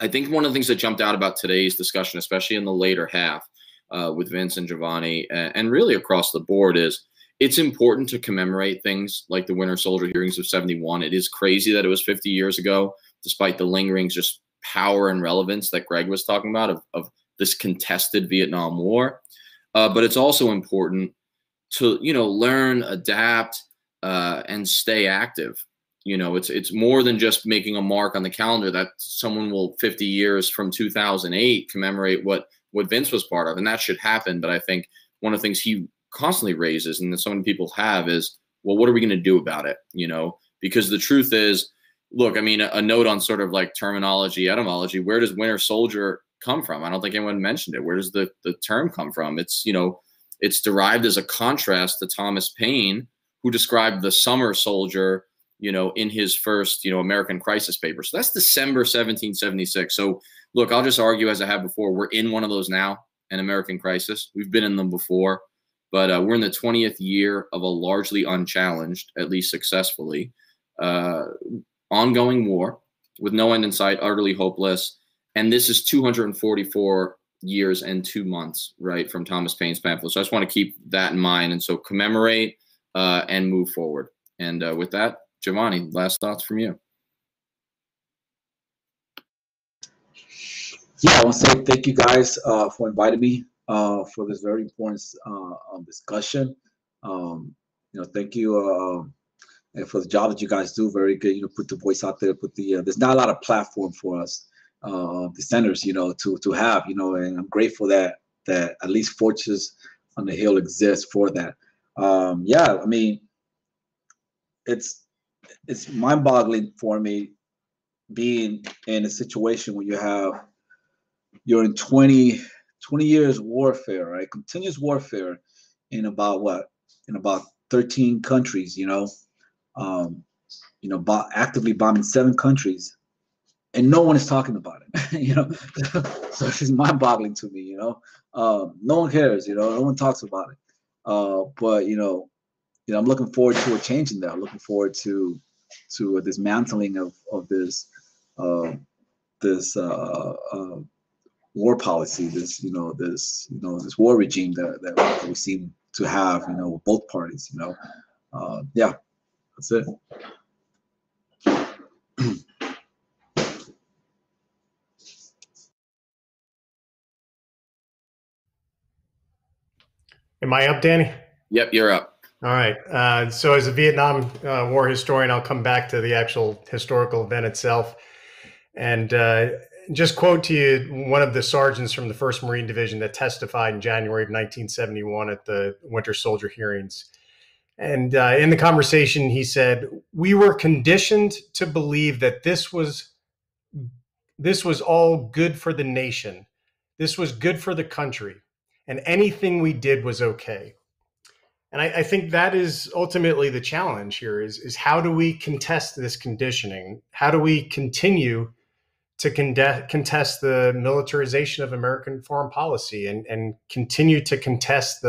I think one of the things that jumped out about today's discussion, especially in the later half with Vince and Giovanni, and really across the board, is it's important to commemorate things like the Winter Soldier hearings of '71. It is crazy that it was 50 years ago, despite the lingering just power and relevance that Greg was talking about of this contested Vietnam War. But it's also important to, learn, adapt, and stay active. It's more than just making a mark on the calendar that someone will 50 years from 2008 commemorate what Vince was part of. And that should happen. But I think one of the things he constantly raises, and that so many people have, is, well, what are we going to do about it? Because the truth is, look, I mean, a note on sort of like terminology, etymology, where does Winter Soldier come from? I don't think anyone mentioned it. Where does the term come from? It's, it's derived as a contrast to Thomas Paine, who described the summer soldier, in his first, American Crisis paper. So that's December 1776. So look, I'll just argue, as I have before, we're in one of those now, an American Crisis. We've been in them before, but we're in the 20th year of a largely unchallenged, at least successfully, ongoing war with no end in sight, utterly hopeless. And this is 244 years and 2 months, right, from Thomas Paine's pamphlet. So I just want to keep that in mind. And so commemorate and move forward. And with that, Giovanni, last thoughts from you. Yeah, I want to say thank you guys for inviting me for this very important discussion. Thank you and for the job that you guys do. Very good. Put the voice out there. Put the there's not a lot of platform for us dissenters, to have, and I'm grateful that at least Fortress on the Hill exists for that. Yeah, I mean, it's mind-boggling for me being in a situation where you're in 20 years warfare, right? Continuous warfare in about 13 countries, actively bombing 7 countries, and no one is talking about it. So it's mind-boggling to me. No one cares, no one talks about it. But I'm looking forward to a change in that. I'm looking forward to a dismantling of this war policy, this war regime that we seem to have, with both parties. Yeah, that's it. Am I up, Danny? Yep, you're up. All right. So as a Vietnam War historian, I'll come back to the actual historical event itself. And just quote to you one of the sergeants from the 1st Marine Division that testified in January of 1971 at the Winter Soldier hearings. And in the conversation, he said, "We were conditioned to believe that this was all good for the nation. This was good for the country. And anything we did was okay." And I think that is ultimately the challenge here is how do we contest this conditioning? How do we continue to contest the militarization of American foreign policy and continue to contest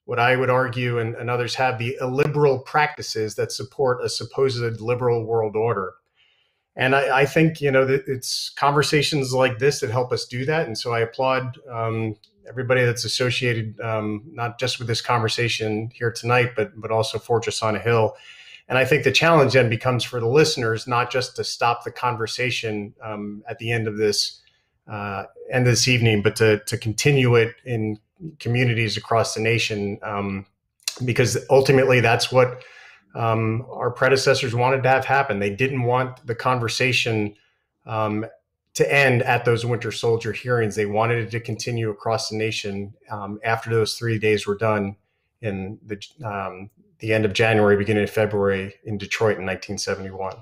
what I would argue and others have, the illiberal practices that support a supposed liberal world order? And I think, that it's conversations like this that help us do that. And so I applaud everybody that's associated, not just with this conversation here tonight, but also Fortress on a Hill. And I think the challenge then becomes for the listeners, not just to stop the conversation at the end of this evening, but to continue it in communities across the nation, because ultimately that's what our predecessors wanted to have happen. They didn't want the conversation to end at those Winter Soldier hearings. They wanted it to continue across the nation after those 3 days were done in the end of January, beginning of February in Detroit in 1971.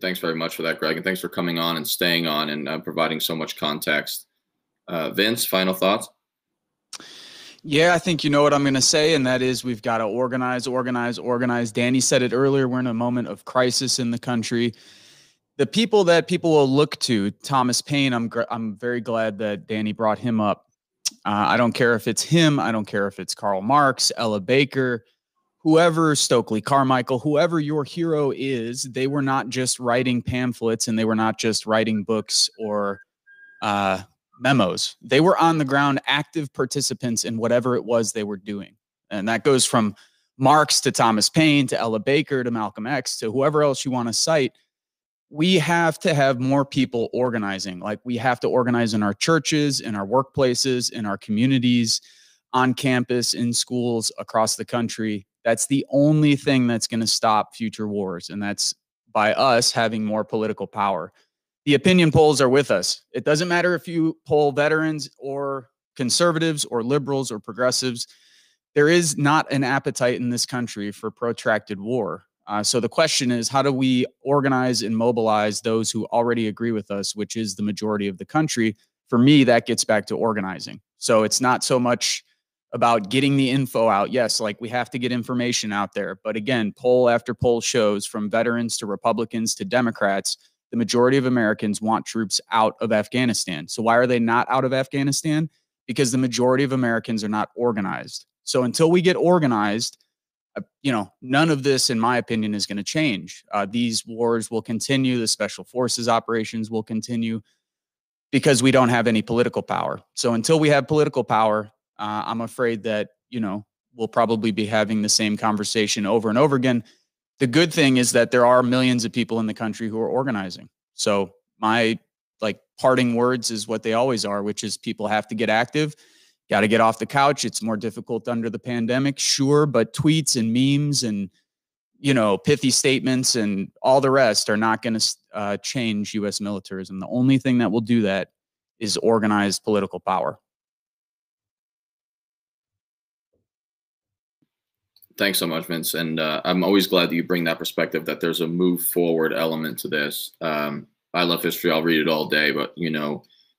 Thanks very much for that, Greg, and thanks for coming on and staying on and providing so much context. Vince, final thoughts? Yeah, I think you know what I'm going to say, and that is we've got to organize. Danny said it earlier. We're in a moment of crisis in the country. The people that people will look to, Thomas Paine, I'm very glad that Danny brought him up. I don't care if it's him. I don't care if it's Karl Marx, Ella Baker, whoever, Stokely Carmichael, whoever your hero is. They were not just writing pamphlets and they were not just writing books or memos. They were on the ground, active participants in whatever it was they were doing. And that goes from Marx to Thomas Paine to Ella Baker to Malcolm X to whoever else you want to cite. We have to have more people organizing. Like, we have to organize in our churches, in our workplaces, in our communities, on campus, in schools across the country. That's the only thing that's going to stop future wars. And that's by us having more political power. The opinion polls are with us. It doesn't matter if you poll veterans or conservatives or liberals or progressives. There is not an appetite in this country for protracted war. So the question is, how do we organize and mobilize those who already agree with us, which is the majority of the country? For me, that gets back to organizing. So it's not so much about getting the info out. Yes, like, we have to get information out there. But again, poll after poll shows, from veterans to Republicans to Democrats, the majority of Americans want troops out of Afghanistan. So why are they not out of Afghanistan? Because the majority of Americans are not organized. So until we get organized, none of this, in my opinion, is going to change. These wars will continue. The special forces operations will continue because we don't have any political power. So until we have political power, I'm afraid that, we'll probably be having the same conversation over and over again. The good thing is that there are millions of people in the country who are organizing. So my parting words is what they always are, which is people have to get active. Got to get off the couch. It's more difficult under the pandemic, sure, but tweets and memes and, pithy statements and all the rest are not going to change U.S. militarism. The only thing that will do that is organized political power. Thanks so much, Vince. And I'm always glad that you bring that perspective, that there's a move forward element to this. I love history. I'll read it all day, but,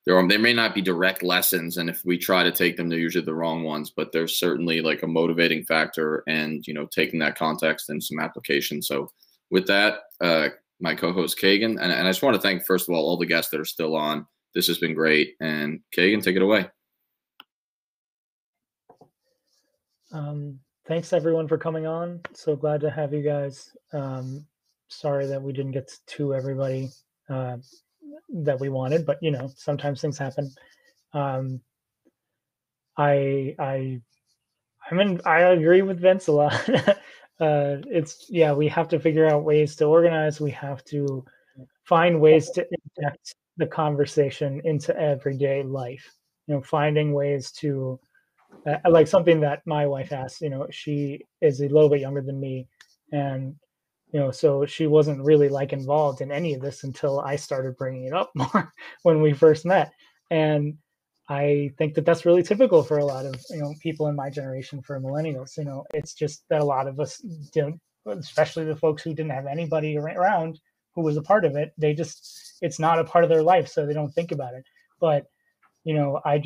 there may not be direct lessons, and if we try to take them, they're usually the wrong ones, but there's certainly a motivating factor and, taking that context and some application. So with that, my co-host Kagan, and I just want to thank, first of all the guests that are still on. This has been great. And Kagan, take it away. Thanks everyone for coming on. So glad to have you guys. Sorry that we didn't get to everybody that we wanted, but you know, sometimes things happen. I agree with Vince a lot. Yeah, we have to figure out ways to organize. We have to find ways to inject the conversation into everyday life. You know, finding ways to like something that my wife asked. You know, she is a little bit younger than me, and you know, so she wasn't really like involved in any of this until I started bringing it up more when we first met. And I think that that's really typical for a lot of, you know, people in my generation, for millennials. You know, it's just that a lot of us don't, especially the folks who didn't have anybody around who was a part of it. They just, it's not a part of their life, so they don't think about it. But you know, I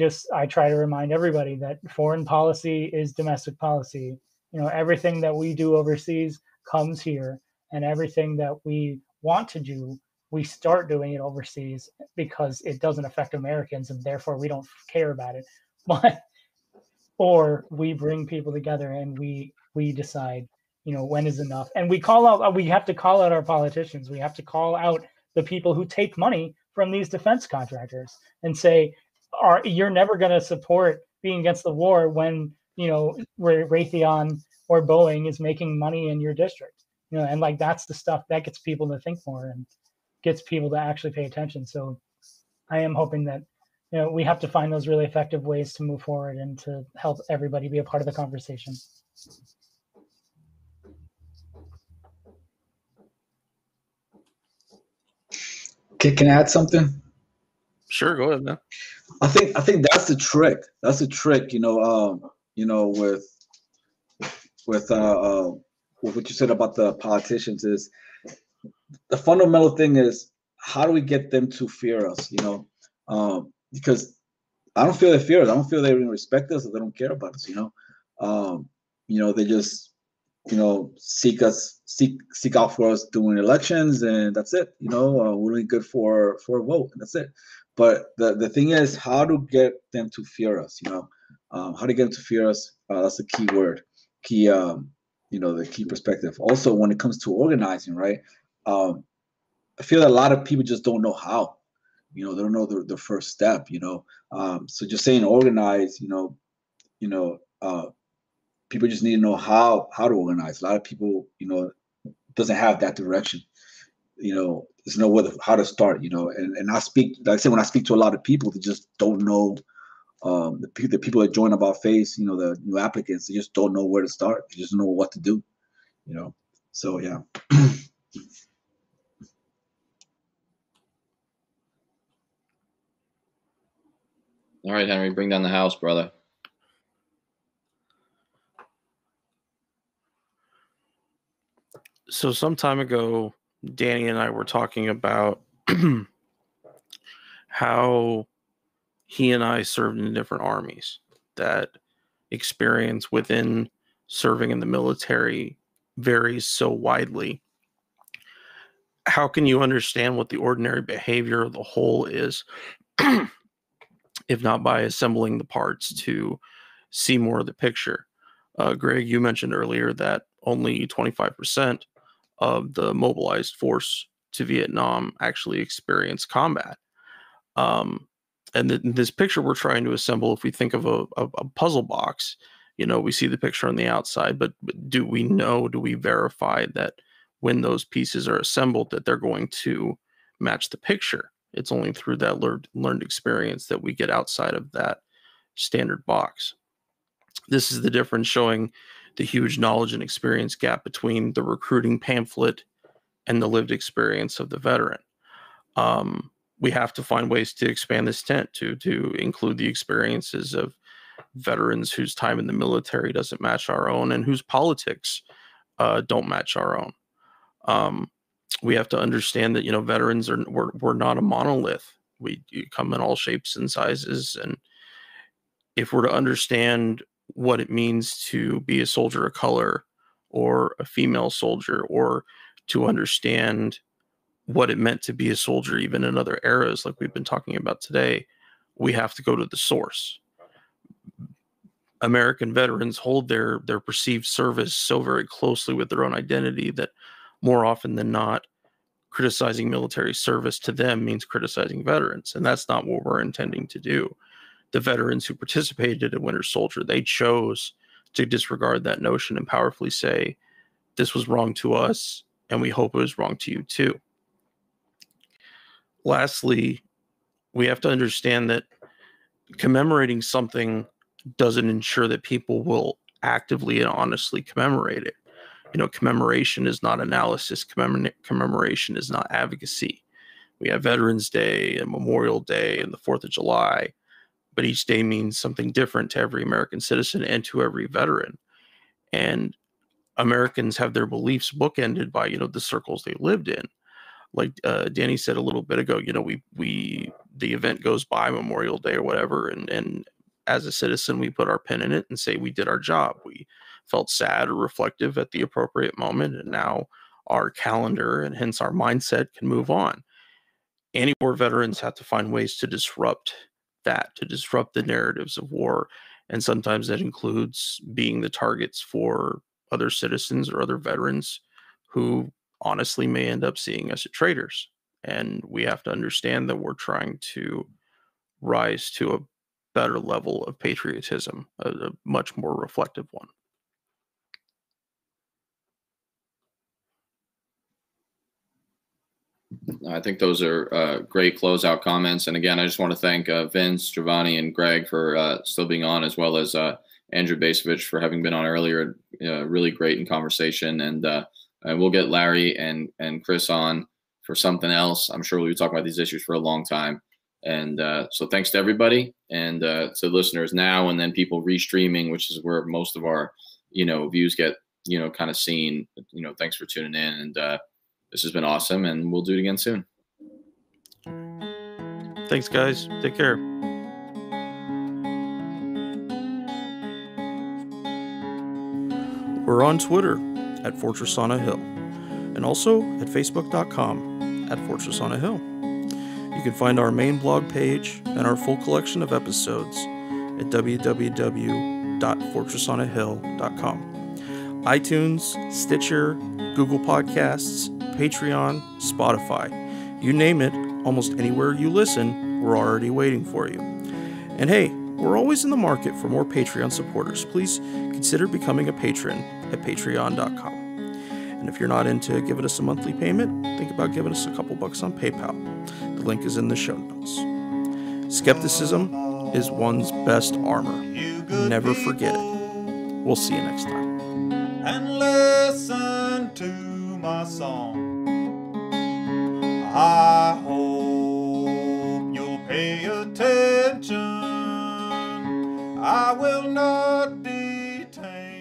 try to remind everybody that foreign policy is domestic policy. You know, everything that we do overseas comes here, and everything that we want to do, we start doing it overseas because it doesn't affect Americans, and therefore we don't care about it. But or we bring people together and we decide, you know, when is enough, and we call out. We have to call out our politicians. We have to call out the people who take money from these defense contractors and say, you're never going to support being against the war when, you know, where Raytheon or Boeing is making money in your district, you know, and like that's the stuff that gets people to think more and gets people to actually pay attention. So I am hoping that, you know, we have to find those really effective ways to move forward and to help everybody be a part of the conversation. Can I add something? Sure, go ahead, man. I think that's the trick. That's the trick, you know, with what you said about the politicians is the fundamental thing is how do we get them to fear us, you know? Because I don't feel they fear us. I don't feel they even respect us or they don't care about us, you know? You know, they just, you know, seek out for us during elections, and that's it. You know, we're only good for a vote, and that's it. But the thing is, how to get them to fear us? You know, how to get them to fear us? That's the key word, key. You know, the key perspective. Also, when it comes to organizing, right? I feel that a lot of people just don't know how. You know, they don't know the first step. You know, so just saying organize. You know. People just need to know how to organize. A lot of people, you know, doesn't have that direction. You know, there's no how to start. You know, and I speak, like I said, when I speak to a lot of people, they just don't know. The people that join About Face, you know, the new applicants, they just don't know where to start. They just don't know what to do. You know, so yeah. All right, Henry, bring down the house, brother. So some time ago, Danny and I were talking about how he and I served in different armies. That experience within serving in the military varies so widely. How can you understand what the ordinary behavior of the whole is, if not by assembling the parts to see more of the picture? Greg, you mentioned earlier that only 25% of the mobilized force to Vietnam actually experienced combat. And this picture we're trying to assemble, if we think of a puzzle box, you know, we see the picture on the outside, but do we verify that when those pieces are assembled that they're going to match the picture? It's only through that learned experience that we get outside of that standard box. This is the difference, showing the huge knowledge and experience gap between the recruiting pamphlet and the lived experience of the veteran. We have to find ways to expand this tent to include the experiences of veterans whose time in the military doesn't match our own and whose politics don't match our own. We have to understand that, you know, veterans we're not a monolith. We come in all shapes and sizes, and if we're to understand what it means to be a soldier of color or a female soldier, or to understand what it meant to be a soldier even in other eras like we've been talking about today, we have to go to the source. American veterans hold their perceived service so very closely with their own identity that more often than not, criticizing military service to them means criticizing veterans. And that's not what we're intending to do. The veterans who participated in Winter Soldier, they chose to disregard that notion and powerfully say, this was wrong to us, and we hope it was wrong to you too. Lastly, we have to understand that commemorating something doesn't ensure that people will actively and honestly commemorate it. You know, commemoration is not analysis. Commemoration is not advocacy. We have Veterans Day and Memorial Day and the 4th of July, but each day means something different to every American citizen and to every veteran. And Americans have their beliefs bookended by, you know, the circles they lived in. Like Danny said a little bit ago, you know, the event goes by, Memorial Day or whatever, and as a citizen, we put our pin in it and say we did our job. We felt sad or reflective at the appropriate moment, and now our calendar and hence our mindset can move on. Anti-war veterans have to find ways to disrupt that, to disrupt the narratives of war, and sometimes that includes being the targets for other citizens or other veterans who honestly may end up seeing us as traitors. And we have to understand that we're trying to rise to a better level of patriotism, a much more reflective one. I think those are great closeout comments. And again, I just want to thank Vince, Giovanni, and Greg for still being on, as well as Andrew Basovich for having been on earlier. Really great in conversation. And we'll get Larry and Chris on for something else. I'm sure we'll be talking about these issues for a long time. And so thanks to everybody, and to listeners now and then people restreaming, which is where most of our, views get, kind of seen. Thanks for tuning in. And this has been awesome, and we'll do it again soon. Thanks, guys. Take care. We're on Twitter at Fortress on a Hill, and also at Facebook.com at Fortress on a Hill. You can find our main blog page and our full collection of episodes at www.fortressonahill.com. iTunes, Stitcher, Google Podcasts, Patreon, Spotify. You name it, almost anywhere you listen, we're already waiting for you. And hey, we're always in the market for more Patreon supporters. Please consider becoming a patron at patreon.com. And if you're not into giving us a monthly payment, think about giving us a couple bucks on PayPal. The link is in the show notes. Skepticism is one's best armor. Never forget it. We'll see you next time. And listen to my song. I hope you'll pay attention. I will not detain